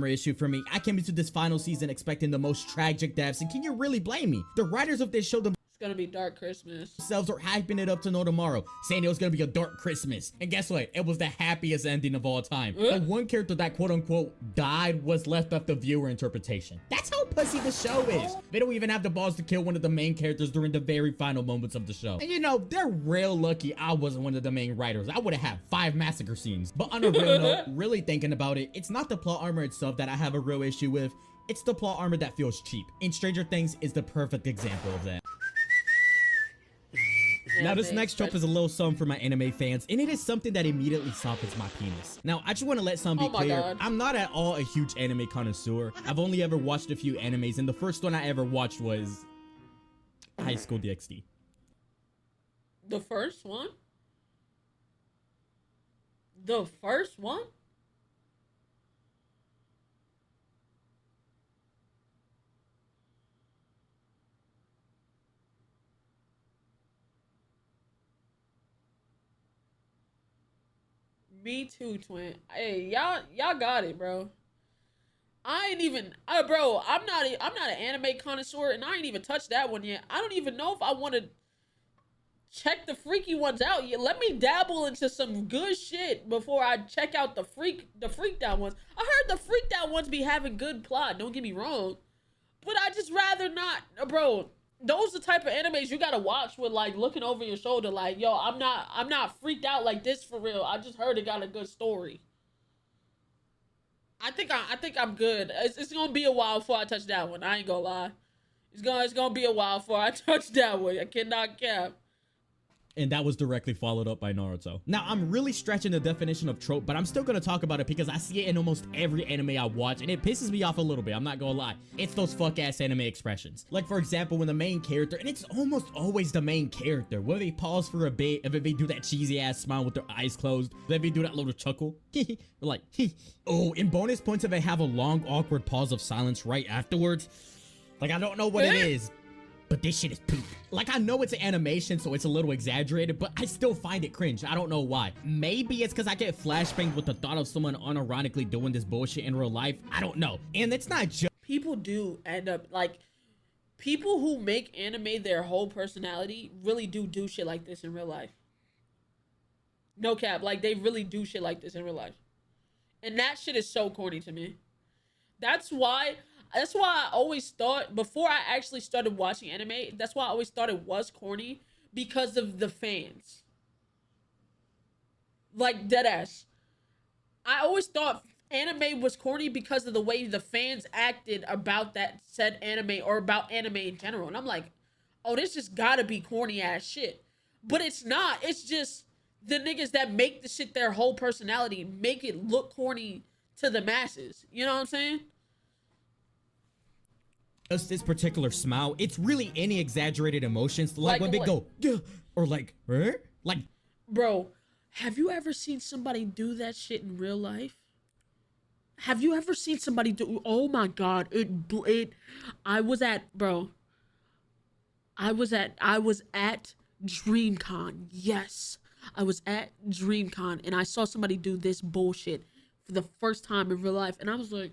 Issue for me. I came into this final season expecting the most tragic deaths, and can you really blame me? The writers of this show it's gonna be Dark Christmas. Themselves are hyping it up to know tomorrow, saying it was gonna be a dark Christmas. And guess what? It was the happiest ending of all time. The one character that quote unquote died was left up to viewer interpretation. That's how pussy the show is. They don't even have the balls to kill one of the main characters during the very final moments of the show. And you know, they're real lucky I wasn't one of the main writers. I would have had 5 massacre scenes. But on a real note, really thinking about it, it's not the plot armor itself that I have a real issue with. It's the plot armor that feels cheap. And Stranger Things is the perfect example of that. Now this next trope is a little something for my anime fans, and it is something that immediately softens my penis. Now I just want to let something be clear. I'm not at all a huge anime connoisseur. I've only ever watched a few animes, and the first one I ever watched was High School DxD. The first one? The first one? Me too, twin. Hey, y'all got it, bro. I ain't even, bro. I'm not an anime connoisseur, and I ain't even touched that one yet. I don't even know if I want to check the freaky ones out yet. Let me dabble into some good shit before I check out the freaked out ones. I heard the freaked out ones be having good plot. Don't get me wrong, but I just rather not, bro. those are the type of animes you gotta watch with like looking over your shoulder, like, yo, I'm not freaked out like this for real. I just heard it got a good story. I think I'm good. It's gonna be a while before I touch that one. I ain't gonna lie. It's gonna be a while before I touch that one. I cannot cap. And that was directly followed up by Naruto. Now, I'm really stretching the definition of trope, but I'm still gonna talk about it because I see it in almost every anime I watch, and it pisses me off a little bit, I'm not gonna lie. It's those fuck-ass anime expressions. Like, for example, when the main character, and it's almost always the main character, where they pause for a bit, and then they do that cheesy-ass smile with their eyes closed, then they do that little chuckle, like, oh, in bonus points if they have a long, awkward pause of silence right afterwards. Like, I don't know what it is, but this shit is poop. Like, I know it's an animation, so it's a little exaggerated, but I still find it cringe. I don't know why. Maybe it's because I get flashbangs with the thought of someone unironically doing this bullshit in real life. I don't know. And it's not just... People do end up, like, people who make anime their whole personality really do shit like this in real life. No cap. Like, they really do shit like this in real life. And that shit is so corny to me. That's why I always thought, before I actually started watching anime, that's why I always thought it was corny, because of the fans. Like, deadass. I always thought anime was corny because of the way the fans acted about that said anime, or about anime in general. And I'm like, oh, this just gotta be corny ass shit. But it's not. It's just the niggas that make the shit their whole personality make it look corny to the masses. You know what I'm saying? Just this particular smile, it's really any exaggerated emotions, like when they go, yeah, or like, like, bro, have you ever seen somebody do that shit in real life? Have you ever seen somebody do, oh my god, I was at DreamCon. Yes, I was at DreamCon, and I saw somebody do this bullshit for the first time in real life, and I was like,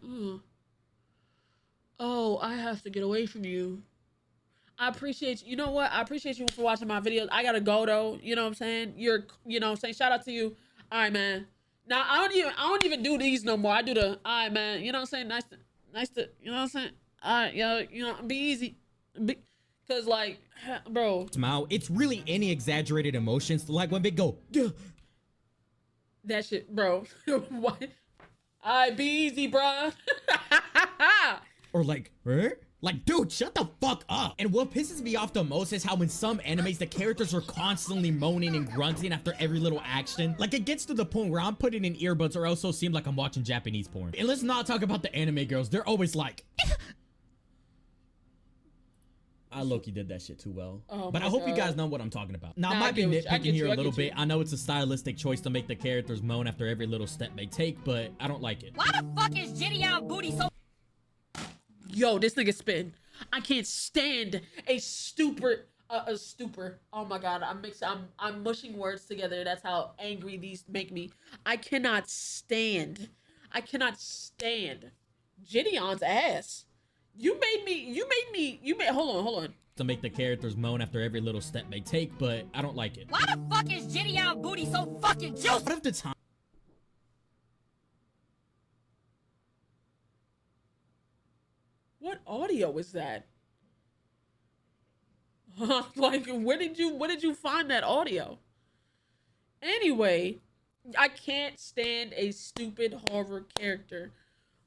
oh, I have to get away from you. I appreciate you. You know what? I appreciate you for watching my videos. I gotta go though. You know what I'm saying? You know what I'm saying? Shout out to you. All right, man. Now I don't even do these no more. I do the, all right, man. You know what I'm saying? Nice to, you know what I'm saying? All right, yo, you know, be easy. Cause like, bro. Smile, it's really any exaggerated emotions, like when they go, yeah. That shit, bro. What? All right, be easy, bro. Or like, like, dude, shut the fuck up. And what pisses me off the most is how in some animes, the characters are constantly moaning and grunting after every little action. Like, it gets to the point where I'm putting in earbuds or else it'll seem like I'm watching Japanese porn. And let's not talk about the anime girls. They're always like... I low-key did that shit too well. Oh, but I hope you guys know what I'm talking about. Now, I might be nitpicking here a little bit. I know it's a stylistic choice to make the characters moan after every little step they take, but I don't like it. Why the fuck is Gideon Booty so... Yo, this nigga spin. I can't stand a stupor. Oh my god, I'm mushing words together. That's how angry these make me. I cannot stand Gideon's ass. Hold on. To make the characters moan after every little step they take, but I don't like it. Why the fuck is Gideon Booty so fucking juicy? What if the time... What audio is that? Like, where did you find that audio? Anyway, I can't stand a stupid horror character.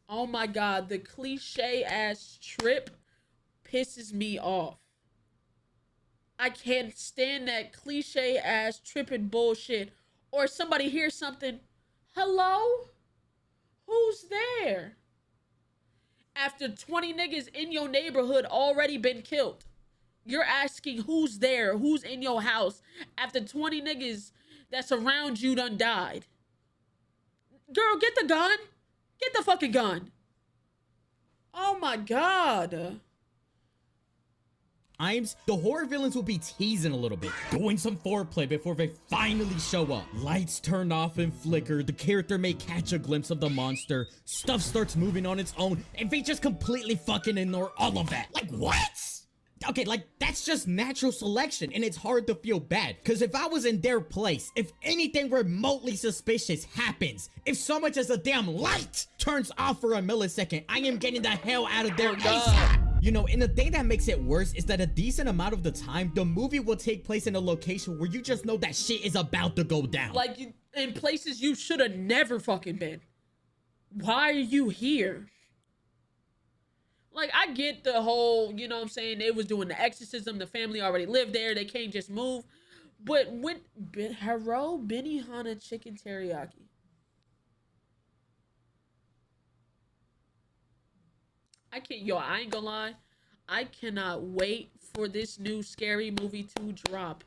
Oh my god, the cliche ass trip pisses me off. I can't stand that cliche ass tripping bullshit. Or somebody hears something, hello? Who's there? After 20 niggas in your neighborhood already been killed. You're asking who's there, who's in your house, after 20 niggas that's around you done died. Girl, get the gun. Get the fucking gun. Oh my god. The horror villains will be teasing a little bit, doing some foreplay before they finally show up. Lights turn off and flicker, the character may catch a glimpse of the monster, stuff starts moving on its own, and they just completely fucking ignore all of that. Like, what? Okay, like, that's just natural selection, and it's hard to feel bad, because if I was in their place, if anything remotely suspicious happens, if so much as a damn light turns off for a millisecond, I am getting the hell out of there ASAP. You know, and the thing that makes it worse is that a decent amount of the time, the movie will take place in a location where you just know that shit is about to go down. Like, in places you should have never fucking been. Why are you here? Like, I get the whole, you know what I'm saying, they was doing the exorcism, the family already lived there, they can't just move. But when, hello, Benihana chicken teriyaki. I ain't gonna lie. I cannot wait for this new scary movie to drop.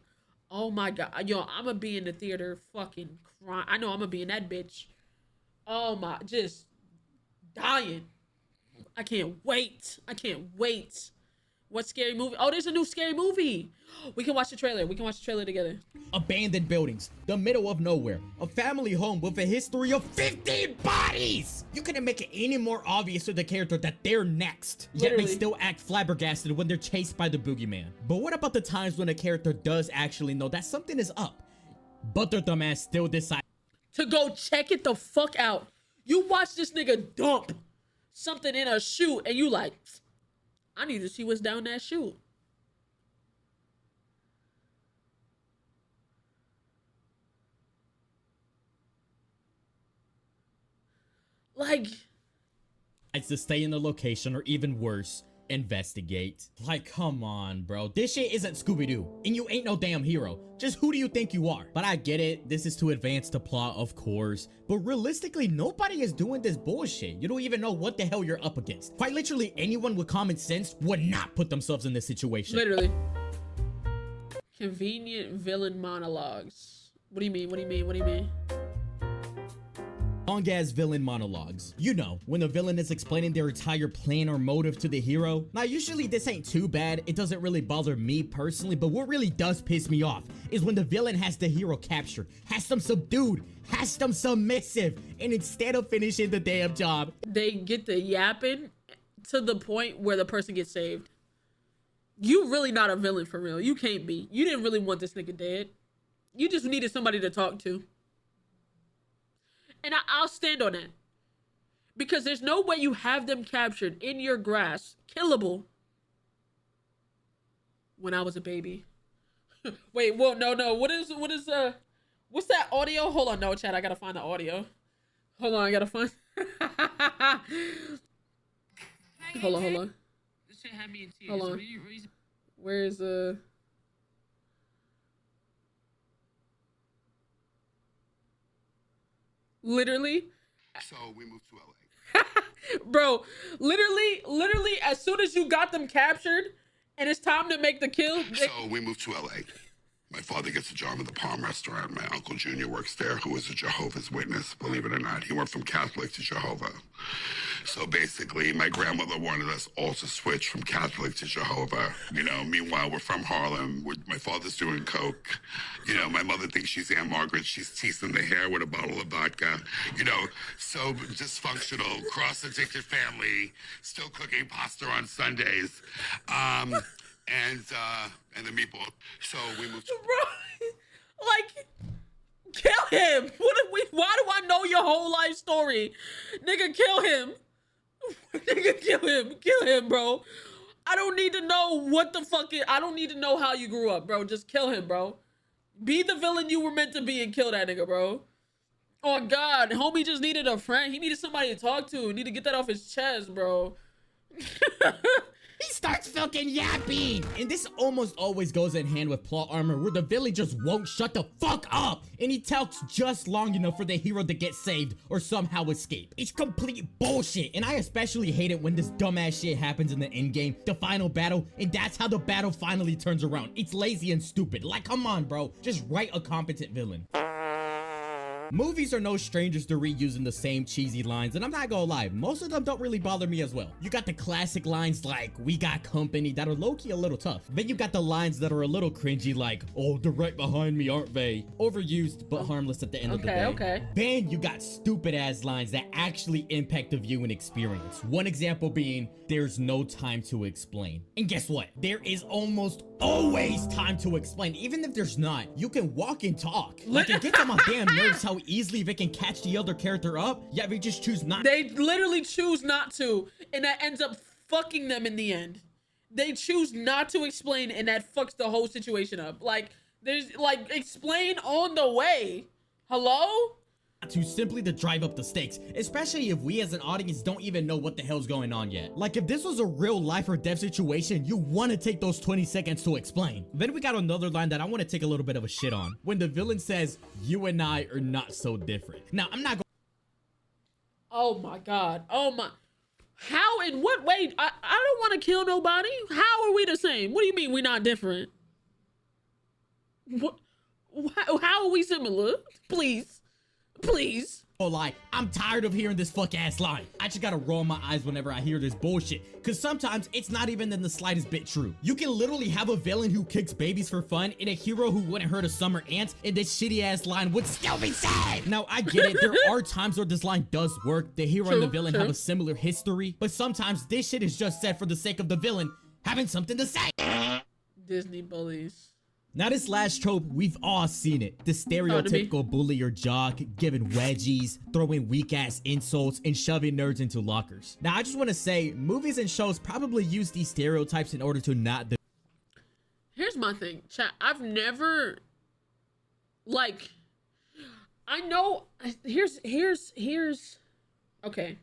Oh my God. Yo, I'm gonna be in the theater fucking crying. I know I'm gonna be in that bitch. Oh my, just dying. I can't wait. I can't wait. What scary movie? Oh, there's a new scary movie. We can watch the trailer. We can watch the trailer together. Abandoned buildings, the middle of nowhere, a family home with a history of 15 bodies. You couldn't make it any more obvious to the character that they're next. Yet they still act flabbergasted when they're chased by the boogeyman. But what about the times when a character does actually know that something is up, but their dumbass still decides to go check it the fuck out? You watch this nigga dump something in a chute and you like, I need to see what's down that chute. Like, it's to stay in the location or even worse, investigate. Like, come on, bro. This shit isn't Scooby-Doo, and you ain't no damn hero. Just who do you think you are? But I get it. This is to advance the plot, of course. But realistically, nobody is doing this bullshit. You don't even know what the hell you're up against. Quite literally, anyone with common sense would not put themselves in this situation. Literally. Convenient villain monologues. What do you mean? What do you mean? What do you mean? Long-ass villain monologues. You know, when the villain is explaining their entire plan or motive to the hero. Now, usually this ain't too bad. It doesn't really bother me personally, but what really does piss me off is when the villain has the hero captured, has them subdued, has them submissive, and instead of finishing the damn job, they get the yapping to the point where the person gets saved. You really not a villain for real. You can't be. You didn't really want this nigga dead. You just needed somebody to talk to. And I'll stand on that. Because there's no way you have them captured in your grasp, killable, when I was a baby. Wait, whoa, no. What's that audio? Hold on, no, chat, I gotta find the audio. Hold on, I gotta find. Hold on. This shit had me in tears. Hold on. Where's literally. So we moved to LA. Bro, literally, as soon as you got them captured and it's time to make the kill. So we moved to LA. My father gets a job at the Palm Restaurant. My Uncle Junior works there, who is a Jehovah's Witness, believe it or not. He went from Catholic to Jehovah. So basically, my grandmother wanted us all to switch from Catholic to Jehovah. You know, meanwhile, we're from Harlem. My father's doing coke. You know, my mother thinks she's Aunt Margaret. She's teasing the hair with a bottle of vodka. You know, so dysfunctional, cross-addicted family, still cooking pasta on Sundays. And the meatball. So we moved to... Bro, like, kill him. Why do I know your whole life story? Nigga, kill him. Nigga, kill him, bro. I don't need to know what the fuck I don't need to know how you grew up, bro. Just kill him, bro. Be the villain you were meant to be and kill that nigga, bro. Oh God, homie just needed a friend. He needed somebody to talk to. He needed to get that off his chest, bro. He starts fucking yapping! And this almost always goes in hand with plot armor where the villain just won't shut the fuck up! And he talks just long enough for the hero to get saved or somehow escape. It's complete bullshit, and I especially hate it when this dumbass shit happens in the endgame, the final battle, and that's how the battle finally turns around. It's lazy and stupid. Like, come on, bro. Just write a competent villain. Movies are no strangers to reusing the same cheesy lines, and I'm not gonna lie, most of them don't really bother me as well. You got the classic lines like, "We got company," that are low-key a little tough. Then you got the lines that are a little cringy like, "Oh, they're right behind me, aren't they?" Overused, but harmless at the end of the day. Okay. Then you got stupid-ass lines that actually impact the viewing experience. One example being, "There's no time to explain." And guess what? There is almost always time to explain. Even if there's not, you can walk and talk. Like, it gets on my damn nerves how easily they can catch the other character up, yet they just choose not. They literally choose not to, and that ends up fucking them in the end. They choose not to explain, and that fucks the whole situation up. Like, there's, like, explain on the way. Hello? To simply to drive up the stakes, especially if we as an audience don't even know what the hell's going on yet. Like, if this was a real life or death situation, you want to take those 20 seconds to explain. Then we got another line that I want to take a little bit of a shit on. When the villain says, "You and I are not so different." Now, I'm not going. Oh my God. Oh my. How, in what way? I don't want to kill nobody. How are we the same? What do you mean we're not different? What? How are we similar? Please. Please. Oh, like, I'm tired of hearing this fuck ass line. I just gotta roll my eyes whenever I hear this bullshit, cause sometimes it's not even in the slightest bit true. You can literally have a villain who kicks babies for fun and a hero who wouldn't hurt a summer ant, and this shitty ass line would still be said. Now, I get it, there are times where this line does work. The hero and the villain have a similar history, but sometimes this shit is just said for the sake of the villain having something to say. Disney bullies. Now, this last trope, we've all seen it. The stereotypical bully or jock giving wedgies, throwing weak-ass insults, and shoving nerds into lockers. Now, I just want to say, movies and shows probably use these stereotypes in order to not... Here's my thing, chat. I've never... Like... I know... Here's... Okay.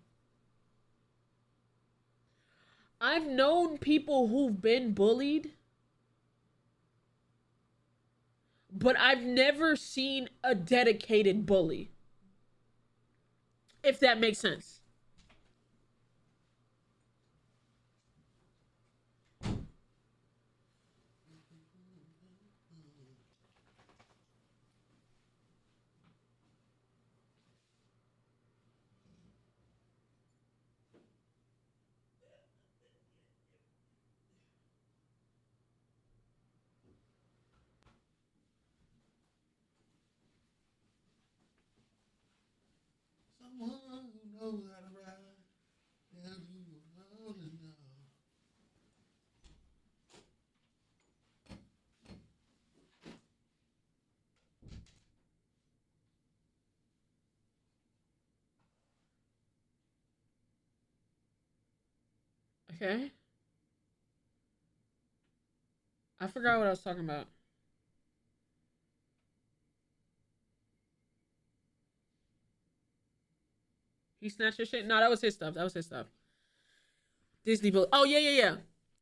I've known people who've been bullied... But I've never seen a dedicated bully. If that makes sense. Someone who knows how to ride. Tell you all to know. Okay. I forgot what I was talking about. He snatched your shit? No, that was his stuff. That was his stuff. Disney bully. Oh, yeah.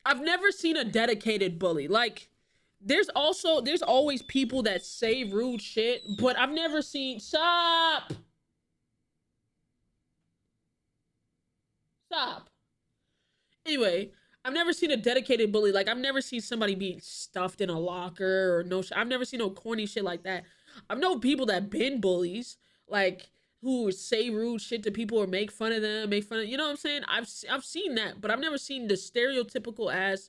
I've never seen a dedicated bully. Like, there's always people that say rude shit, but I've never seen... Stop! Anyway, I've never seen a dedicated bully. Like, I've never seen somebody being stuffed in a locker or no shit. I've never seen no corny shit like that. I've known people that been bullies, like... who say rude shit to people or make fun of them, you know what I'm saying? I've seen that, but I've never seen the stereotypical ass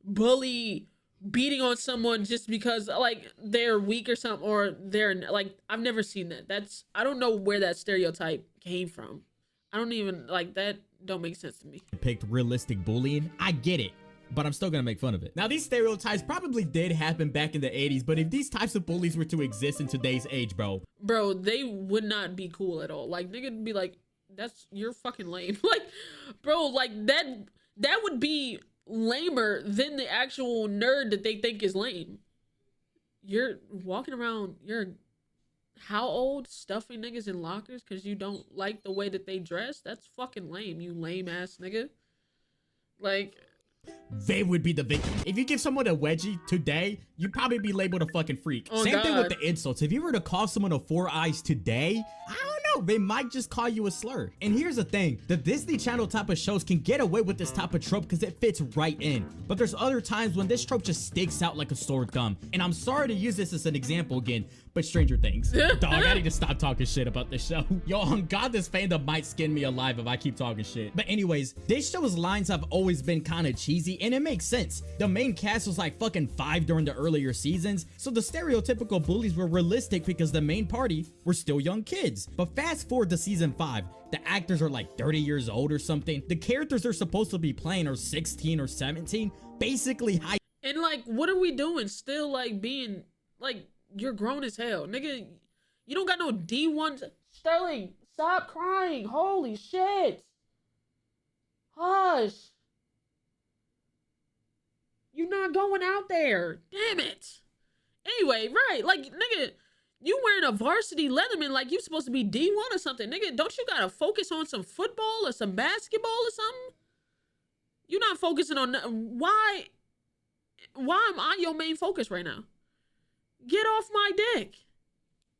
bully beating on someone just because like they're weak or something, or they're like, I've never seen that. I don't know where that stereotype came from. I don't even like that. Don't make sense to me. Picked realistic bullying. I get it, but I'm still gonna make fun of it. Now, these stereotypes probably did happen back in the 80s, but if these types of bullies were to exist in today's age, bro, they would not be cool at all. Like, nigga would be like, you're fucking lame. Like, bro, like that would be lamer than the actual nerd that they think is lame. You're walking around, you're how old, stuffing niggas in lockers because you don't like the way that they dress? That's fucking lame, you lame ass nigga. Like, they would be the victim. If you give someone a wedgie today, you'd probably be labeled a fucking freak. Oh, Same thing with the insults. If you were to call someone a 4 eyes today, I don't know, they might just call you a slur. And here's the thing, the Disney Channel type of shows can get away with this type of trope because it fits right in. But there's other times when this trope just sticks out like a sore thumb. And I'm sorry to use this as an example again, but Stranger Things. Dog, I need to stop talking shit about this show. Yo, on God, this fandom might skin me alive if I keep talking shit. But anyways, this show's lines have always been kind of cheesy, and it makes sense. The main cast was like fucking 5 during the earlier seasons, so the stereotypical bullies were realistic because the main party were still young kids. But fast forward to season 5, the actors are like 30 years old or something. The characters they're supposed to be playing are 16 or 17, basically high. And like, what are we doing? Still like being like, you're grown as hell, nigga. You don't got no D1. Sterling, stop crying. Holy shit. Hush. You're not going out there. Damn it. Anyway, right. Like, nigga, you wearing a varsity Leatherman like you supposed to be D1 or something. Nigga, don't you gotta focus on some football or some basketball or something? You're not focusing on... Why am I your main focus right now? Get off my dick.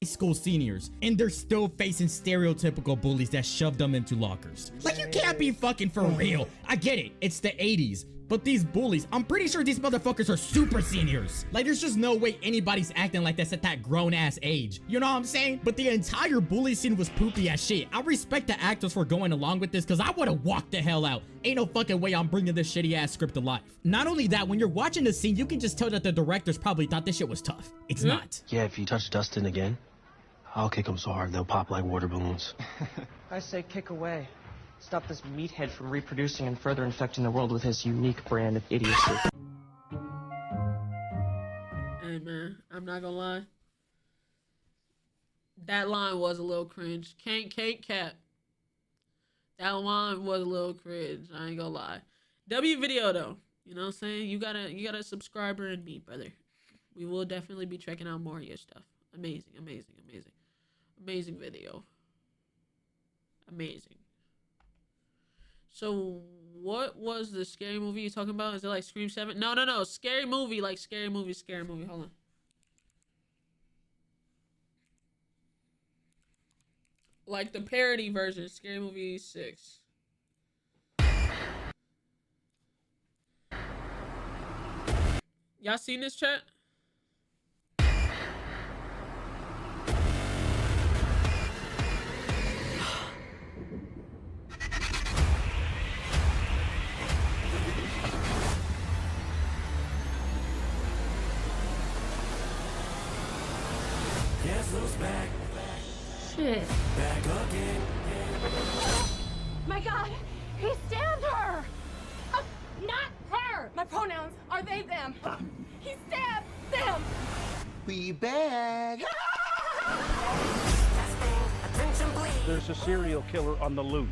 School seniors, and they're still facing stereotypical bullies that shove them into lockers. Like, you can't be fucking for real. I get it, it's the 80s, but these bullies, I'm pretty sure these motherfuckers are super seniors. Like, there's just no way anybody's acting like this at that grown-ass age. You know what I'm saying? But the entire bully scene was poopy as shit. I respect the actors for going along with this, because I would have walked the hell out. Ain't no fucking way I'm bringing this shitty-ass script to life. Not only that, when you're watching the scene, you can just tell that the directors probably thought this shit was tough. It's not. Yeah, if you touch Dustin again, I'll kick them so hard they'll pop like water balloons. I say kick away. Stop this meathead from reproducing and further infecting the world with his unique brand of idiocy. Hey man, I'm not gonna lie. That line was a little cringe. Can't cap. That line was a little cringe. I ain't gonna lie. W video though. You know what I'm saying? You got a subscriber in me, brother. We will definitely be checking out more of your stuff. Amazing, amazing, amazing. Amazing video. Amazing. So, what was the scary movie you talking about? Is it like Scream 7? No. Scary movie, like scary movie. Hold on. Like the parody version, Scary Movie 6. Y'all seen this, chat? Back. Shit. Back again. My God, he stabbed her! Not her! My pronouns are they, them. He stabbed them! We back. There's a serial killer on the loose.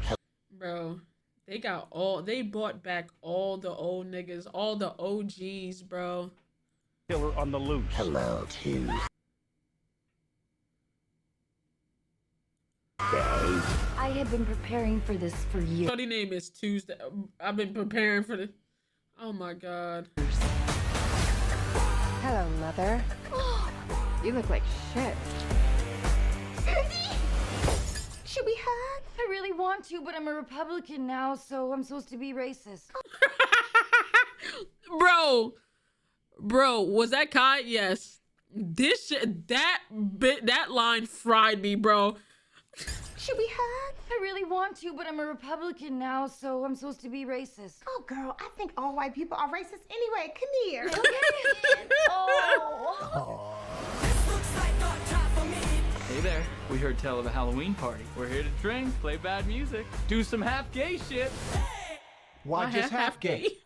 Bro, they brought back all the old niggas, all the OGs, bro. Killer on the loose. Hello, too. I have been preparing for this for years. Shorty name is Tuesday. I've been preparing for this. Oh my God. Hello, Mother. You look like shit. Should we hug? I really want to, but I'm a Republican now, so I'm supposed to be racist. Bro, was that Kai? Yes. This shit, that line fried me, bro. Should we hug? I really want to, but I'm a Republican now, so I'm supposed to be racist. Oh, girl, I think all white people are racist anyway. Come here. Oh. Hey there, we heard tell of a Halloween party. We're here to drink, play bad music, do some half gay shit. Why just half gay?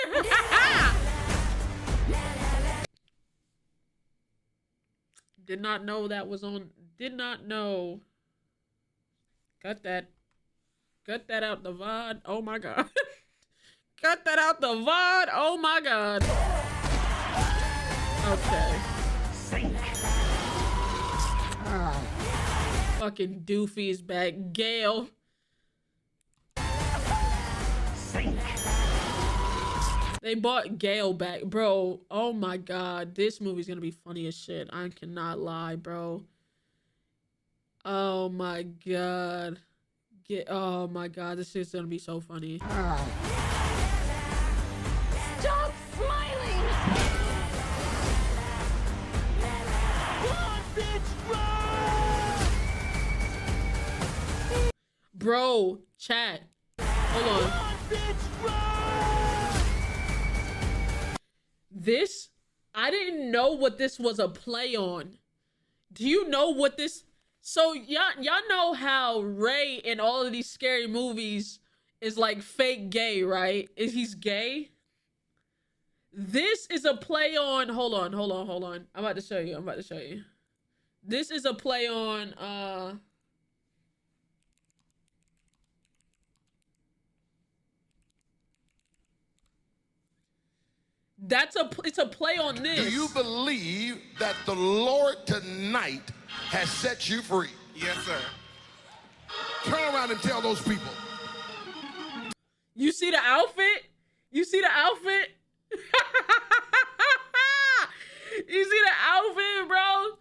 Did not know that was on. Did not know. Cut that out the VOD. Oh my God. Cut that out the VOD. Oh my God. Okay. Sink. Fucking Doofy is back. Gail. Sink. They bought Gail back. Bro, oh my God. This movie's gonna be funny as shit. I cannot lie, bro. Oh my God. Oh my God, this is gonna be so funny. Stop smiling! Run, bitch, run! Bro, chat. Hold on. Run, bitch, run! This, I didn't know what this was a play on. Do you know what this... So y'all know how Ray in all of these scary movies is like fake gay, right? He's gay. This is a play on. Hold on. I'm about to show you. This is a play on. It's a play on this. Do you believe that the Lord tonight has set you free? Yes, sir. Turn around and tell those people. You see the outfit? You see the outfit? You see the outfit, bro?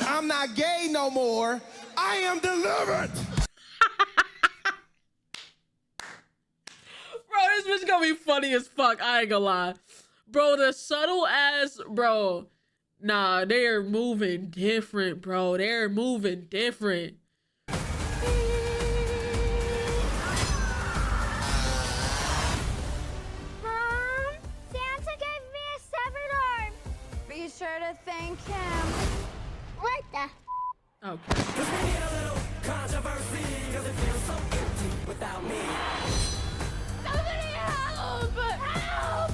I'm not gay no more. I am delivered. Bro, this bitch gonna be funny as fuck. I ain't gonna lie. Bro, the subtle ass, bro. Nah, they're moving different, bro. They're moving different. Santa gave me a severed arm. Be sure to thank him. What the? Okay. Somebody help! Help!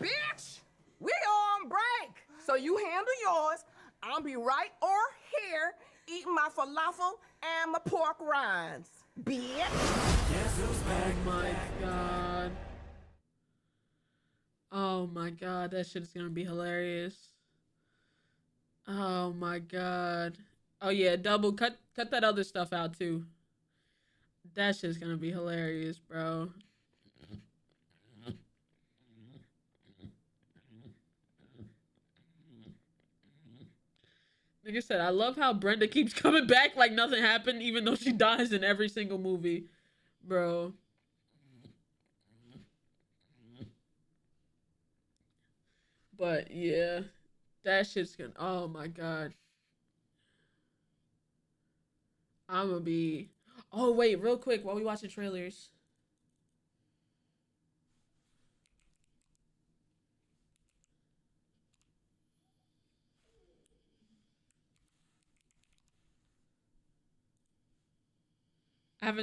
Bitch, we on break. So you handle yours. I'll be right over here eating my falafel and my pork rinds. Bitch. Oh my god. Oh my god, that shit's gonna be hilarious. Oh my god. Oh yeah, double cut that other stuff out too. That shit's gonna be hilarious, bro. Like I said, I love how Brenda keeps coming back like nothing happened, even though she dies in every single movie, bro. But yeah, that shit's gonna. Oh my god. I'm gonna be. Oh wait, real quick while we watching trailers.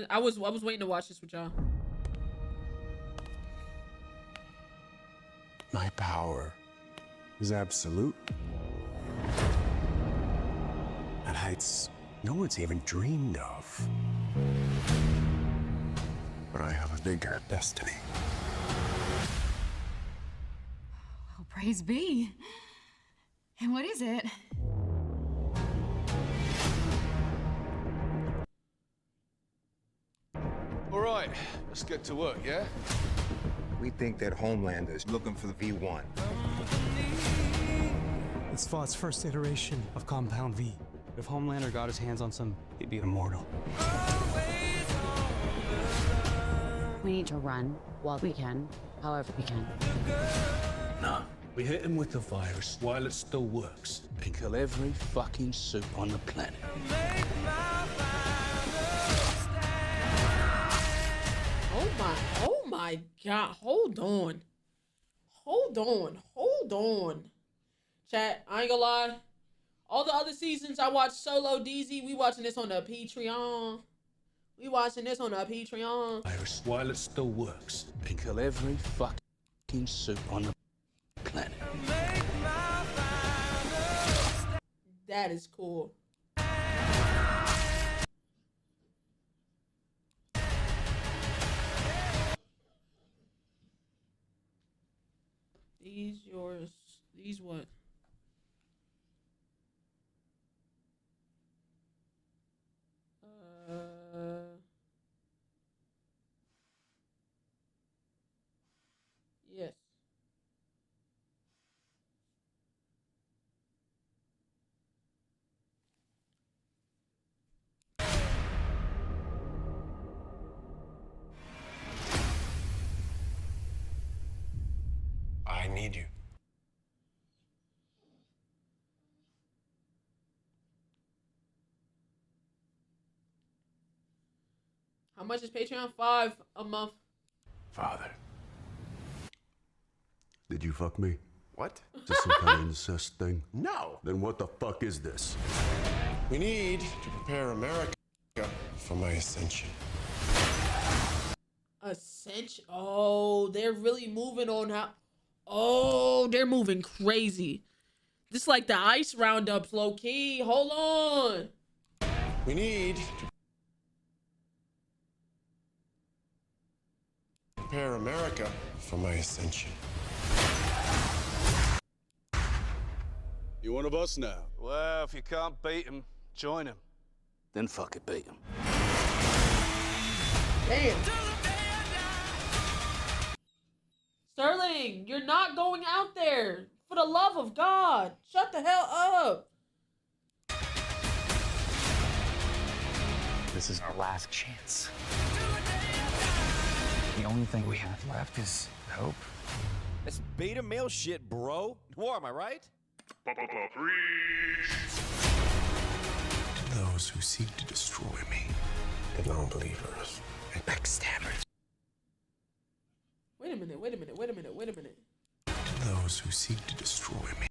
I was waiting to watch this with y'all. My power is absolute. At heights no one's even dreamed of. But I have a bigger destiny. Oh, praise be. And what is it? All right, let's get to work, yeah? We think that Homelander's looking for the V1. It's Vought's first iteration of Compound V. If Homelander got his hands on some, he'd be immortal. We need to run while we can, however we can. No, we hit him with the virus while it still works and kill every fucking suit on the planet. Oh my god, hold on. Chat, I ain't gonna lie. All the other seasons I watched solo DZ, we watching this on the Patreon. Virus while it still works and kill every fucking suit on the planet. That is cool. These yours. These what? Yes. I need you. How much is Patreon? $5 a month. Father. Did you fuck me? What? Is this some kind of incest thing? No. Then what the fuck is this? We need to prepare America for my ascension. Ascension. Oh, they're really moving on how. Oh, they're moving crazy. This like the ice roundups, low key. Hold on. We need to prepare America for my ascension. You one of us now? Well, if you can't beat him, join him. Then fucking beat him. Damn. Sterling, you're not going out there. For the love of God, shut the hell up. This is our last chance. The only thing we have left is hope. That's beta male shit, bro. War, am I right? To those who seek to destroy me, the non-believers and backstabbers. Wait a minute, wait a minute, wait a minute, wait a minute. Those who seek to destroy me.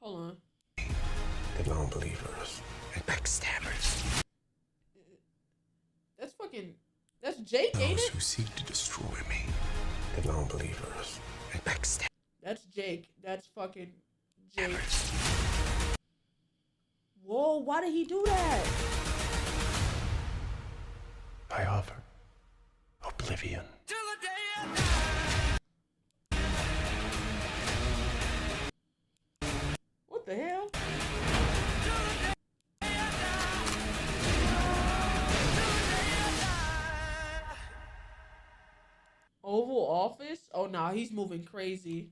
Hold on. The non-believers and backstabbers. That's fucking... That's Jake, ain't Those it? who seek to destroy me. The non-believers and backstabbers. That's Jake. That's fucking Jake. Whoa, why did he do that? I offer oblivion. What the hell? Oval Office? Oh, nah, he's moving crazy.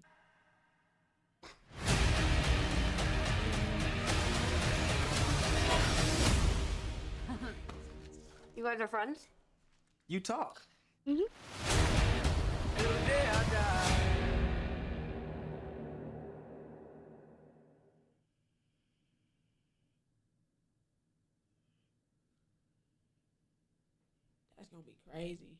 You guys are friends? You talk. Mm-hmm. That's gonna be crazy.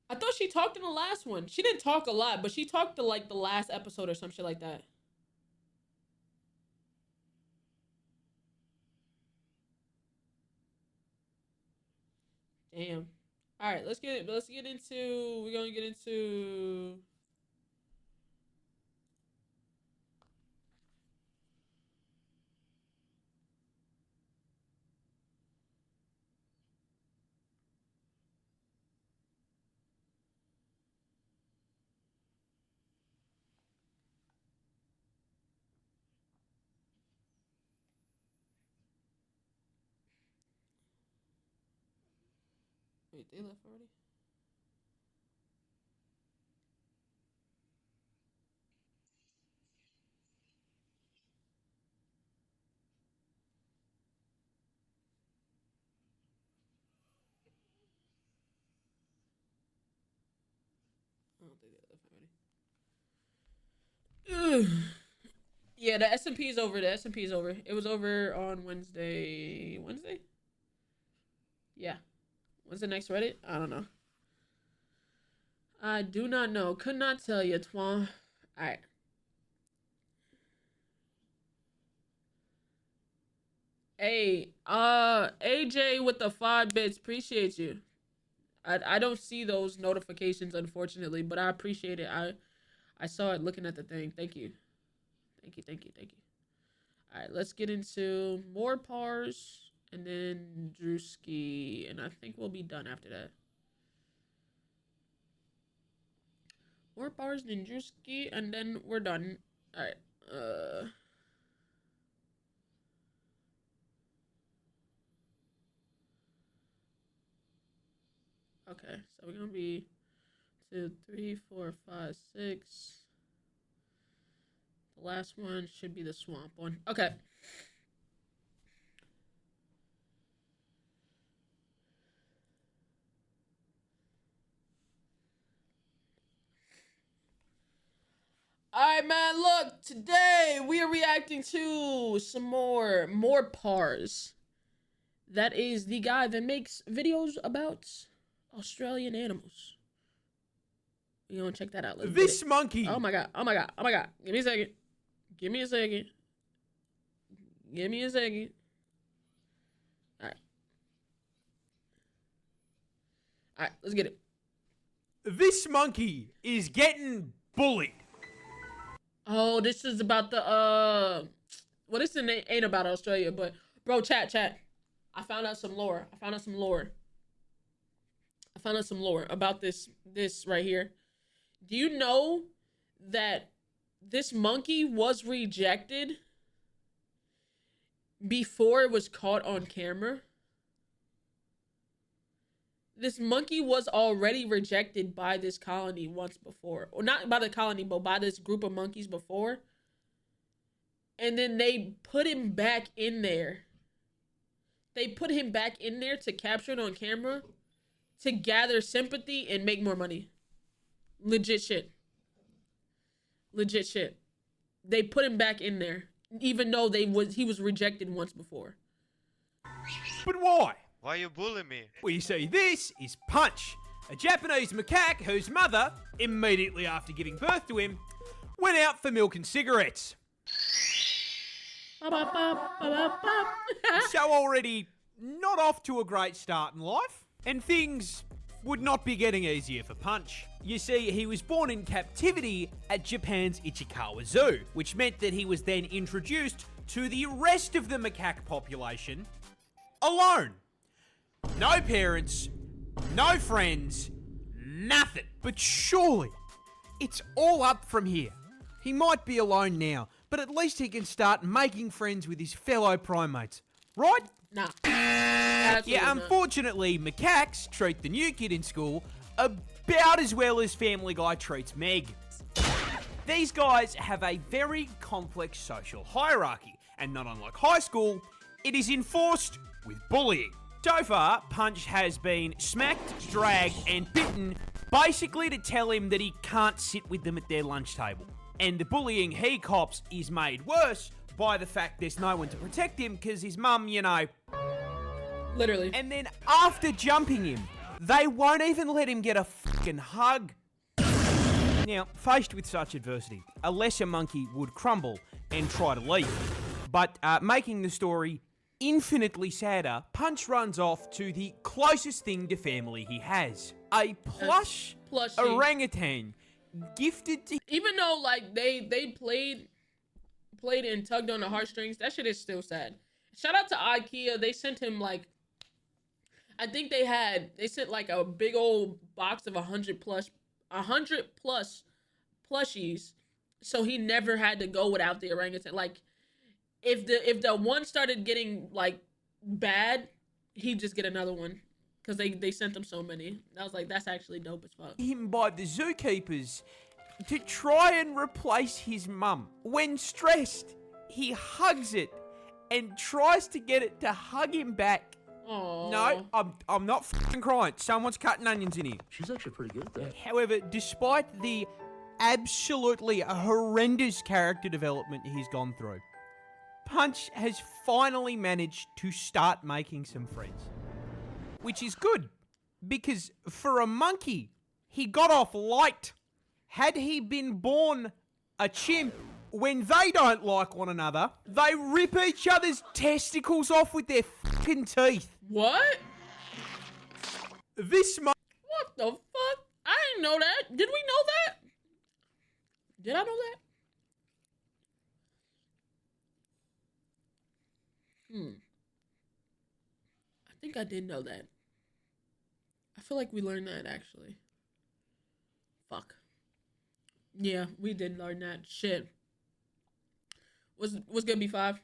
I thought she talked in the last one. She didn't talk a lot, but she talked to like the last episode or some shit like that. Damn. All right, let's get into. We're gonna get into. Wait, they left already? I don't think they left already. Ugh. Yeah, the SMP is over. The SMP is over. It was over on Wednesday. Wednesday? Yeah. When's the next Reddit? I don't know. I do not know. Could not tell you, Twan. Alright. Hey, AJ with the 5 bits. Appreciate you. I don't see those notifications, unfortunately, but I appreciate it. I saw it looking at the thing. Thank you. Thank you, thank you, thank you. Alright, let's get into more pars. And then Drewski, and I think we'll be done after that. More bars than Drewski, and then we're done. Alright, okay, so we're gonna be 2, 3, 4, 5, 6. The last one should be the swamp one. Okay. Alright, man, look, today we are reacting to some more pars. That is the guy that makes videos about Australian animals. You gonna check that out. This monkey. Oh my god, oh my god, oh my god. Give me a second. Give me a second. Give me a second. Alright. Alright, let's get it. This monkey is getting bullied. Oh, this is about the well, this ain't about Australia, but bro, chat. I found out some lore. I found out some lore about this right here. Do you know that this monkey was rejected before it was caught on camera? This monkey was already rejected by this colony once before. Or not by the colony, but by this group of monkeys before. And then they put him back in there. They put him back in there to capture it on camera to gather sympathy and make more money. Legit shit. They put him back in there, even though he was rejected once before. But why? Why you bullying me? Well, you see, this is Punch, a Japanese macaque whose mother, immediately after giving birth to him, went out for milk and cigarettes. So already not off to a great start in life, and things would not be getting easier for Punch. You see, he was born in captivity at Japan's Ichikawa Zoo, which meant that he was then introduced to the rest of the macaque population alone. No parents, no friends, nothing. But surely, it's all up from here. He might be alone now, but at least he can start making friends with his fellow primates, right? Nah. Yeah, unfortunately, macaques treat the new kid in school about as well as Family Guy treats Meg. These guys have a very complex social hierarchy, and not unlike high school, it is enforced with bullying. So far, Punch has been smacked, dragged, and bitten, basically to tell him that he can't sit with them at their lunch table. And the bullying he cops is made worse by the fact there's no one to protect him because his mum, you know... Literally. And then after jumping him, they won't even let him get a fucking hug. Now, faced with such adversity, a lesser monkey would crumble and try to leave. But making the story infinitely sadder, Punch runs off to the closest thing to family he has. A plush orangutan gifted to... Even though, like, they played and tugged on the heartstrings, that shit is still sad. Shout out to IKEA. They sent him, like... I think they sent, like, a big old box of 100 plus plushies, so he never had to go without the orangutan. Like, if the one started getting, like, bad, he'd just get another one. Because they sent them so many. I was like, that's actually dope as fuck. Him by the zookeepers to try and replace his mum. When stressed, he hugs it and tries to get it to hug him back. Aww. No, I'm not fucking crying. Someone's cutting onions in here. She's actually pretty good at that. However, despite the absolutely horrendous character development he's gone through, Punch has finally managed to start making some friends. Which is good, because for a monkey, he got off light. Had he been born a chimp, when they don't like one another, they rip each other's testicles off with their fucking teeth. What? This What the fuck? I didn't know that. Did we know that? Did I know that? I think I did know that. I feel like we learned that, actually. Fuck. Yeah, we did learn that. Shit. What's gonna be 5?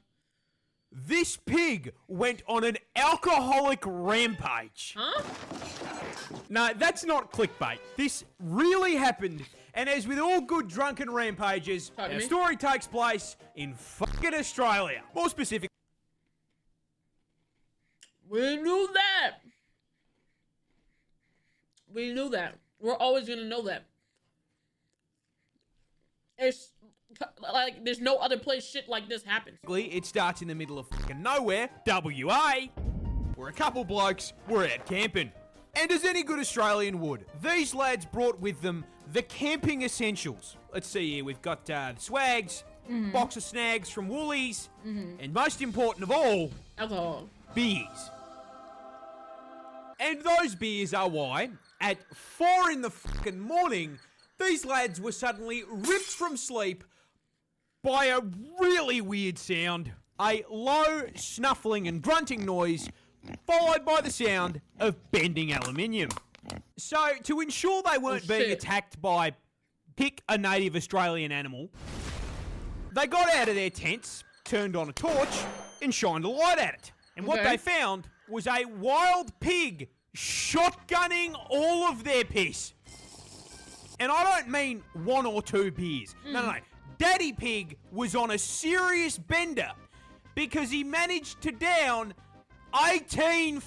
This pig went on an alcoholic rampage. Huh? No, that's not clickbait. This really happened, and as with all good drunken rampages, our story takes place in fucking Australia. More specific. We knew that. We knew that. We're always gonna know that. It's like there's no other place shit like this happens. It starts in the middle of fucking nowhere, WA, where a couple blokes were out camping. And as any good Australian would, these lads brought with them the camping essentials. Let's see here, we've got the swags, box of snags from Woolies, and most important of all, alcohol. Beers. And those beers are why, at 4 in the fucking morning, these lads were suddenly ripped from sleep by a really weird sound. A low, snuffling and grunting noise, followed by the sound of bending aluminium. So, to ensure they weren't being attacked by, pick a native Australian animal, they got out of their tents, turned on a torch, and shined a light at it. And what they found was a wild pig shotgunning all of their piss. And I don't mean 1 or 2 beers. No. Daddy Pig was on a serious bender because he managed to down 18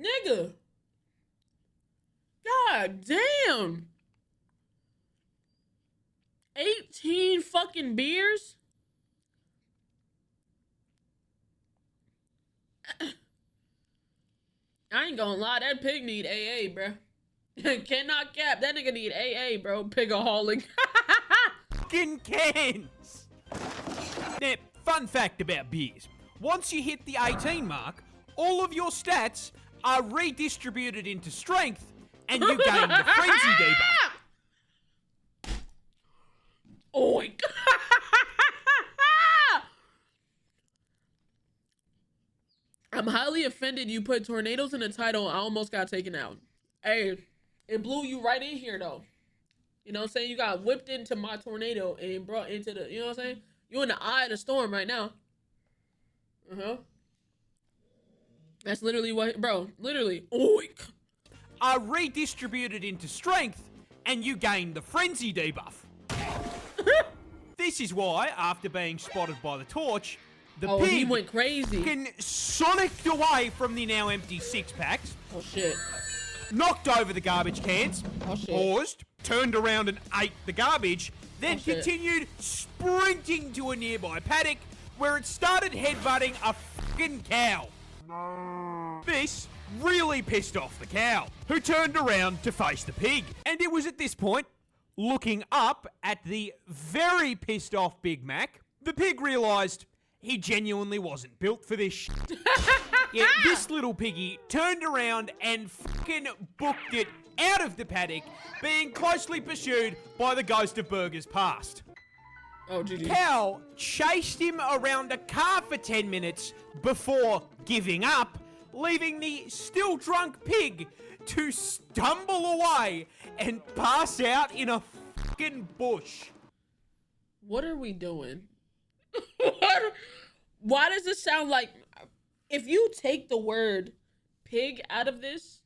Nigga. God damn. 18 fucking beers? I ain't gonna lie, that pig need AA, bro. Cannot cap. That nigga need AA, bro. Pigaholic. Fucking cans. Now, fun fact about beers. Once you hit the 18 mark, all of your stats are redistributed into strength, and you gain the frenzy debuff. Oh my god. I'm highly offended you put tornadoes in the title. I almost got taken out. Hey, it blew you right in here, though. You know what I'm saying? You got whipped into my tornado and brought into the, you know what I'm saying? You're in the eye of the storm right now. That's literally what, bro, literally. Oink. Are redistributed into strength, and you gain the frenzy debuff. This is why, after being spotted by the torch, the pig he went crazy. Sonicked away from the now empty 6-packs. Oh shit. Knocked over the garbage cans. Oh shit. Paused, turned around and ate the garbage, then continued sprinting to a nearby paddock where it started headbutting a fucking cow. This really pissed off the cow, who turned around to face the pig. And it was at this point, looking up at the very pissed off Big Mac, the pig realised he genuinely wasn't built for this shit. Yet this little piggy turned around and fucking booked it out of the paddock, being closely pursued by the ghost of burgers past. Oh, GG. Cow chased him around a car for 10 minutes before giving up, leaving the still drunk pig to stumble away and pass out in a fucking bush. What are we doing? Why does this sound like, if you take the word pig out of this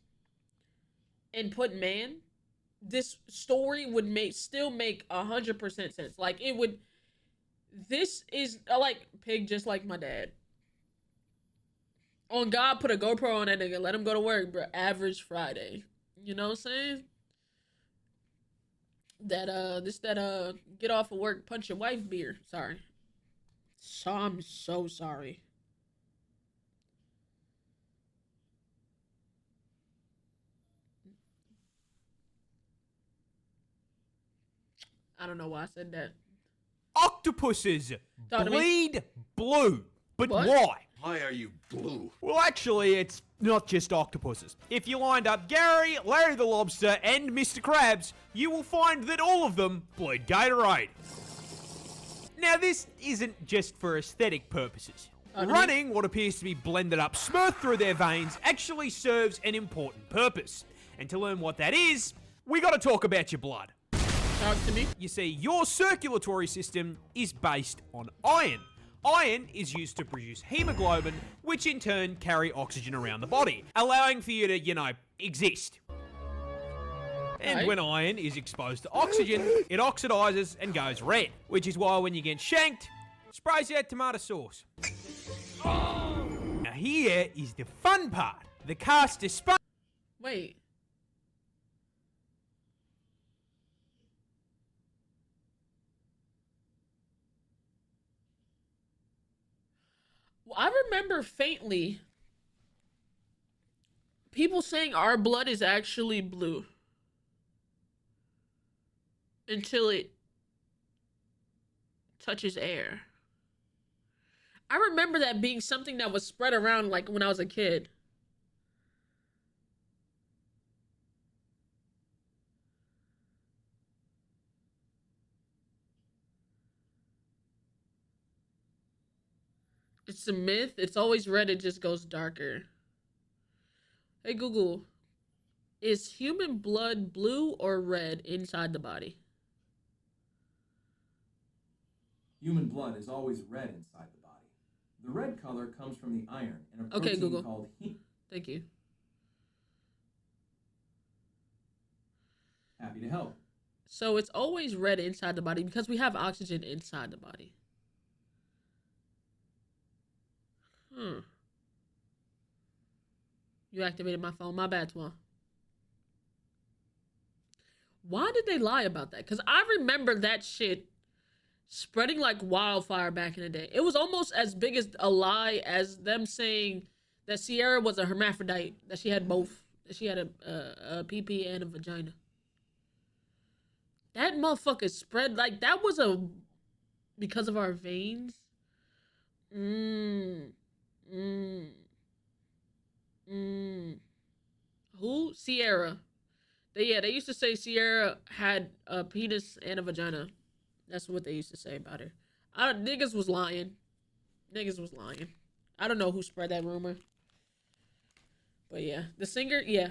and put man, this story would still make 100% sense. Like it would, this is like pig just like my dad. On God, put a GoPro on that nigga, let him go to work, bro. Average Friday. You know what I'm saying? That get off of work, punch your wife beer. Sorry. So I'm so sorry. I don't know why I said that. Octopuses bleed blue. But why? Why are you blue? Well, actually, it's not just octopuses. If you lined up Gary, Larry the Lobster, and Mr. Krabs, you will find that all of them bleed Gatorade. Now, this isn't just for aesthetic purposes. Running what appears to be blended up Smurf through their veins actually serves an important purpose. And to learn what that is, we gotta talk about your blood. Talk to me. You see, your circulatory system is based on iron. Iron is used to produce hemoglobin, which in turn carry oxygen around the body, allowing for you to, you know, exist. And when iron is exposed to oxygen, it oxidizes and goes red, which is why when you get shanked, sprays out tomato sauce. Now here is the fun part. The cast is spun. Wait. Well, I remember faintly people saying our blood is actually blue. Until it touches air. I remember that being something that was spread around like when I was a kid. It's a myth. It's always red. It just goes darker. Hey, Google. Is human blood blue or red inside the body? Human blood is always red inside the body. The red color comes from the iron in a protein Okay, Google. called heme. Thank you. Happy to help. So it's always red inside the body because we have oxygen inside the body. You activated my phone. My bad, Twan. Why did they lie about that? Because I remember that shit spreading like wildfire back in the day. It was almost as big as a lie as them saying that Sierra was a hermaphrodite, that she had both, that she had a PP and a vagina. That motherfucker spread like that was because of our veins. Who? Sierra. They used to say Sierra had a penis and a vagina. That's what they used to say about her. Niggas was lying. I don't know who spread that rumor. But yeah, the singer, yeah.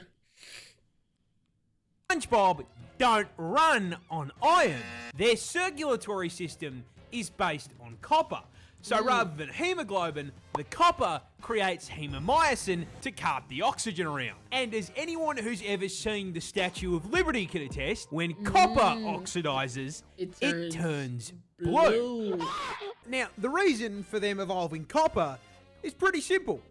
SpongeBob don't run on iron. Their circulatory system is based on copper. So rather than hemoglobin, the copper creates hemomyosin to cart the oxygen around. And as anyone who's ever seen the Statue of Liberty can attest, when copper oxidizes, it turns blue. Now, the reason for them evolving copper is pretty simple.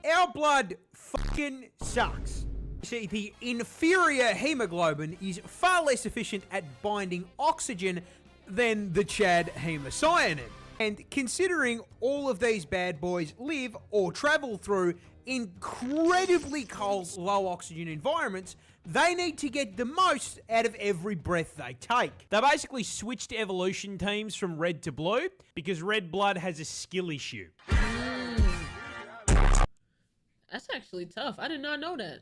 Our blood fucking sucks. See, the inferior hemoglobin is far less efficient at binding oxygen than the Chad hemocyanin. And considering all of these bad boys live or travel through incredibly cold, low oxygen environments, they need to get the most out of every breath they take. They basically switched evolution teams from red to blue because red blood has a skill issue. That's actually tough. I did not know that.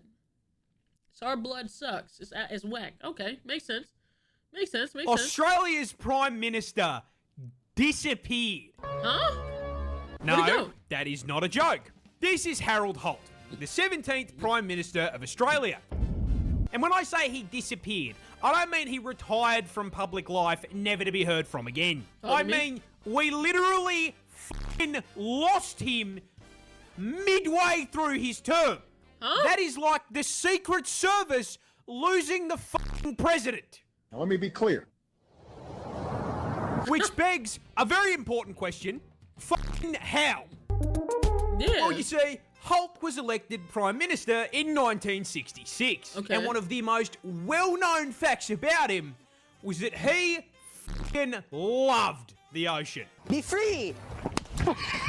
So our blood sucks. It's whack. Okay, makes sense. Australia's Prime Minister disappeared. Huh? No, that is not a joke. This is Harold Holt, the 17th Prime Minister of Australia. And when I say he disappeared, I don't mean he retired from public life, never to be heard from again. I mean, we literally fucking lost him midway through his term. Huh? That is like the Secret Service losing the fucking president. Now let me be clear. Which begs a very important question. Fucking how? Yeah. Well, you see, Holt was elected Prime Minister in 1966. Okay. And one of the most well-known facts about him was that he fucking loved the ocean. Be free!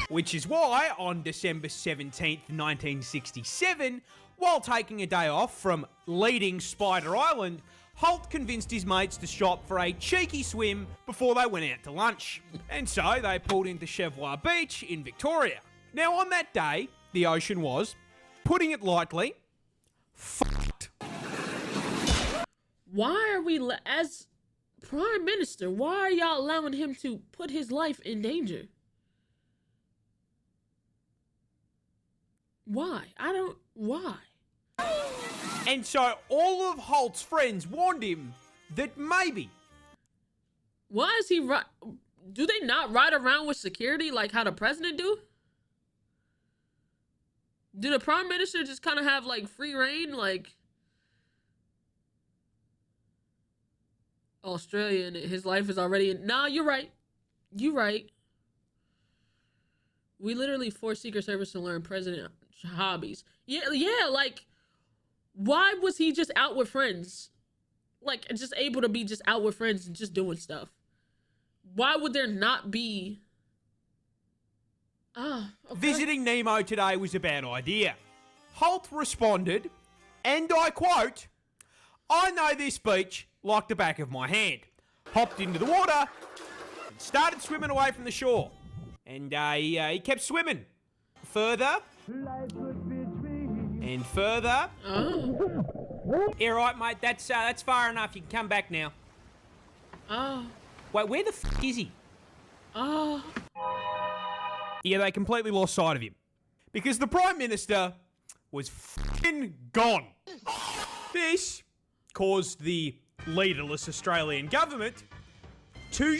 Which is why, on December 17th, 1967, while taking a day off from leading Spider Island, Holt convinced his mates to shop for a cheeky swim before they went out to lunch. And so they pulled into Cheviot Beach in Victoria. Now on that day, the ocean was, putting it lightly, fucked. Why are we, as Prime Minister, why are y'all allowing him to put his life in danger? Why? Why? And so all of Holt's friends warned him that maybe. Why is he do they not ride around with security like how the president do? Do the Prime Minister just kind of have like free reign like Australia and his life is already in... Nah, you're right. We literally forced Secret Service to learn president hobbies. Yeah, like, why was he just out with friends? Like, just able to be just out with friends and just doing stuff. Why would there not be... Okay. Visiting Nemo today was a bad idea. Holt responded, and I quote, "I know this beach like the back of my hand." Hopped into the water and started swimming away from the shore. And he kept swimming. Further. And further. Oh. Yeah, right, mate. That's far enough. You can come back now. Oh. Wait, where the f*** is he? Oh. Yeah, they completely lost sight of him. Because the Prime Minister was f***ing gone. This caused the leaderless Australian government to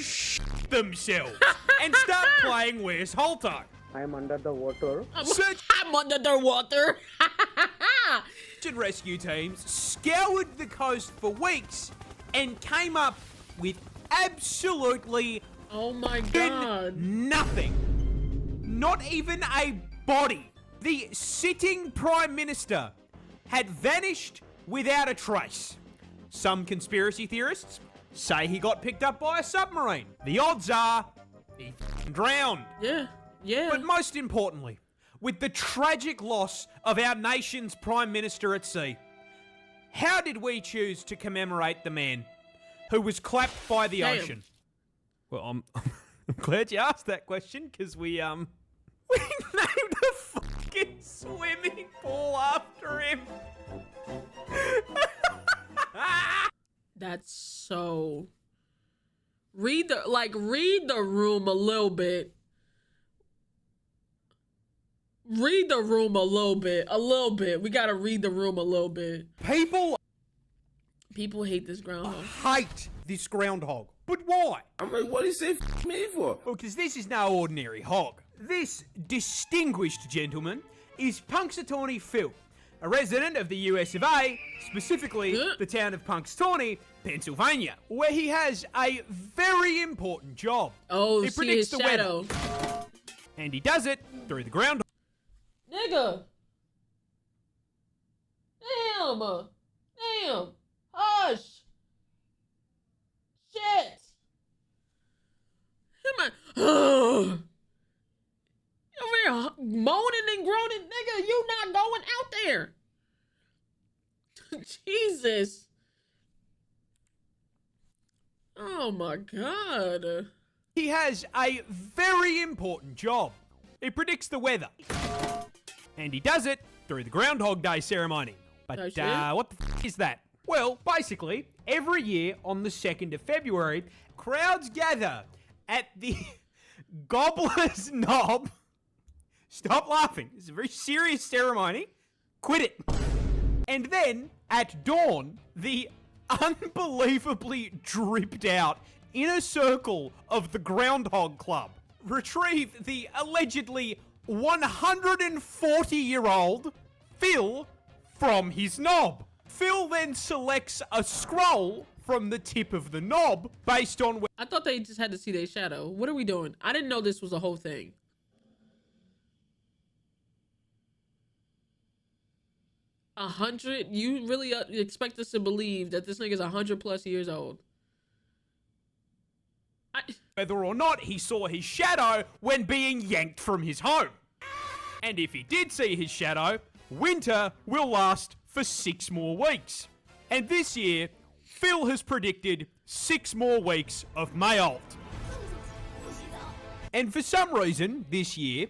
themselves and start playing Where's Holto. I'm under the water. I'm under the water. Search and rescue teams scoured the coast for weeks and came up with absolutely nothing. Not even a body. The sitting Prime Minister had vanished without a trace. Some conspiracy theorists say he got picked up by a submarine. The odds are he drowned. Yeah. But most importantly, with the tragic loss of our nation's Prime Minister at sea, how did we choose to commemorate the man who was clapped by the ocean? Well, I'm glad you asked that question, because we named a fucking swimming pool after him. That's so... Read the room a little bit. Read the room a little bit. We gotta read the room a little bit. People hate this groundhog. Hate this groundhog. But why? I'm like, what is it me for? Well, because this is no ordinary hog. This distinguished gentleman is Punxsutawney Phil, a resident of the US of A, specifically the town of Punxsutawney, Pennsylvania, where he has a very important job. Oh, he predicts the shadow. weather. And he does it through the groundhog. Nigga. Damn. Hush. Shit. Over here moaning and groaning, nigga. You not going out there. Jesus. Oh my God. He has a very important job. He predicts the weather. And he does it through the Groundhog Day ceremony. But what the f*** is that? Well, basically, every year on the 2nd of February, crowds gather at the Gobbler's Knob. Stop laughing. It's a very serious ceremony. Quit it. And then, at dawn, the unbelievably dripped out inner circle of the Groundhog Club retrieve the allegedly 140-year-old Phil from his knob. Phil then selects a scroll from the tip of the knob based on... I thought they just had to see their shadow. What are we doing? I didn't know this was a whole thing. You really expect us to believe that this nigga's 100+ years old? Whether or not he saw his shadow when being yanked from his home. And if he did see his shadow, winter will last for 6 more weeks. And this year, Phil has predicted 6 more weeks of Mayolt. And for some reason, this year,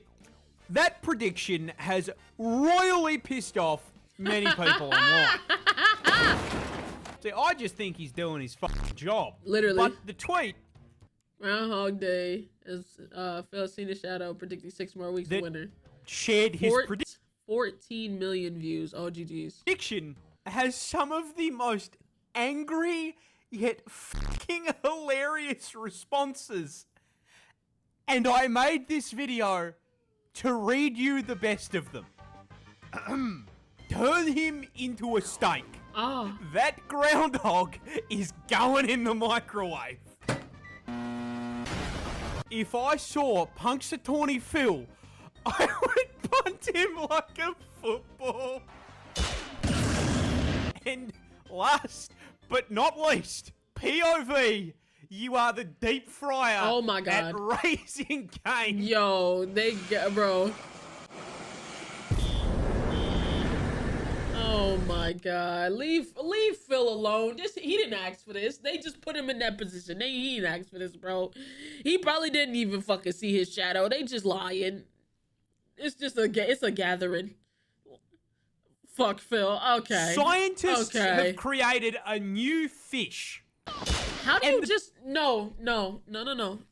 that prediction has royally pissed off many people online. See, I just think he's doing his fucking job. Literally. But the tweet... Groundhog Day, as Phil seen a shadow, predicting 6 more weeks of winter. Shared his prediction. 14 million views. Oh, GG's. Prediction has some of the most angry yet fucking hilarious responses. And I made this video to read you the best of them. Turn him into a steak. Oh. That groundhog is going in the microwave. If I saw Punxsutawney Phil, I would punt him like a football. And last but not least, POV, you are the deep fryer. Oh my God. At Raising Cane. Yo, bro. Oh my God. Leave Phil alone. He didn't ask for this. They just put him in that position. He didn't ask for this, bro. He probably didn't even fucking see his shadow. They just lying. It's just a gathering. Fuck Phil. Okay. Scientists have created a new fish. How do you just... No.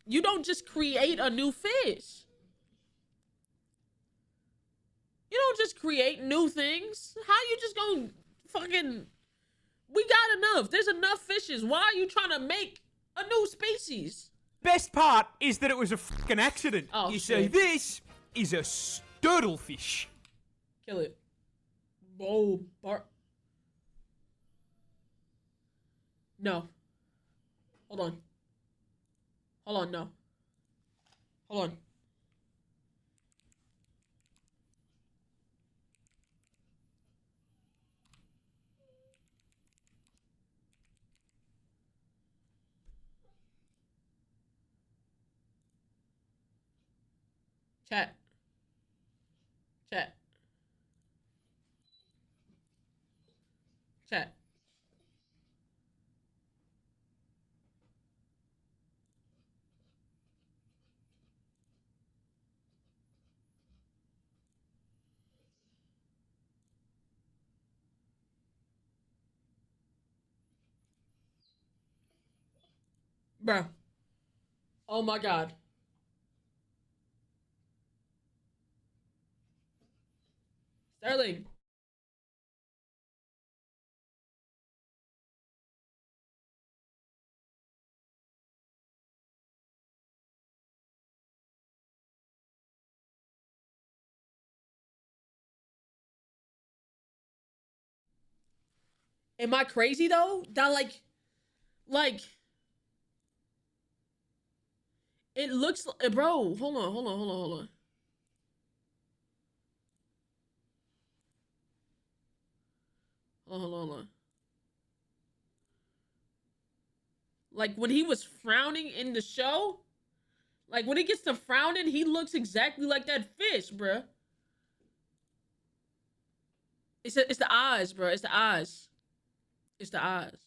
You don't just create a new fish. You don't just create new things. How you just gonna fucking... We got enough. There's enough fishes. Why are you trying to make a new species? Best part is that it was a fucking accident. Oh, you shit. see, this is a sturtlefish. Kill it. Whoa, No. Hold on. Hold on, no. Hold on. Chat. Chat. Chat. Bruh. Oh my god. Sterling. Am I crazy though? That like it looks like, bro, hold on. Hold on. Like when he was frowning in the show, like when he gets to frowning, he looks exactly like that fish, bruh. It's the eyes, bro. It's the eyes. It's the eyes.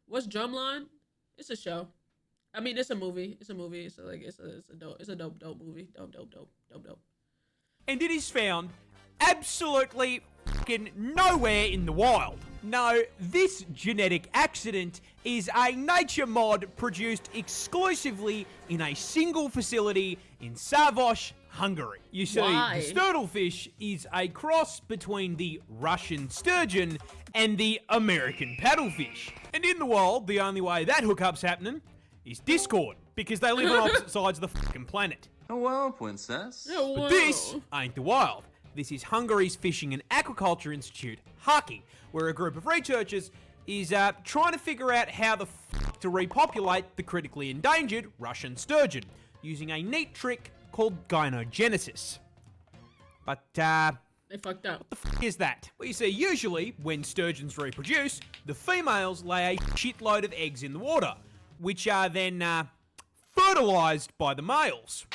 What's Drumline? It's a show. I mean, it's a movie. It's a movie. It's a dope movie. Dope. And it is found absolutely fucking nowhere in the wild. No, this genetic accident is a nature mod produced exclusively in a single facility in Savos, Hungary. You see, Why? the sturtlefish is a cross between the Russian sturgeon and the American paddlefish. And in the wild, the only way that hookup's happening is Discord, because they live on opposite sides of the fucking planet. Hello, princess. But this ain't the wild. This is Hungary's Fishing and Aquaculture Institute, Haki, where a group of researchers is trying to figure out how the fuck to repopulate the critically endangered Russian sturgeon, using a neat trick called gynogenesis. But, they fucked up. What the fuck is that? Well, you see, usually, when sturgeons reproduce, the females lay a shitload of eggs in the water, which are then, fertilized by the males.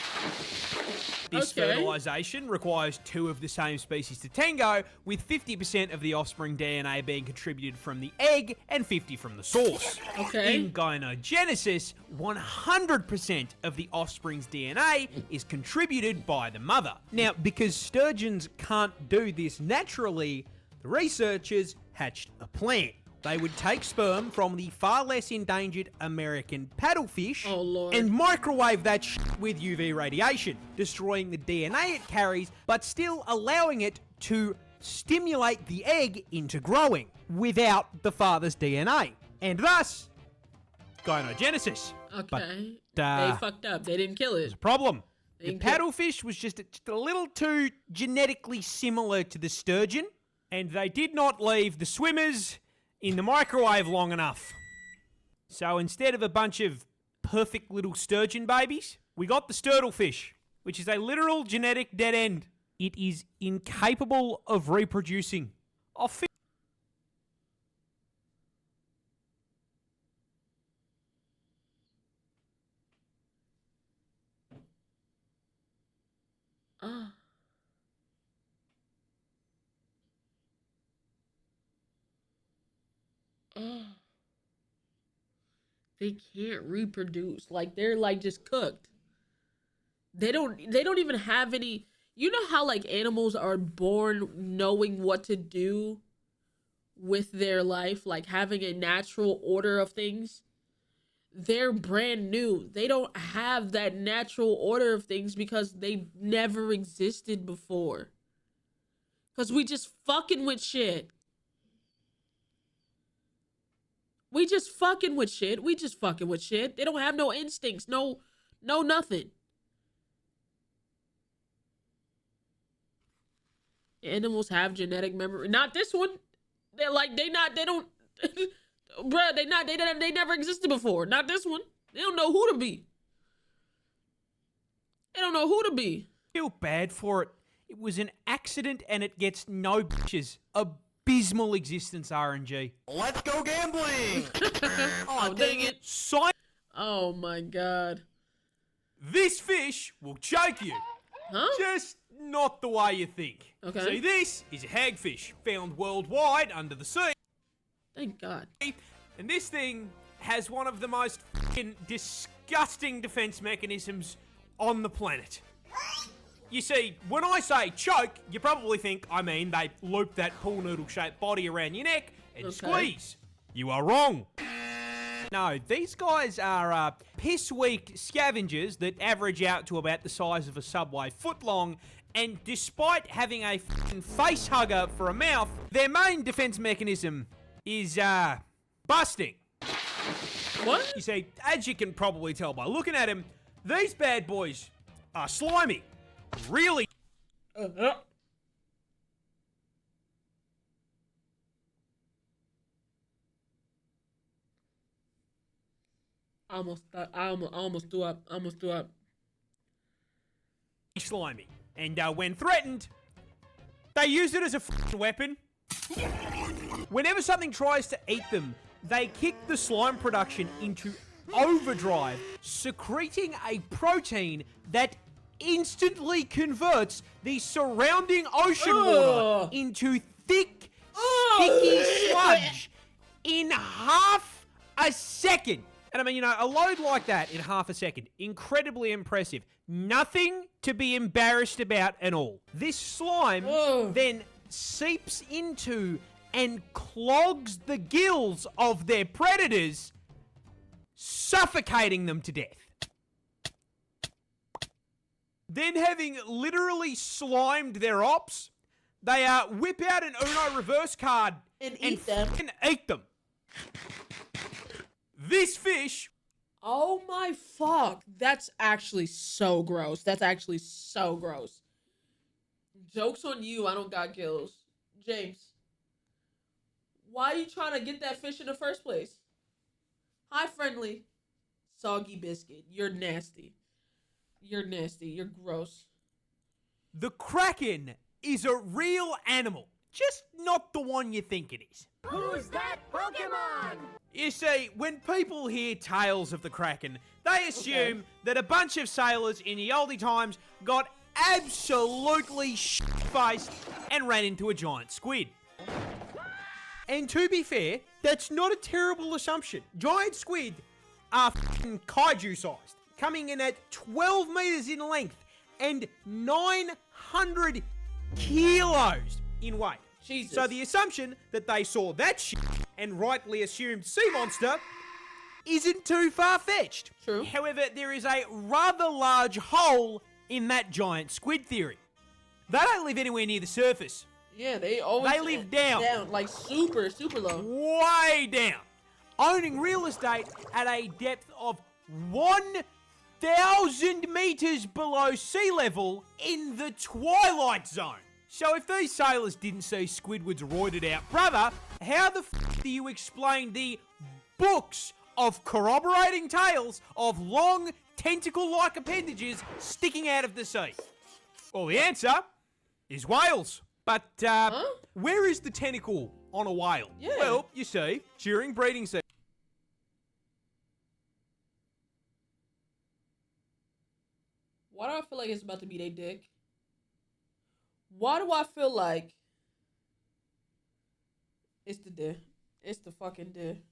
This fertilization requires two of the same species to tango, with 50% of the offspring DNA being contributed from the egg and 50% from the source. Okay. In gynogenesis, 100% of the offspring's DNA is contributed by the mother. Now, because sturgeons can't do this naturally, the researchers hatched a plan. They would take sperm from the far less endangered American paddlefish and microwave that shit with UV radiation, destroying the DNA it carries, but still allowing it to stimulate the egg into growing without the father's DNA. And thus, gynogenesis. Okay. But, they fucked up. They didn't kill it. There's a problem. They The didn't kill- paddlefish was just a little too genetically similar to the sturgeon, and they did not leave the swimmers in the microwave long enough. So instead of a bunch of perfect little sturgeon babies, we got the sturtlefish, which is a literal genetic dead end. It is incapable of reproducing. They can't reproduce. Like they're like just cooked. They don't even have any. You know how like animals are born knowing what to do with their life, like having a natural order of things? They're brand new. They don't have that natural order of things because they never existed before. Because we just fucking with shit. We just fucking with shit. We just fucking with shit. They don't have no instincts. No nothing. Animals have genetic memory. Not this one. They're like, they don't, bruh, they never existed before. Not this one. They don't know who to be. They don't know who to be. Feel bad for it. It was an accident and it gets no bitches. Abysmal existence, RNG. Let's go gambling! Oh, dang it. Oh my god. This fish will choke you. Huh? Just not the way you think. Okay. See, this is a hagfish found worldwide under the sea. Thank God. And this thing has one of the most fucking disgusting defense mechanisms on the planet. You see, when I say choke, you probably think I mean they loop that pool noodle-shaped body around your neck and squeeze. You are wrong. No, these guys are piss-weak scavengers that average out to about the size of a Subway footlong, and despite having a fucking face hugger for a mouth, their main defense mechanism is, busting. What? You see, as you can probably tell by looking at him, these bad boys are slimy. Really. I almost threw up. Slimy. And when threatened, they use it as a fucking weapon. Whenever something tries to eat them, they kick the slime production into overdrive, secreting a protein that instantly converts the surrounding ocean water into thick, sticky sludge in half a second. And I mean, you know, a load like that in half a second, incredibly impressive. Nothing to be embarrassed about at all. This slime then seeps into and clogs the gills of their predators, suffocating them to death. Then, having literally slimed their ops, they whip out an Uno reverse card and eat them. Eat them. This fish. Oh my fuck. That's actually so gross. That's actually so gross. Joke's on you, I don't got gills. James, why are you trying to get that fish in the first place? Hi, friendly. Soggy biscuit. You're nasty. You're nasty. You're gross. The Kraken is a real animal, just not the one you think it is. Who's that Pokemon? You see, when people hear tales of the Kraken, they assume that a bunch of sailors in the oldie times got absolutely shit-faced and ran into a giant squid. And to be fair, that's not a terrible assumption. Giant squid are f***ing kaiju-sized, coming in at 12 meters in length and 900 kilos in weight. Jesus. So the assumption that they saw that shit and rightly assumed sea monster isn't too far-fetched. True. However, there is a rather large hole in that giant squid theory. They don't live anywhere near the surface. Yeah, they always live down. Like super low. Way down. Owning real estate at a depth of 1,000 meters below sea level in the Twilight Zone. So if these sailors didn't see Squidward's roided out brother, how the f*** do you explain the books of corroborating tales of long, tentacle-like appendages sticking out of the sea? Well, the answer is whales. But, where is the tentacle on a whale? Yeah. Well, you see, during breeding season. Why do I feel like it's about to be their dick? Why do I feel like it's the dick? It's the fucking dick.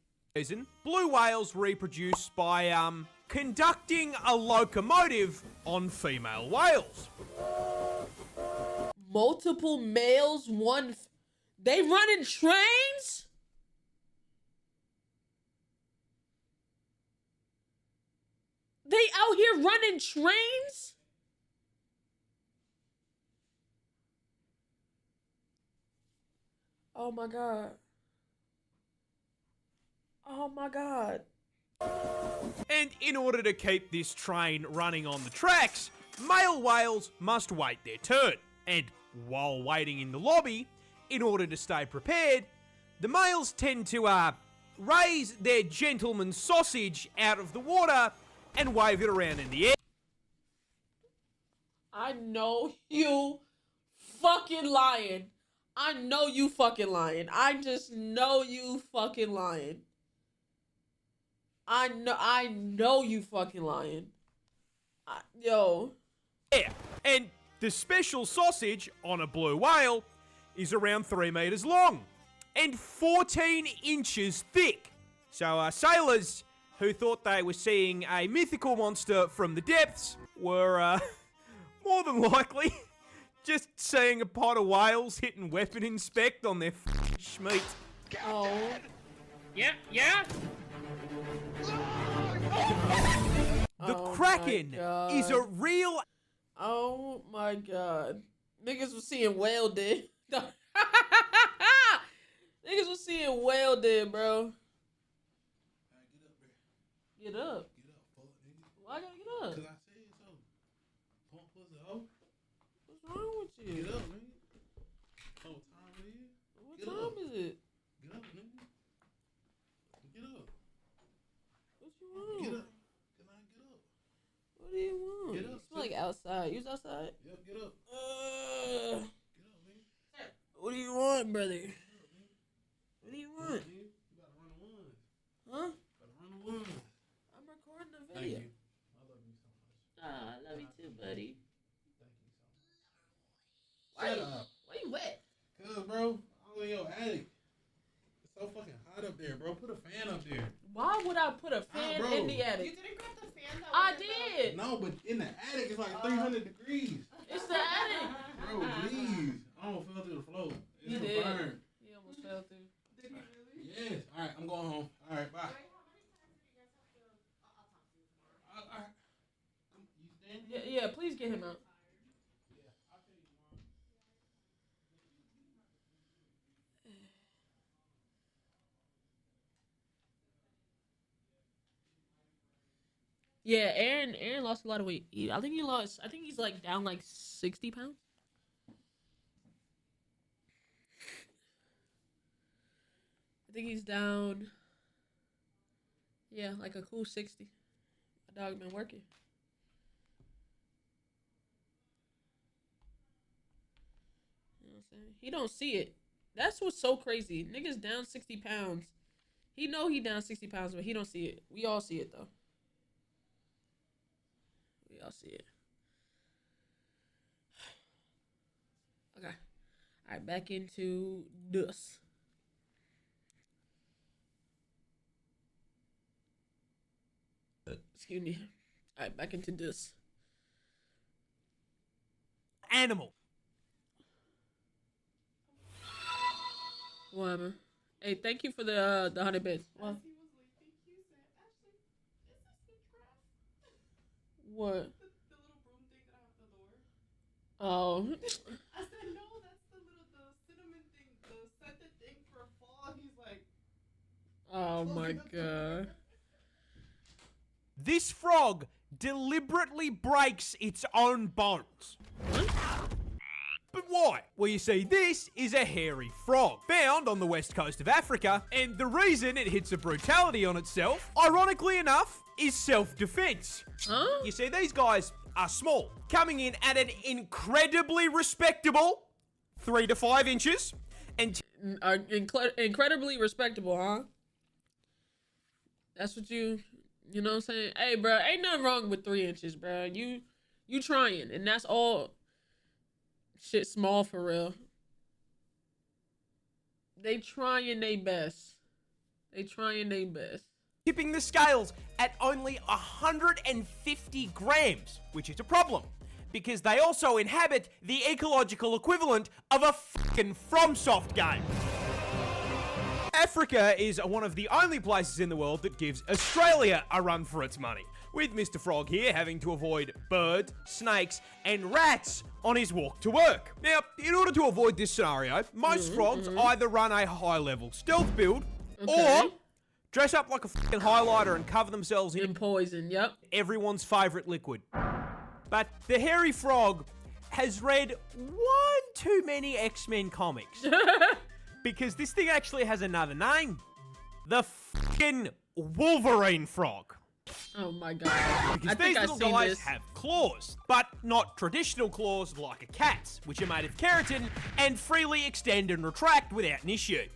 Blue whales reproduce by, conducting a locomotive on female whales. Multiple males, they run in trains? They out here running trains? Oh my god. Oh my god. And in order to keep this train running on the tracks, male whales must wait their turn. And while waiting in the lobby, in order to stay prepared, the males tend to raise their gentleman's sausage out of the water and wave it around in the air. I know you fucking lying. I know you fucking lying. I just know you fucking lying. I know you fucking lying. Yo. Yeah, and the special sausage on a blue whale is around 3 meters long and 14 inches thick. So sailors who thought they were seeing a mythical monster from the depths were more than likely just seeing a pot of whales hitting weapon inspect on their schmeat. Oh. Yeah, yeah. The Kraken is a real... Oh my god. Niggas was seeing whale dead. Niggas was seeing whale dead, bro. Get up. Why I gotta get up? Cause I said so. Pump pussy hoe. What's wrong with you? Get up, nigga. Oh, what time it is? What time is it? Get up, nigga. Get up. What you want? Get up. Can I get up? What do you want? Get up. You smell like outside. You was outside? Yep, get up. Get up, nigga. What do you want, brother? What do you want? You gotta run the ones. Huh? Gotta run the ones. I'm recording a Thank video. you. I love you so much. I love you too, buddy. Thank you so much. Why Shut you, up. Why you wet? Cause, bro, I'm in your attic. It's so fucking hot up there, bro. Put a fan up there. Why would I put a fan bro. in the attic? You didn't grab the fan that I was in did. No, but in the attic, it's like 300 degrees. It's the attic. Bro, please. I almost fell through the floor. It's You a did. burn. He almost fell through. Did he really? Yes. All right, I'm going home. All right, bye. All right. You stand? Yeah, please get him out. Yeah, Aaron lost a lot of weight. I think he's like down like 60 pounds. I think he's down, yeah, like a cool 60. My dog been working. You know what I'm saying? He don't see it. That's what's so crazy. Niggas down 60 pounds. He know he down 60 pounds, but he don't see it. We all see it, though. We all see it. Okay. All right, back into this. Excuse me. All right, back into this. Animal. Whatever. Hey, thank you for the 100 bits. What? What? The little broom thing that I have at the door. Oh. I said, no, that's the cinnamon thing, the scented thing for fall. He's like, Oh my god. This frog deliberately breaks its own bones. But why? Well, you see, this is a hairy frog found on the west coast of Africa, and the reason it hits a brutality on itself, ironically enough, is self-defense. Huh? You see, these guys are small, coming in at an incredibly respectable 3 to 5 inches, and Incredibly respectable, huh? That's what you know what I'm saying? Hey, bro, ain't nothing wrong with 3 inches, bro. You trying, and that's all. Shit small for real. They trying their best. They trying their best. tipping the scales at only 150 grams, which is a problem, because they also inhabit the ecological equivalent of a fucking FromSoft game. Africa is one of the only places in the world that gives Australia a run for its money, with Mr. Frog here having to avoid birds, snakes, and rats on his walk to work. Now, in order to avoid this scenario, most frogs either run a high-level stealth build or dress up like a fucking highlighter and cover themselves in poison, everyone's favourite liquid. But the hairy frog has read one too many X-Men comics. Because this thing actually has another name. The fucking Wolverine frog. Oh my god. Because these little guys have claws, but not traditional claws like a cat's, which are made of keratin and freely extend and retract without an issue.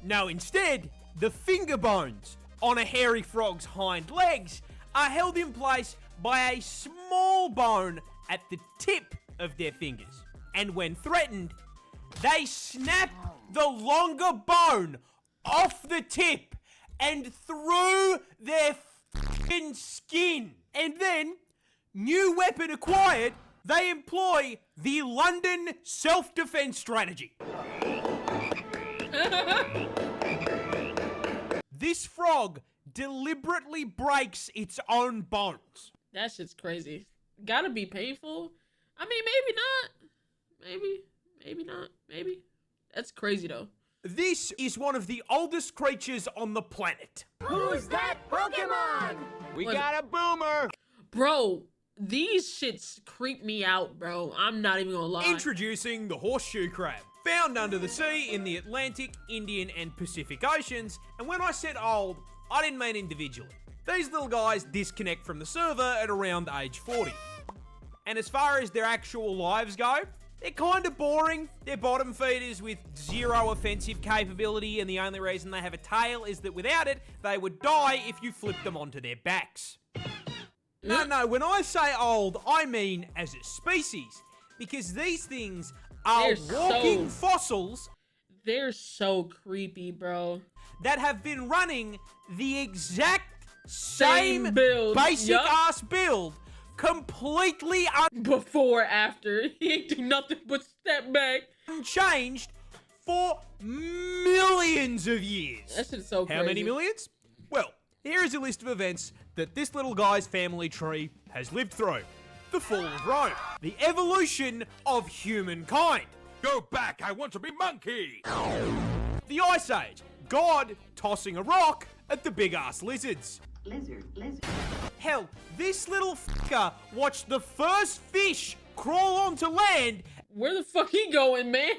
No, instead, the finger bones on a hairy frog's hind legs are held in place by a small bone at the tip of their fingers. And when threatened, they snap the longer bone off the tip and through their fucking skin. And then, new weapon acquired, they employ the London self-defense strategy. This frog deliberately breaks its own bones. That shit's crazy. Gotta be painful. I mean, maybe not. Maybe not. Maybe. That's crazy though. This is one of the oldest creatures on the planet. Who's that Pokemon? We got a boomer. Bro, these shits creep me out, bro. I'm not even gonna lie. Introducing the horseshoe crab. Found under the sea in the Atlantic, Indian, and Pacific Oceans. And when I said old, I didn't mean individually. These little guys disconnect from the server at around age 40. And as far as their actual lives go, they're kind of boring. They're bottom feeders with zero offensive capability, and the only reason they have a tail is that without it, they would die if you flipped them onto their backs. No, when I say old, I mean as a species, because these things are walking fossils. They're so creepy, bro. That have been running the exact same build. basic ass build. Completely before, after. He ain't do nothing but step back. Unchanged for millions of years. That shit's so crazy. How many millions? Well, here is a list of events that this little guy's family tree has lived through. The fall of Rome. The evolution of humankind. Go back, I want to be monkey. The Ice Age. God tossing a rock at the big-ass lizards. Lizard. Hell, this little fucker watched the first fish crawl onto land. Where the fuck he going, man?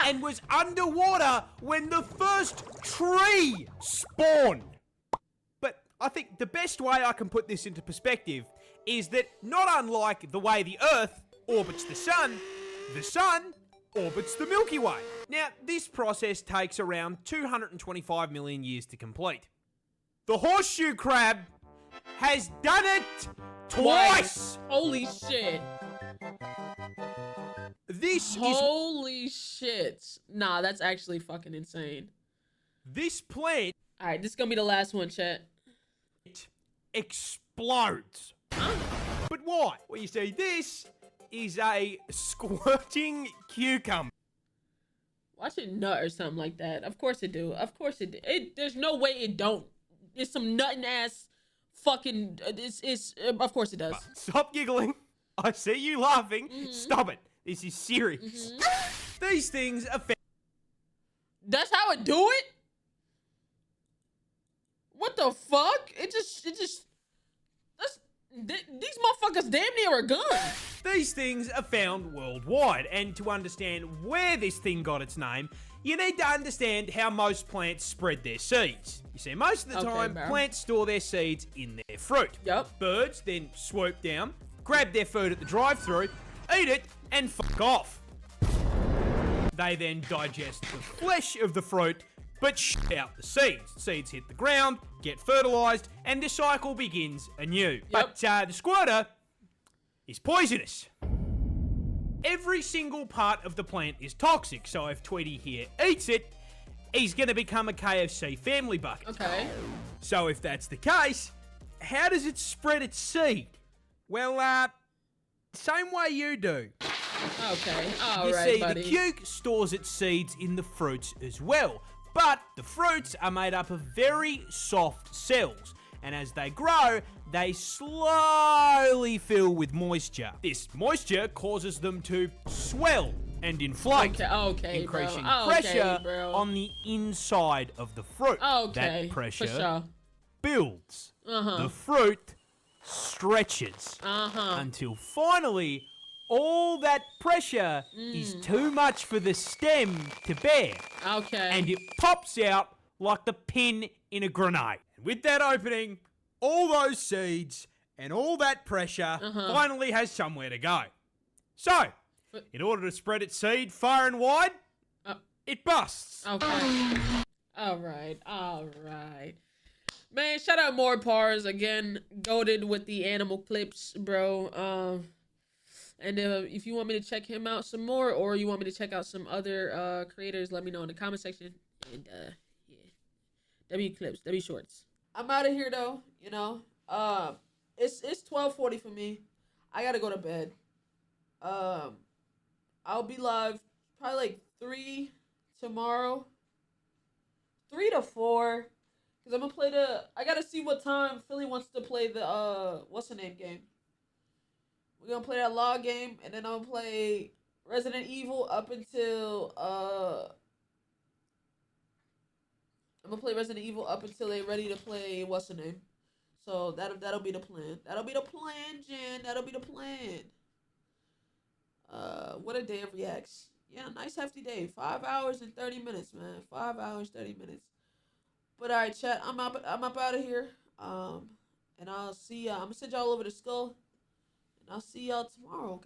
And was underwater when the first tree spawned. But I think the best way I can put this into perspective is that not unlike the way the Earth orbits the sun orbits the Milky Way. Now, this process takes around 225 million years to complete. The horseshoe crab has done it twice! Holy shit. Holy shit. Nah, that's actually fucking insane. This plant... Alright, this is gonna be the last one, chat. It explodes. Huh? But why? Well, you see, this is a squirting cucumber. Watch it nut or something like that. Of course it do. Of course it do. There's no way it don't. It's some nutting ass fucking... of course it does. Stop giggling. I see you laughing. Stop it. This is serious. These things are... That's how it do it? What the fuck? These motherfuckers damn near are gone. These things are found worldwide, and to understand where this thing got its name, you need to understand how most plants spread their seeds. You see, most of the time, plants store their seeds in their fruit. Yep. Birds then swoop down, grab their food at the drive-thru, eat it, and fuck off. They then digest the flesh of the fruit, but shit out the seeds. Seeds hit the ground, get fertilized, and the cycle begins anew. But the squirter is poisonous. Every single part of the plant is toxic, so if Tweety here eats it, he's gonna become a KFC family bucket. Okay. So if that's the case, how does it spread its seed? Well, same way you do. Okay, You see, the cuke stores its seeds in the fruits as well. But the fruits are made up of very soft cells, and as they grow, they slowly fill with moisture. This moisture causes them to swell and inflate, increasing pressure on the inside of the fruit. That pressure builds. The fruit stretches until finally all that pressure is too much for the stem to bear. And it pops out like the pin in a grenade. And with that opening, all those seeds and all that pressure finally has somewhere to go. So, in order to spread its seed far and wide, it busts. All right. Man, shout out more Pars again. Goated with the animal clips, bro. And if you want me to check him out some more, or you want me to check out some other creators, let me know in the comment section. And yeah, W clips, W shorts. I'm out of here though. You know, it's 12:40 for me. I gotta go to bed. I'll be live probably like 3 tomorrow. 3 to 4. Cause I'm gonna play I gotta see what time Philly wants to play the what's the name game. We're gonna play that law game, and then I'm gonna play Resident Evil up until they're ready to play what's the name. So that'll be the plan. That'll be the plan, Jen. That'll be the plan. What a day of reacts. Yeah, nice hefty day. 5 hours and 30 minutes, man. 5 hours, 30 minutes. But all right, chat. I'm up out of here. And I'll see y'all. I'm gonna send y'all over to Skull. And I'll see y'all tomorrow, okay?